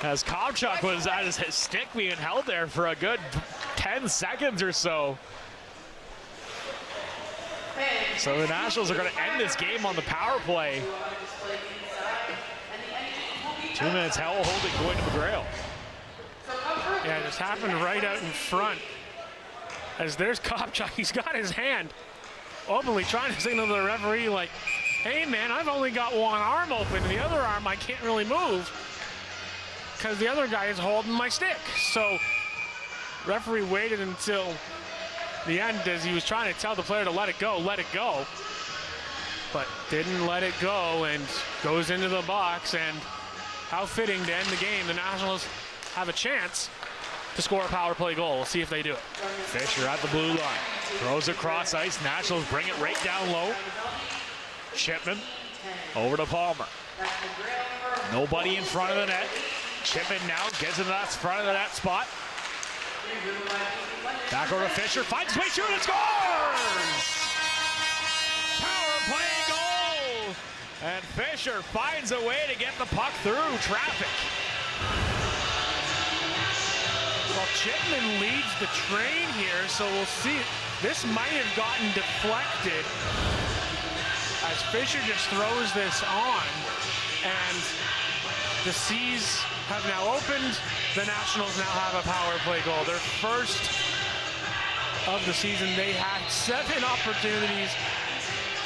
As Kopchuk was at his stick being held there for a good 10 seconds or so. So the Nationals are going to end this game on the power play. 2 minutes hell holding going to McGrail. Yeah, this happened right out in front. As there's Kopchuk, he's got his hand openly trying to signal to the referee like, hey man, I've only got one arm open, the other arm I can't really move because the other guy is holding my stick. So referee waited until the end as he was trying to tell the player to let it go, but didn't let it go and goes into the box. And how fitting to end the game. The Nationals have a chance to score a power play goal. We'll see if they do it. Fisher at the blue line. Throws across ice. Nationals bring it right down low. Chipman over to Palmer. Nobody in front of the net. Chipman now gets into that front of the net spot. Back over to Fisher. Finds his way through and scores! Power play goal! And Fisher finds a way to get the puck through traffic. Well, Chipman leads the train here, so we'll see. This might have gotten deflected as Fisher just throws this on, and the Seas have now opened. The Nationals now have a power play goal. Their first of the season. They had 7 opportunities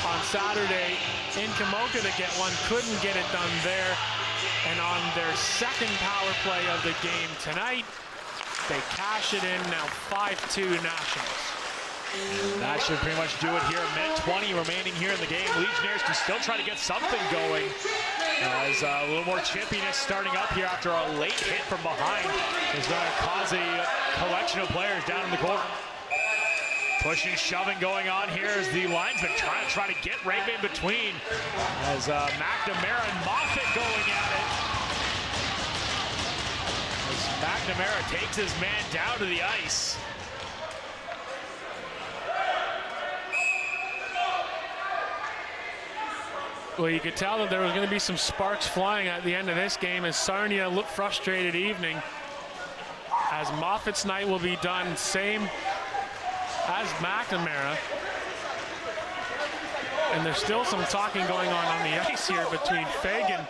on Saturday in Kamoka to get one, couldn't get it done there. And on their second power play of the game tonight, they cash it in, now 5-2 Nationals. That should pretty much do it here. A minute 20 remaining here in the game. Legionnaires can still try to get something going. As a little more chippiness starting up here after a late hit from behind is going to cause a collection of players down in the corner. Pushing, shoving going on here as the linesman try to get right in between. As McNamara and Moffat going at it. As McNamara takes his man down to the ice. Well, you could tell that there was going to be some sparks flying at the end of this game as Sarnia looked frustrated evening. As Moffat's night will be done, same as McNamara. And there's still some talking going on the ice here between Fagan,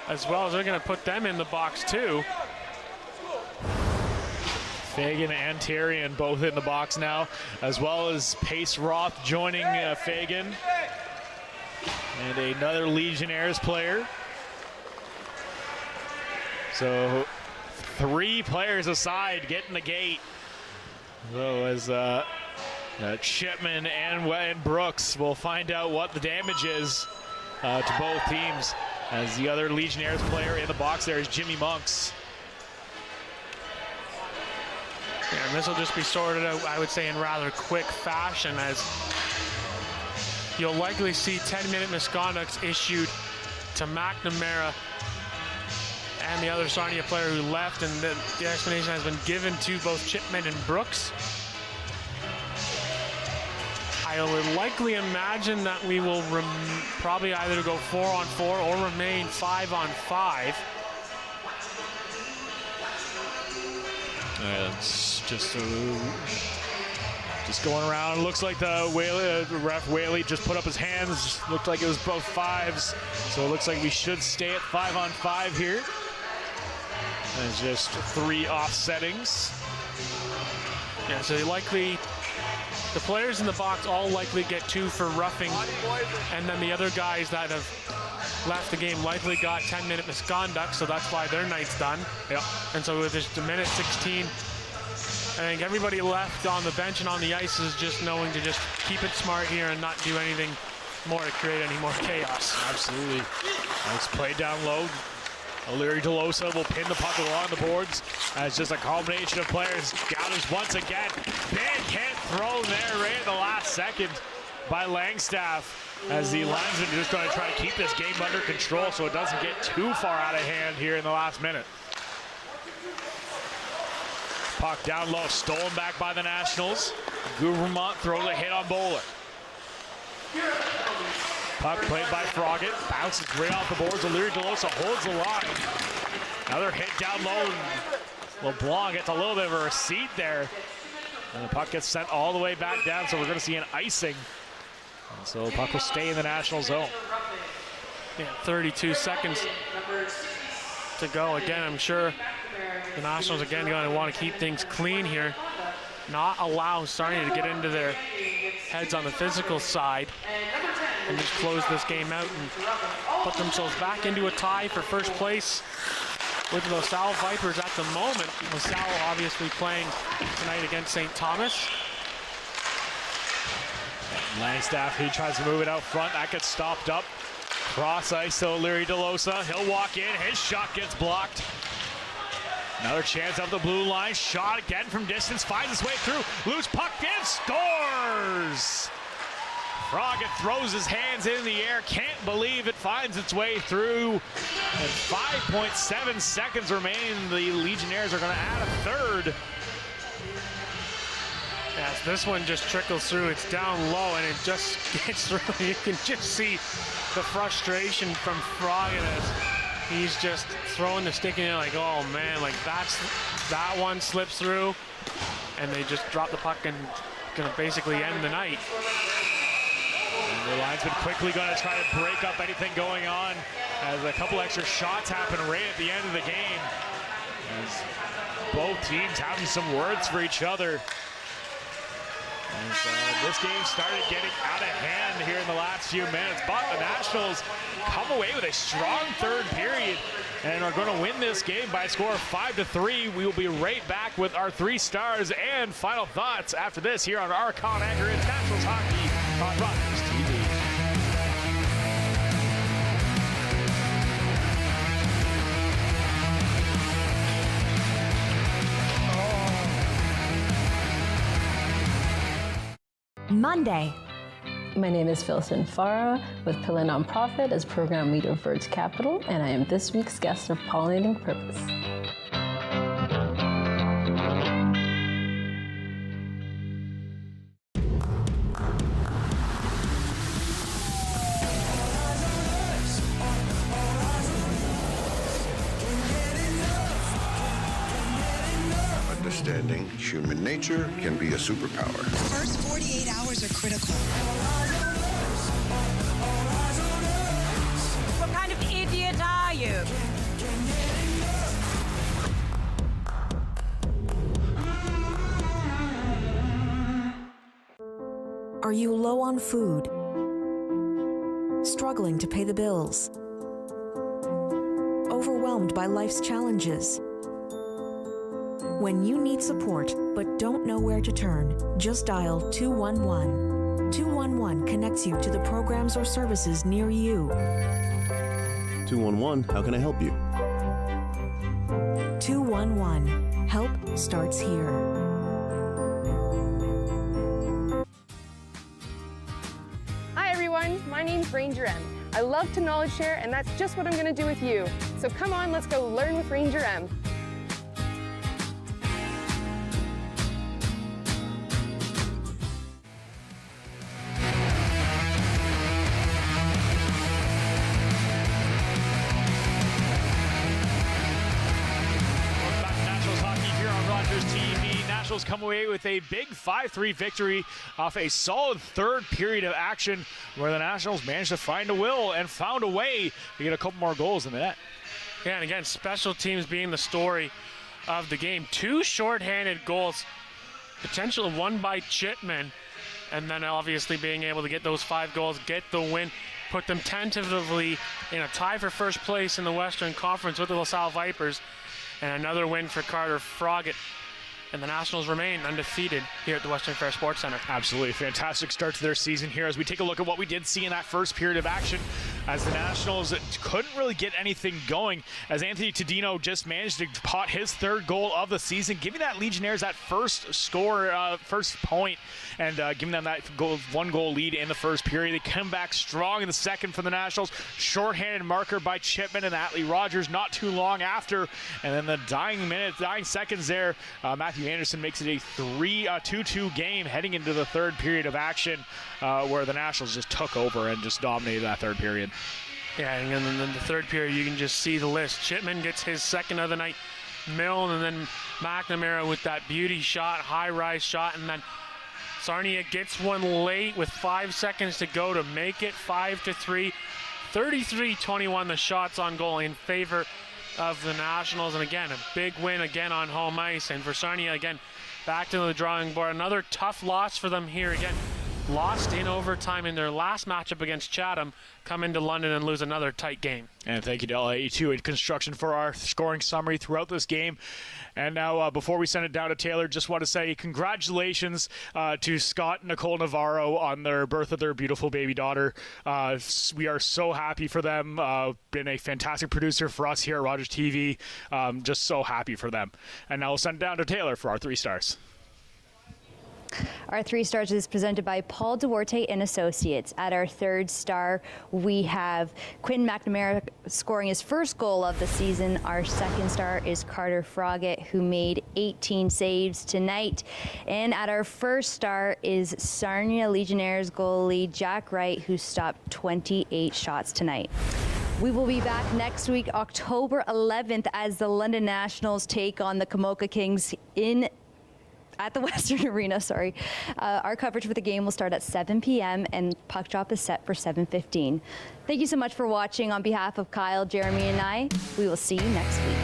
as well as they're going to put them in the box too. Fagan and Tyrion both in the box now, as well as Pace Roth joining Fagan. And another Legionnaires player. So 3 players aside getting the gate. So as Shipman and Brooks will find out what the damage is to both teams. As the other Legionnaires player in the box there is Jimmy Monks. Yeah, and this will just be sorted out, I would say, in rather quick fashion, as you'll likely see 10-minute misconducts issued to McNamara and the other Sarnia player who left, and the explanation has been given to both Chipman and Brooks. I would likely imagine that we will probably either go 4-on-4 or remain 5-on-5. It's just going around. Looks like the ref Whaley just put up his hands. Looked like it was both 5s. So it looks like we should stay at 5-on-5 here. And it's just 3 offsettings. Yeah, so likely the players in the box all likely get 2 for roughing, and then the other guys that have left the game likely got 10-minute misconduct, so that's why their night's done. Yep. And so with just a minute 16, I think everybody left on the bench and on the ice is just knowing to just keep it smart here and not do anything more to create any more chaos. Absolutely. Nice play down low. O'Leary DeLosa will pin the puck along the boards as just a combination of players. Gathers once again. Big hit thrown there right at the last second by Langstaff. As the linesman just going to try to keep this game under control so it doesn't get too far out of hand here in the last minute. Puck down low, stolen back by the Nationals. Gouvernement throws a hit on Bowler. Puck played by Froggett, bounces right off the boards. O'Leary DeLosa holds the line. Another hit down low. LeBlanc gets a little bit of a receipt there. And the puck gets sent all the way back down, so we're going to see an icing. And so the puck will stay in the National zone. Yeah, 32 seconds to go. Again, I'm sure the Nationals again going to want to keep things clean here. Not allow Sarnia to get into their heads on the physical side and just close this game out and put themselves back into a tie for first place with the LaSalle Vipers at the moment. LaSalle obviously playing tonight against St. Thomas. Langstaff, he tries to move it out front. That gets stopped up. Cross ice to O'Leary DeLosa. He'll walk in. His shot gets blocked. Another chance up the blue line. Shot again from distance. Finds his way through. Loose puck in. Scores! Froggett throws his hands in the air. Can't believe it finds its way through. And 5.7 seconds remain. The Legionnaires are going to add a third. Yes, this one just trickles through. It's down low and it just gets through. You can just see the frustration from Froggett as he's just throwing the stick in there like, oh man, like that one slips through and they just drop the puck and gonna basically end the night. And the linesman quickly gonna try to break up anything going on as a couple extra shots happen right at the end of the game. As both teams having some words for each other. As this game started getting out of hand here in the last few minutes, but the Nationals come away with a strong third period and are going to win this game by a score of 5-3. We will be right back with our 3 stars and final thoughts after this here on Archon Anchor Nationals Hockey on Rogers TV. Monday. My name is Philson Farah with Pillar Nonprofit as Program Leader of Verge Capital, and I am this week's guest of Pollinating Purpose. Understanding human nature can be a superpower. The first 48 hours are critical. What kind of idiot are you? Are you low on food? Struggling to pay the bills? Overwhelmed by life's challenges? When you need support but don't know where to turn, just dial 211. 211 connects you to the programs or services near you. 211, how can I help you? 211. Help starts here. Hi everyone, my name's Ranger M. I love to knowledge share, and that's just what I'm going to do with you. So come on, let's go learn with Ranger M. Nationals come away with a big 5-3 victory off a solid third period of action where the Nationals managed to find a will and found a way to get a couple more goals in the net. Yeah, and again, special teams being the story of the game. 2 shorthanded goals, potentially one by Chipman, and then obviously being able to get those 5 goals, get the win, put them tentatively in a tie for first place in the Western Conference with the LaSalle Vipers, and another win for Carter Froggatt. And the Nationals remain undefeated here at the Western Fair Sports Center. Absolutely. Fantastic start to their season here as we take a look at what we did see in that first period of action as the Nationals couldn't really get anything going as Anthony Tadino just managed to pot his 3rd goal of the season, giving that Legionnaires that first score, first point, and giving them that 1-goal lead in the first period. They come back strong in the second for the Nationals. Shorthanded marker by Chipman and Atlee Rogers not too long after. And then the dying seconds there, Matthew Anderson makes it a 2-2 game heading into the third period of action where the Nationals just took over and just dominated that third period. Yeah, and then the third period, you can just see the list. Chipman gets his 2nd of the night, Milne, and then McNamara with that beauty shot, high-rise shot, and then Sarnia gets one late with 5 seconds to go to make it 5-3. 33-21 the shots on goal in favor of the Nationals, and again, a big win again on home ice. And for Sarnia, again, back to the drawing board. Another tough loss for them here again. Lost in overtime in their last matchup against Chatham, come into London and lose another tight game. And thank you to LA82 and Construction for our scoring summary throughout this game. And now, before we send it down to Taylor, just want to say congratulations to Scott and Nicole Navarro on their birth of their beautiful baby daughter. We are so happy for them. Been a fantastic producer for us here at Rogers TV. Just so happy for them. And now we'll send it down to Taylor for our 3 stars. Our 3 stars is presented by Paul Duarte and Associates. At our 3rd star, we have Quinn McNamara scoring his 1st goal of the season. Our 2nd star is Carter Froggatt, who made 18 saves tonight. And at our 1st star is Sarnia Legionnaires goalie Jack Wright, who stopped 28 shots tonight. We will be back next week, October 11th, as the London Nationals take on the Camoka Kings at the Western Arena, Our coverage for the game will start at 7 p.m. and puck drop is set for 7:15. Thank you so much for watching. On behalf of Kyle, Jeremy, and I, we will see you next week.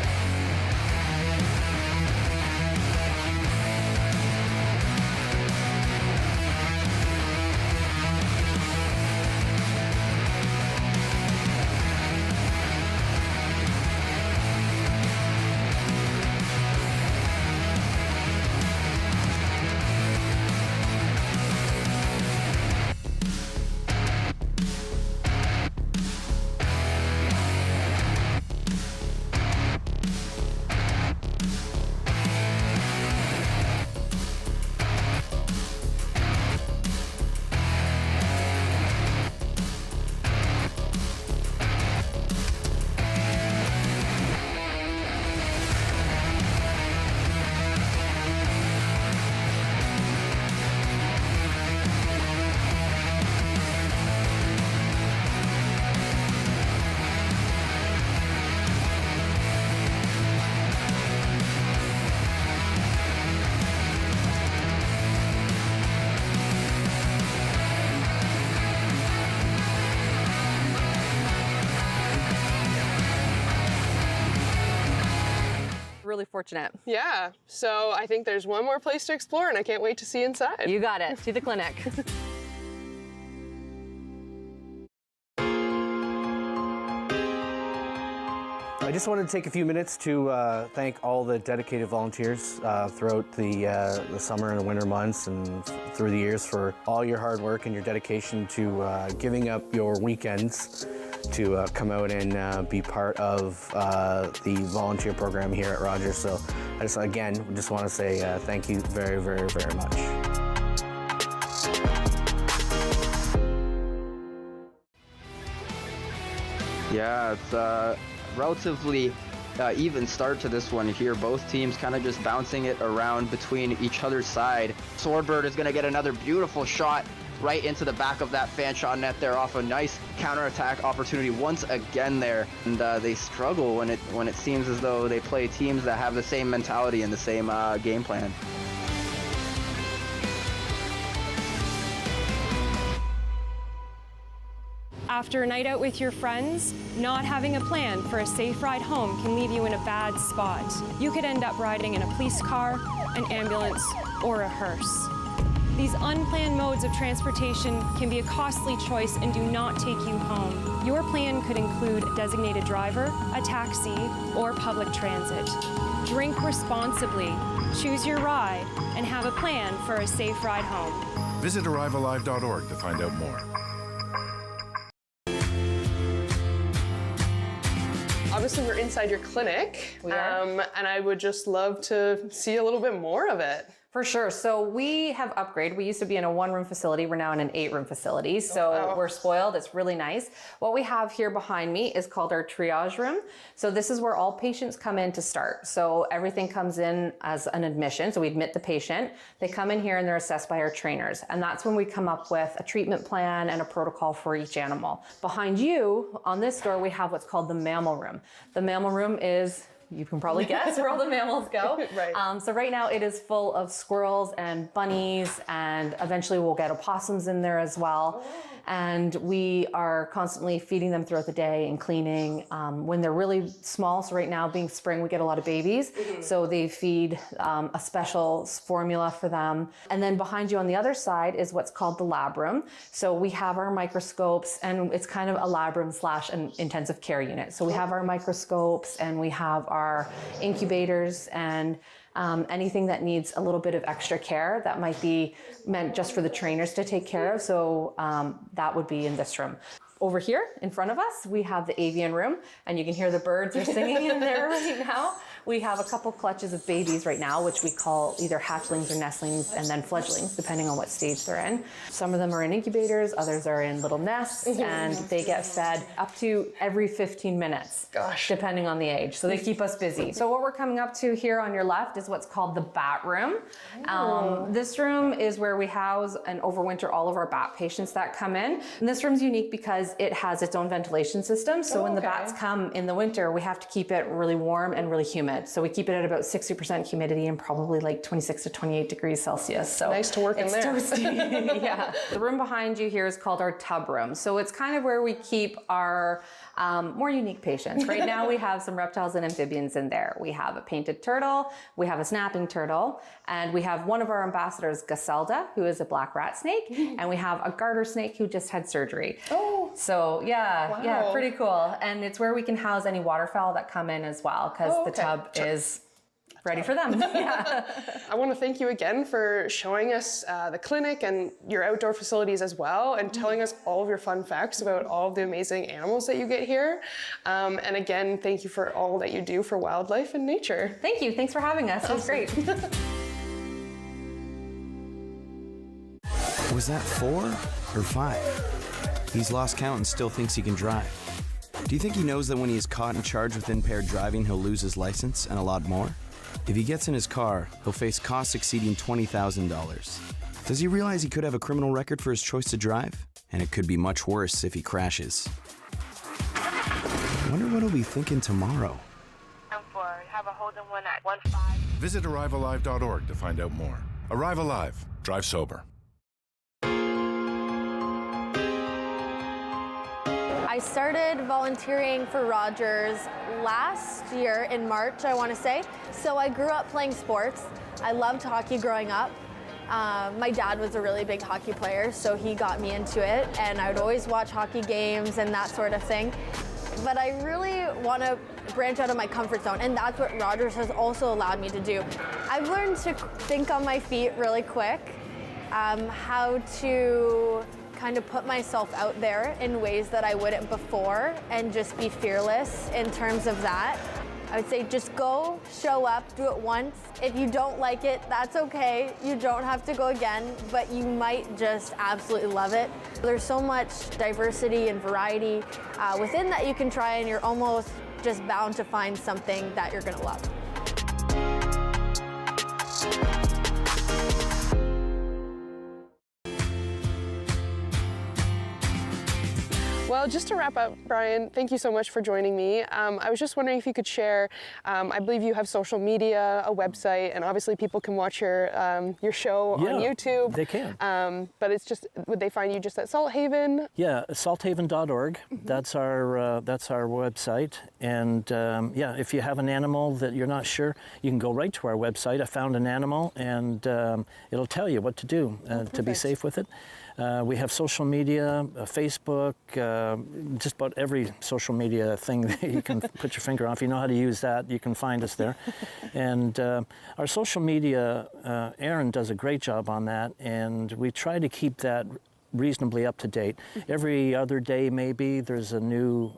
really fortunate. Yeah, so I think there's one more place to explore, and I can't wait to see inside. You got it. To the clinic. I just wanted to take a few minutes to thank all the dedicated volunteers throughout the summer and the winter months and through the years for all your hard work and your dedication to giving up your weekends to come out and be part of the volunteer program here at Rogers. So I just, again, just want to say thank you very, very, very much. Yeah, it's relatively even start to this one here. Both teams kind of just bouncing it around between each other's side. Swordbird is going to get another beautiful shot right into the back of that fan shot net there off a nice counterattack opportunity once again there. And they struggle when it seems as though they play teams that have the same mentality and the same game plan. After a night out with your friends, not having a plan for a safe ride home can leave you in a bad spot. You could end up riding in a police car, an ambulance, or a hearse. These unplanned modes of transportation can be a costly choice and do not take you home. Your plan could include a designated driver, a taxi, or public transit. Drink responsibly, choose your ride, and have a plan for a safe ride home. Visit arrivealive.org to find out more. Obviously, we're inside your clinic, We are. and I would just love to see a little bit more of it. For sure. So we have upgraded. We used to be in a 1-room facility. We're now in an 8-room facility. So we're spoiled. It's really nice. What we have here behind me is called our triage room. So this is where all patients come in to start. So everything comes in as an admission. So we admit the patient. They come in here and they're assessed by our trainers. And that's when we come up with a treatment plan and a protocol for each animal. Behind you on this door, we have what's called the mammal room. The mammal room is, you can probably guess where all the mammals go. Right. So right now it is full of squirrels and bunnies, and eventually we'll get opossums in there as well. And we are constantly feeding them throughout the day and cleaning when they're really small. So right now, being spring, we get a lot of babies. So they feed a special formula for them. And then behind you on the other side is what's called the lab room. So we have our microscopes, and it's kind of a lab room / an intensive care unit. So we have our microscopes and we have our incubators and anything that needs a little bit of extra care that might be meant just for the trainers to take care of. So that would be in this room. Over here in front of us, we have the avian room, and you can hear the birds are singing in there right now. We have a couple clutches of babies right now, which we call either hatchlings or nestlings, and then fledglings, depending on what stage they're in. Some of them are in incubators, others are in little nests, and they get fed up to every 15 minutes, depending on the age. So they keep us busy. So what we're coming up to here on your left is what's called the bat room. This room is where we house and overwinter all of our bat patients that come in. And this room's unique because it has its own ventilation system. So when the bats come in the winter, we have to keep it really warm and really humid. So we keep it at about 60% humidity and probably like 26 to 28 degrees Celsius. So nice to work in there. It's toasty. Yeah. The room behind you here is called our tub room. So it's kind of where we keep our more unique patients. Right now we have some reptiles and amphibians in there. We have a painted turtle, we have a snapping turtle, and we have one of our ambassadors, Gaselda, who is a black rat snake, and we have a garter snake who just had surgery. So yeah, pretty cool. And it's where we can house any waterfowl that come in as well, because the tub is ready for them. Yeah. I want to thank you again for showing us the clinic and your outdoor facilities as well, and telling us all of your fun facts about all of the amazing animals that you get here. And again, thank you for all that you do for wildlife and nature. Thank you. Thanks for having us. It was great. Was that 4 or 5? He's lost count and still thinks he can drive. Do you think he knows that when he is caught and charged with impaired driving, he'll lose his license and a lot more? If he gets in his car, he'll face costs exceeding $20,000. Does he realize he could have a criminal record for his choice to drive? And it could be much worse if he crashes. I wonder what he'll be thinking tomorrow. Have a Holden one at 15. Visit arrivealive.org to find out more. Arrive Alive. Drive sober. I started volunteering for Rogers last year in March, I want to say. So I grew up playing sports. I loved hockey growing up. My dad was a really big hockey player, so he got me into it, and I would always watch hockey games and that sort of thing. But I really want to branch out of my comfort zone, and that's what Rogers has also allowed me to do. I've learned to think on my feet really quick, how to kind of put myself out there in ways that I wouldn't before, and just be fearless in terms of that. I would say just go, show up, do it once. If you don't like it, that's okay. You don't have to go again, but you might just absolutely love it. There's so much diversity and variety within that you can try, and you're almost just bound to find something that you're gonna love. Well, just to wrap up, Brian, thank you so much for joining me. I was just wondering if you could share, I believe you have social media, a website, and obviously people can watch your show on YouTube. They can. But it's just, would they find you just at Salthaven? Yeah, salthaven.org. That's our website. And yeah, if you have an animal that you're not sure, you can go right to our website. I found an animal, and it'll tell you what to do to be safe with it. We have social media, Facebook, just about every social media thing that you can put your finger on. If you know how to use that, you can find us there. And our social media, Aaron does a great job on that, and we try to keep that reasonably up to date. Every other day maybe there's a new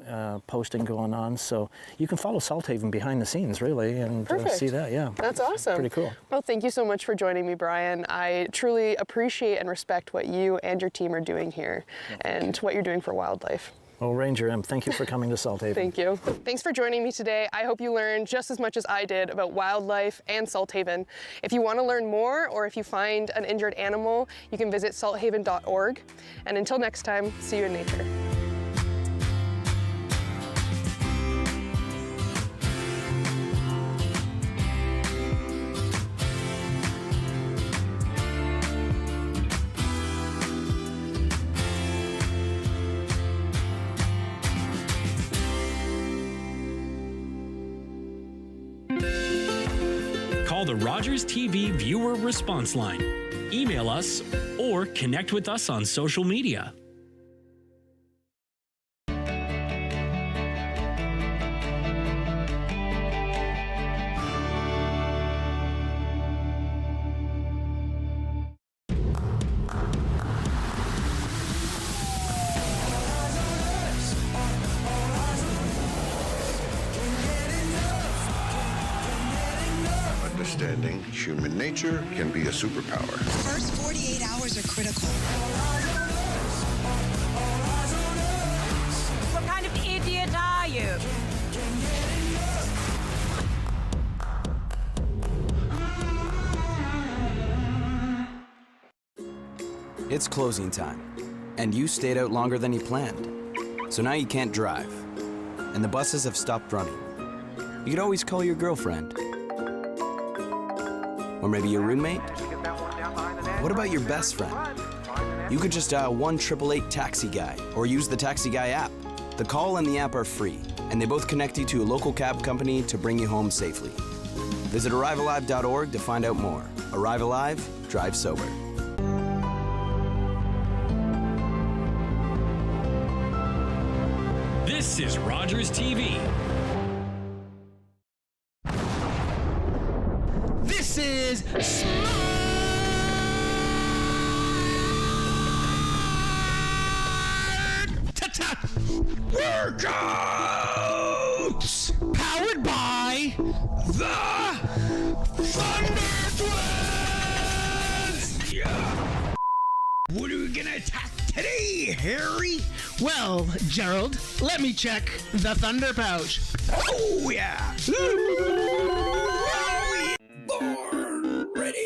posting going on, so you can follow Salthaven behind the scenes really and see that. Yeah, that's awesome. Pretty cool. Well, thank you so much for joining me, Brian. I truly appreciate and respect what you and your team are doing here and what you're doing for wildlife. Well, Ranger M, thank you for coming to Salthaven. Thank you. Thanks for joining me today. I hope you learned just as much as I did about wildlife and Salthaven. If you want to learn more, or if you find an injured animal, you can visit salthaven.org. And until next time, see you in nature. Call the Rogers TV viewer response line, email us, or connect with us on social media. Understanding human nature can be a superpower. First 48 hours are critical. What kind of idiot are you? It's closing time, and you stayed out longer than you planned. So now you can't drive, and the buses have stopped running. You could always call your girlfriend. Or maybe your roommate? What about your best friend? You could just dial 1-888-TAXI-GUY or use the Taxi Guy app. The call and the app are free, and they both connect you to a local cab company to bring you home safely. Visit arrivealive.org to find out more. Arrive Alive, drive sober. This is Rogers TV. This is Workouts! Powered by the Thunder Twins! Yeah. What are we gonna attack today, Harry? Well, Gerald, let me check the Thunder Pouch. Oh, yeah! Born ready!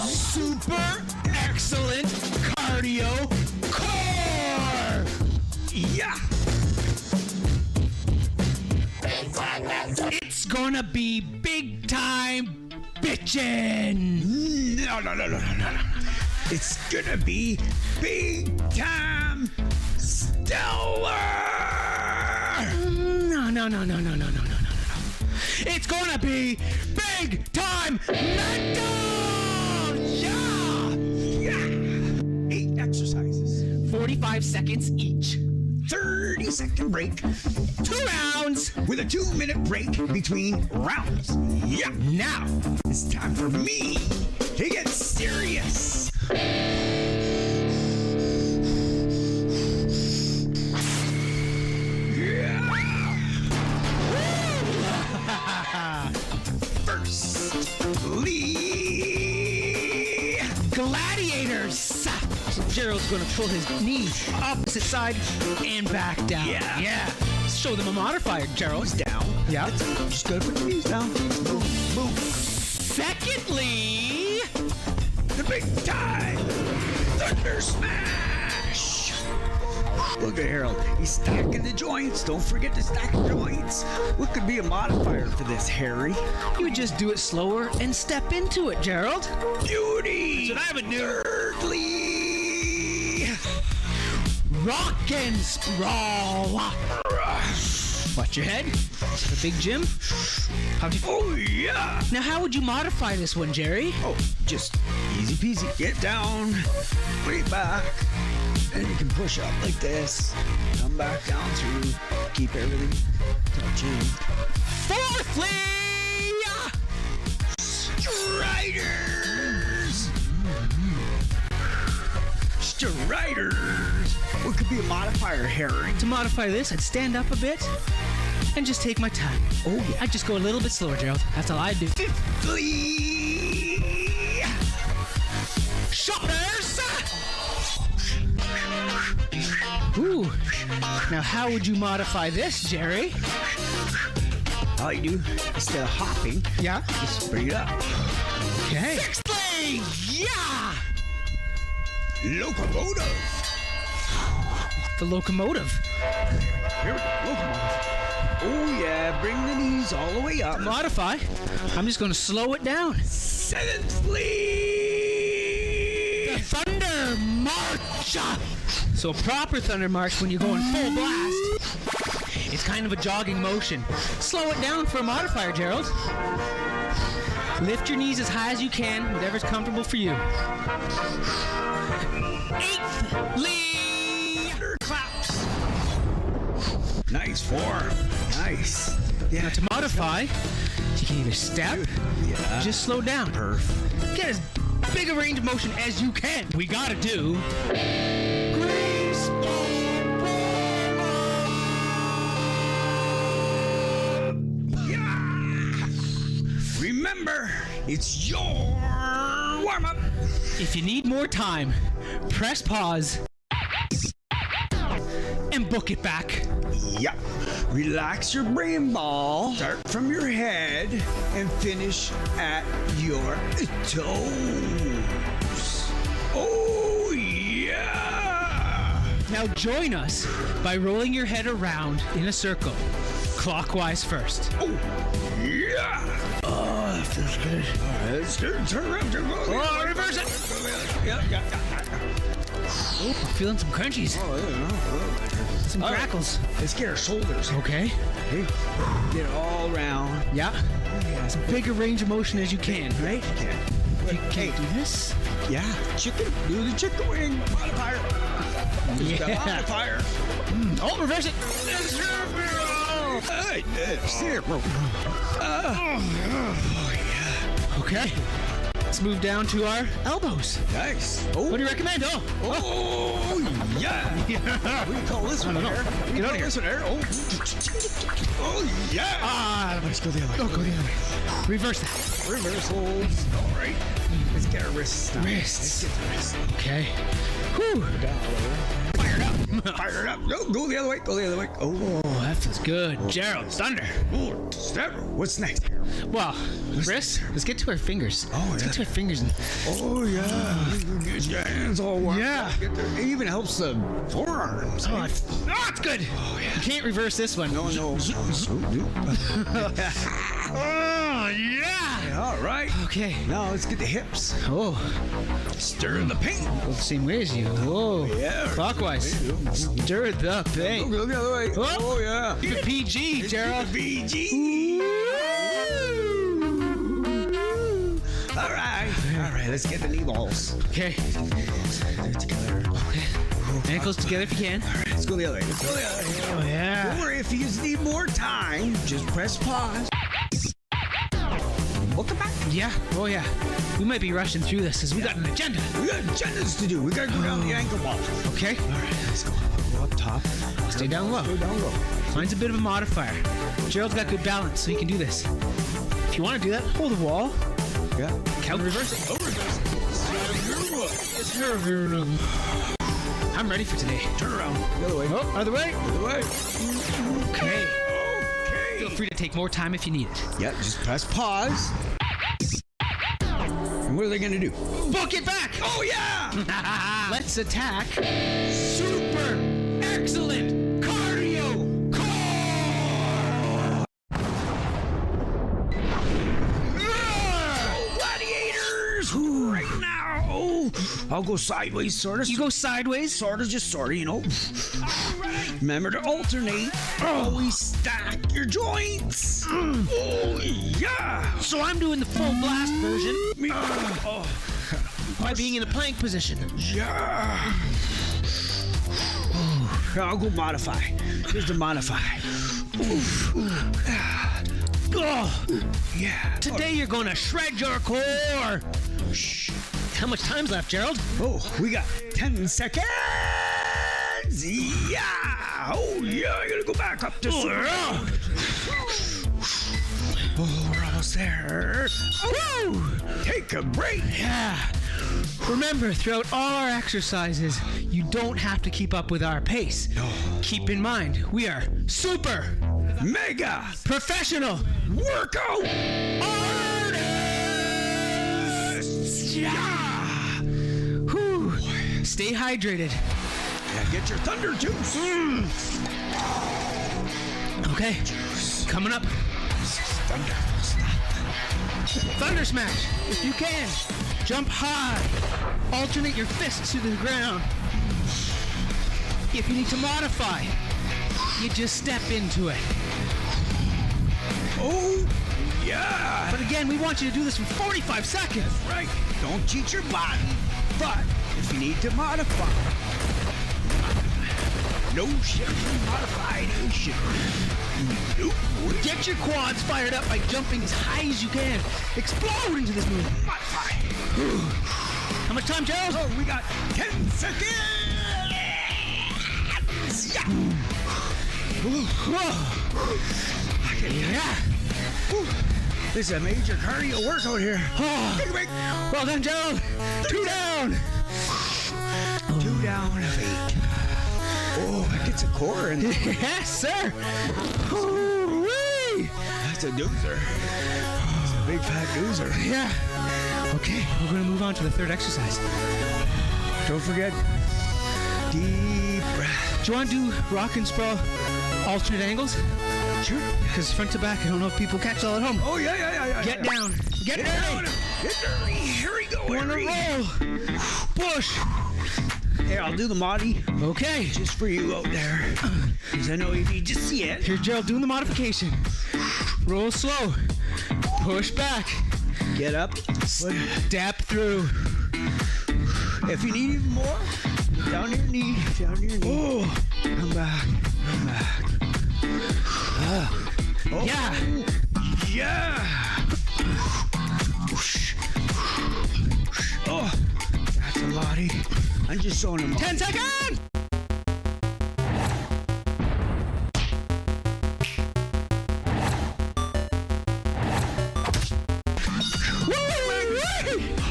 Super excellent cardio core! Yeah! It's gonna be big time bitchin'! No. It's gonna be big time stellar. No. It's gonna be big time mental. Yeah. 8 exercises, 45 seconds each. 30-second break. 2 rounds with a 2-minute break between rounds. Yeah. Now it's time for me to get serious. Firstly, gladiators. So Gerald's gonna pull his knees opposite side and back down. Yeah. Show them a modifier, Gerald. Down. Yeah. Just gotta put the knees down. Boom, boom. Secondly, the big time thunder smash. Look at Harold. He's stacking the joints. Don't forget to stack the joints. What could be a modifier for this, Harry? You would just do it slower and step into it, Gerald. Beauty. That's what I would do. Thirdly, rock and sprawl. Watch your head. The big Jim. Oh, yeah. Now, how would you modify this one, Jerry? Oh, just easy peasy. Get down, way back, and you can push up like this. Come back down through. Keep everything touching. Fourthly, striders. Striders. What could be a modifier, Harry? To modify this, I'd stand up a bit and just take my time. Oh, yeah. I'd just go a little bit slower, Gerald. That's all I'd do. Fifthly, shoulders. Ooh. Now, how would you modify this, Jerry? All you do, instead of hopping, just bring it up. Okay. Sixthly, locomotive. The locomotive. Here we go, locomotive. Oh yeah, bring the knees all the way up. Modify. I'm just going to slow it down. Seventhly, the thunder march. So a proper thunder march when you're going full blast. It's kind of a jogging motion. Slow it down for a modifier, Gerald. Lift your knees as high as you can, whatever's comfortable for you. Eighthly, claps. Nice form. Nice. Yeah. Now to modify, you can either step, just slow down. Perfect. Get as big a range of motion as you can. We gotta do. Remember, it's your warm-up. If you need more time, press pause and book it back. Yep. Relax your brain ball. Start from your head and finish at your toes. Oh, yeah. Now join us by rolling your head around in a circle, clockwise first. Oh, yeah. Oh, that feels good. All right, let's turn around. Oh, reverse it. Yeah. Oh, I'm feeling some crunchies. Oh, yeah. Some crackles. Let's get our shoulders. Okay. Get it all around. Yeah. As big a range of motion as you can, right? You can do this. Yeah. Chicken. Do the chicken wing. Modifier. Modifier. Oh, reverse it. Oh, yeah. Okay. Let's move down to our elbows. Nice. Oh. What do you recommend? Oh, yeah. What do you call this one? Air? Get out of here. This one, air. Oh, yeah. Let's go the other way. Go the other way. Reverse that. Reversals. All right. Let's get our wrists down. Let's get the wrists. Okay. Whew. Down. Fire it up. Fire it up. Go the other way. Go the other way. Oh, that feels good. Gerald, thunder. Oh, step. What's next? Well, wrists. Let's get to our fingers. Oh, let's get to our fingers. Oh, yeah. Get your hands all warm. Yeah. It even helps the forearms. Oh, it's good. Oh, yeah. You can't reverse this one. No. Oh, yeah. All right. Okay. Now let's get the hips. Oh. Stir the paint. Go the same way as you. Whoa. Yeah. Clockwise. Stir the paint. Go the other way. Oh, yeah. Keep it PG, Gerald. PG. All right. All right. Let's get the knee balls. Okay. Together. Okay. Ankles together if you can. All right. Let's go the other way. Let's go the other way. Oh, yeah. Or if you just need more time, just press pause. Welcome back. Yeah. Oh, yeah. We might be rushing through this because we got an agenda. We got agendas to do. We got to go down the ankle ball. Okay. All right. Let's go. Go up top. Stay down low. Stay down low. Mine's a bit of a modifier. Gerald's got good balance, so he can do this. If you want to do that, hold the wall. Yeah. Count reverse it. Oh, reverse it. I'm ready for today. Turn around. The other way. Oh, other way. The other way. Okay. Okay. Feel free to take more time if you need it. Yeah, just press pause. And what are they going to do? Book it back. Oh, yeah. Let's attack. Super excellent cardio core. Gladiators. Right now. I'll go sideways, sort of. You go sideways? Sort of, just sort of, you know. Remember to alternate. Always stack your joints. Oh, yeah. So I'm doing the full blast version. By being in the plank position. Yeah. I'll go modify. Here's the modify. Oh, yeah. Today you're going to shred your core. Shh. How much time's left, Gerald? Oh, we got 10 seconds. Yeah. Oh, yeah. I gotta go back up to super. Oh, we're almost there. Woo! Take a break. Yeah. Remember, throughout all our exercises, you don't have to keep up with our pace. No. Keep in mind, we are super, mega, professional workout artists. Yeah. Whew. Stay hydrated. Yeah, get your thunder juice. Okay. Coming up. Thunder. Stop. Thunder smash, if you can. Jump high. Alternate your fists to the ground. If you need to modify, you just step into it. Oh, yeah. But again, we want you to do this for 45 seconds. That's right. Don't cheat your body. But if you need to modify, no shit. Modification. Nope. Get your quads fired up by jumping as high as you can. Explode into this move. Modify. How much time, Gerald? Oh, we got 10 seconds. Yeah. This is a major cardio workout here. Oh. Well done, Gerald. 2 down. 2 down of 8. Oh, that gets a core in there. Yes, sir. That's a doozer. It's a big fat doozer. Yeah. Okay, we're going to move on to the third exercise. Don't forget, deep breath. Do you want to do rock and sprawl alternate angles? Sure. Because front to back, I don't know if people catch all at home. Oh, yeah. Get down. Get dirty. Down. Get dirty. Here we go. On a roll. Push. Here, I'll do the moddy. Okay. Just for you out there. Because I know you need to see it. Here's Gerald doing the modification. Roll slow. Push back. Get up. Step through. If you need even more, down to your knee. Down to your knee. Oh. Come back. Come back. Oh. Yeah. Yeah. Oh. That's a lottie. I'm just showing them. 10 seconds!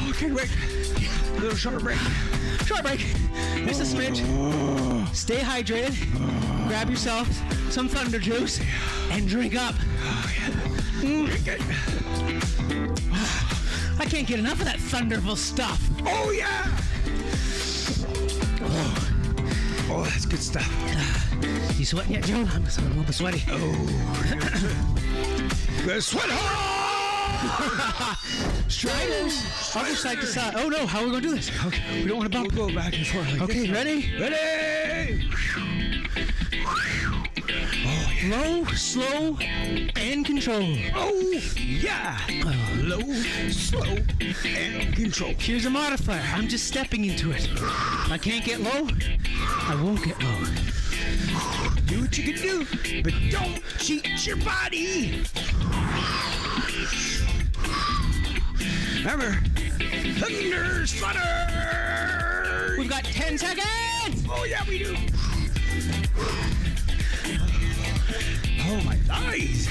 Okay, wait. Little short break. Short break. Just a smidge. Stay hydrated. Grab yourself some thunder juice and drink up. Oh, yeah. Drink it. I can't get enough of that thunderful stuff. Oh, yeah. Oh, that's good stuff. You sweating yet, Joe? I'm a little bit sweaty. Oh. Sweat hard! Striders. I'll go side to side. Oh no, how are we gonna do this? Okay, we don't want to bump. We'll go back and forth like okay, this. Ready? Ready! Oh, yeah. Low, slow, and control. Oh, yeah! Low, slow, and control. Here's a modifier. I'm just stepping into it. I can't get low. I won't get low. Do what you can do, but don't cheat your body. Remember, thunder's flutter. We've got 10 seconds. Oh yeah, we do. Oh, my thighs.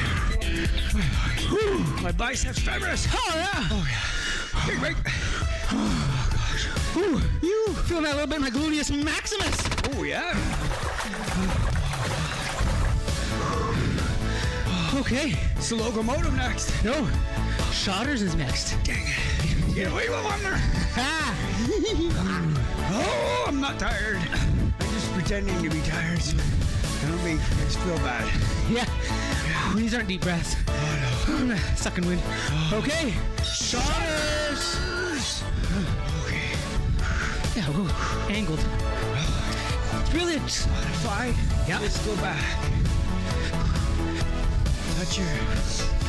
My biceps femoris. Oh yeah. Oh yeah. Big break. Oh gosh. Ooh, you feeling that a little bit in my gluteus maximus. Oh yeah. Okay. It's the locomotive next. No. Shotters is next. Dang it. Get away with one there. Ah. Oh, I'm not tired. I'm just pretending to be tired. So I don't make I just feel bad. Yeah. These aren't deep breaths. Oh no. Sucking wind. Okay. Shotters. Okay. Yeah, we'll go angled. It's really Modify. Yeah. Let's go back. Touch your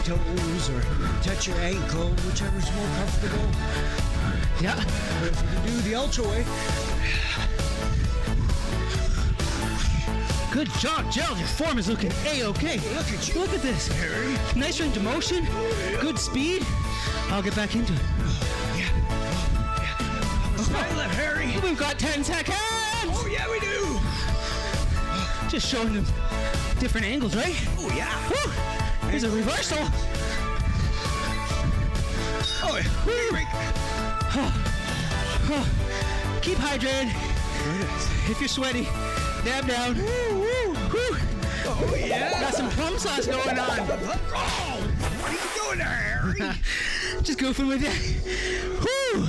toes or touch your ankle, whichever's more comfortable. Yeah. But if you can do the ultra way. Good job, Gerald. Your form is looking A-okay. Look at you. Look at this. Harry. Nice range of motion. Good speed. I'll get back into it. Yeah. Smile it, Harry. We've got 10 seconds. Oh, yeah, we do. Just showing them different angles, right? Oh, yeah. Woo. There's a reversal. Oh, yeah. Break. Keep hydrated. If you're sweaty, dab down. Oh, yeah. Got some plum sauce going on. Oh, what are you doing there, Harry? Just goofing with you. Woo.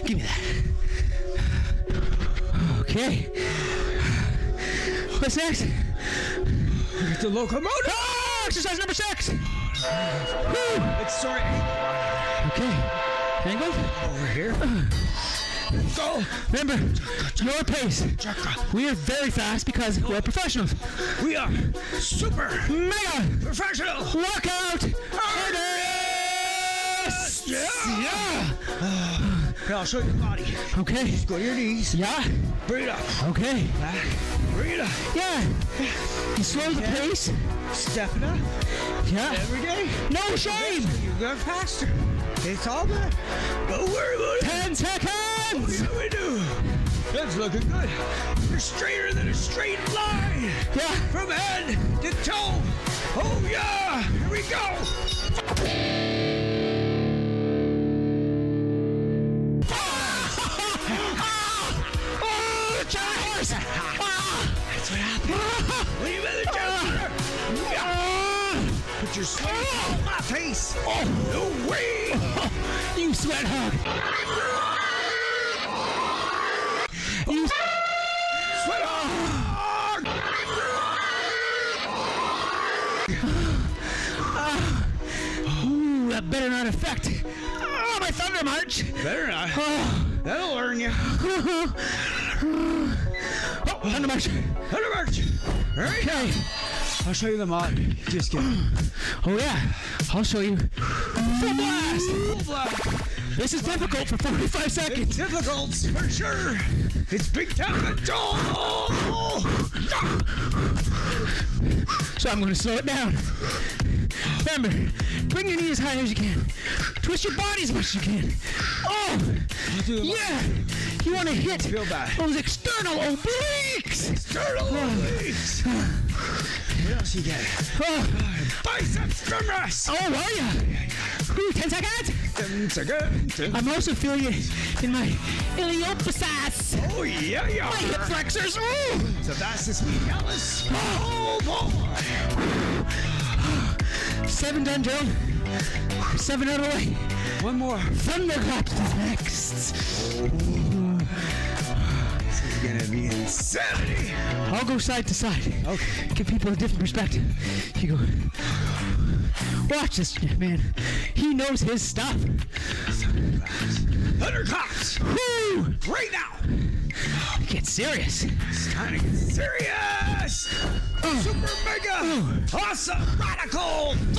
Give me that. Okay. What's next? The locomotive. Oh, exercise number 6. Woo. It's sorry. Okay. Angle. Over here. Go. Remember, your pace. We are very fast because we're professionals. We are super Mega professional workout artists. Yeah. Okay, I'll show you the body. Okay. Just go to your knees. Yeah. Bring it up. Okay. Back. Bring it up. Yeah. You slow the pace. Step it up. Yeah. Every day. No shame. You go faster. It's all good. Don't worry about it. 10 seconds. Yeah, we do. That's looking good. You're straighter than a straight line. Yeah. From head to toe. Oh, yeah. Here we go. That's what happened. When you met the jumper. Put your sweat on my face. Oh, no way. You sweat hog. You sweat hog. Ooh, that better not affect. Oh, my thunder march. Better not. Oh. That'll learn you. Oh, thunder march. Thunder march. All right. Okay. I'll show you the mod. Just kidding. Oh yeah, I'll show you. Full blast! Full blast. This is difficult for 45 seconds. It's difficult for sure. It's big time. So I'm going to slow it down. Remember, bring your knee as high as you can. Twist your body as much as you can. Oh, yeah. You want to hit those external obliques. External obliques. What else you get? Biceps femoris. Oh, are you? Ooh, 10 seconds. 10 seconds. I'm also feeling it in my iliopsoas. Oh, yeah, yeah. My hip flexors. Ooh. So that's the medialis. Oh, boy. 7 done, Joe. 7 out of the way. One more. Thunderclaps is next. This is gonna be insanity. I'll go side to side. Okay. Give people a different perspective. You go. Watch this man. He knows his stuff. Thunderclaps! Woo! Right now! Get serious. It's time to get serious! Super mega! Awesome! Radical!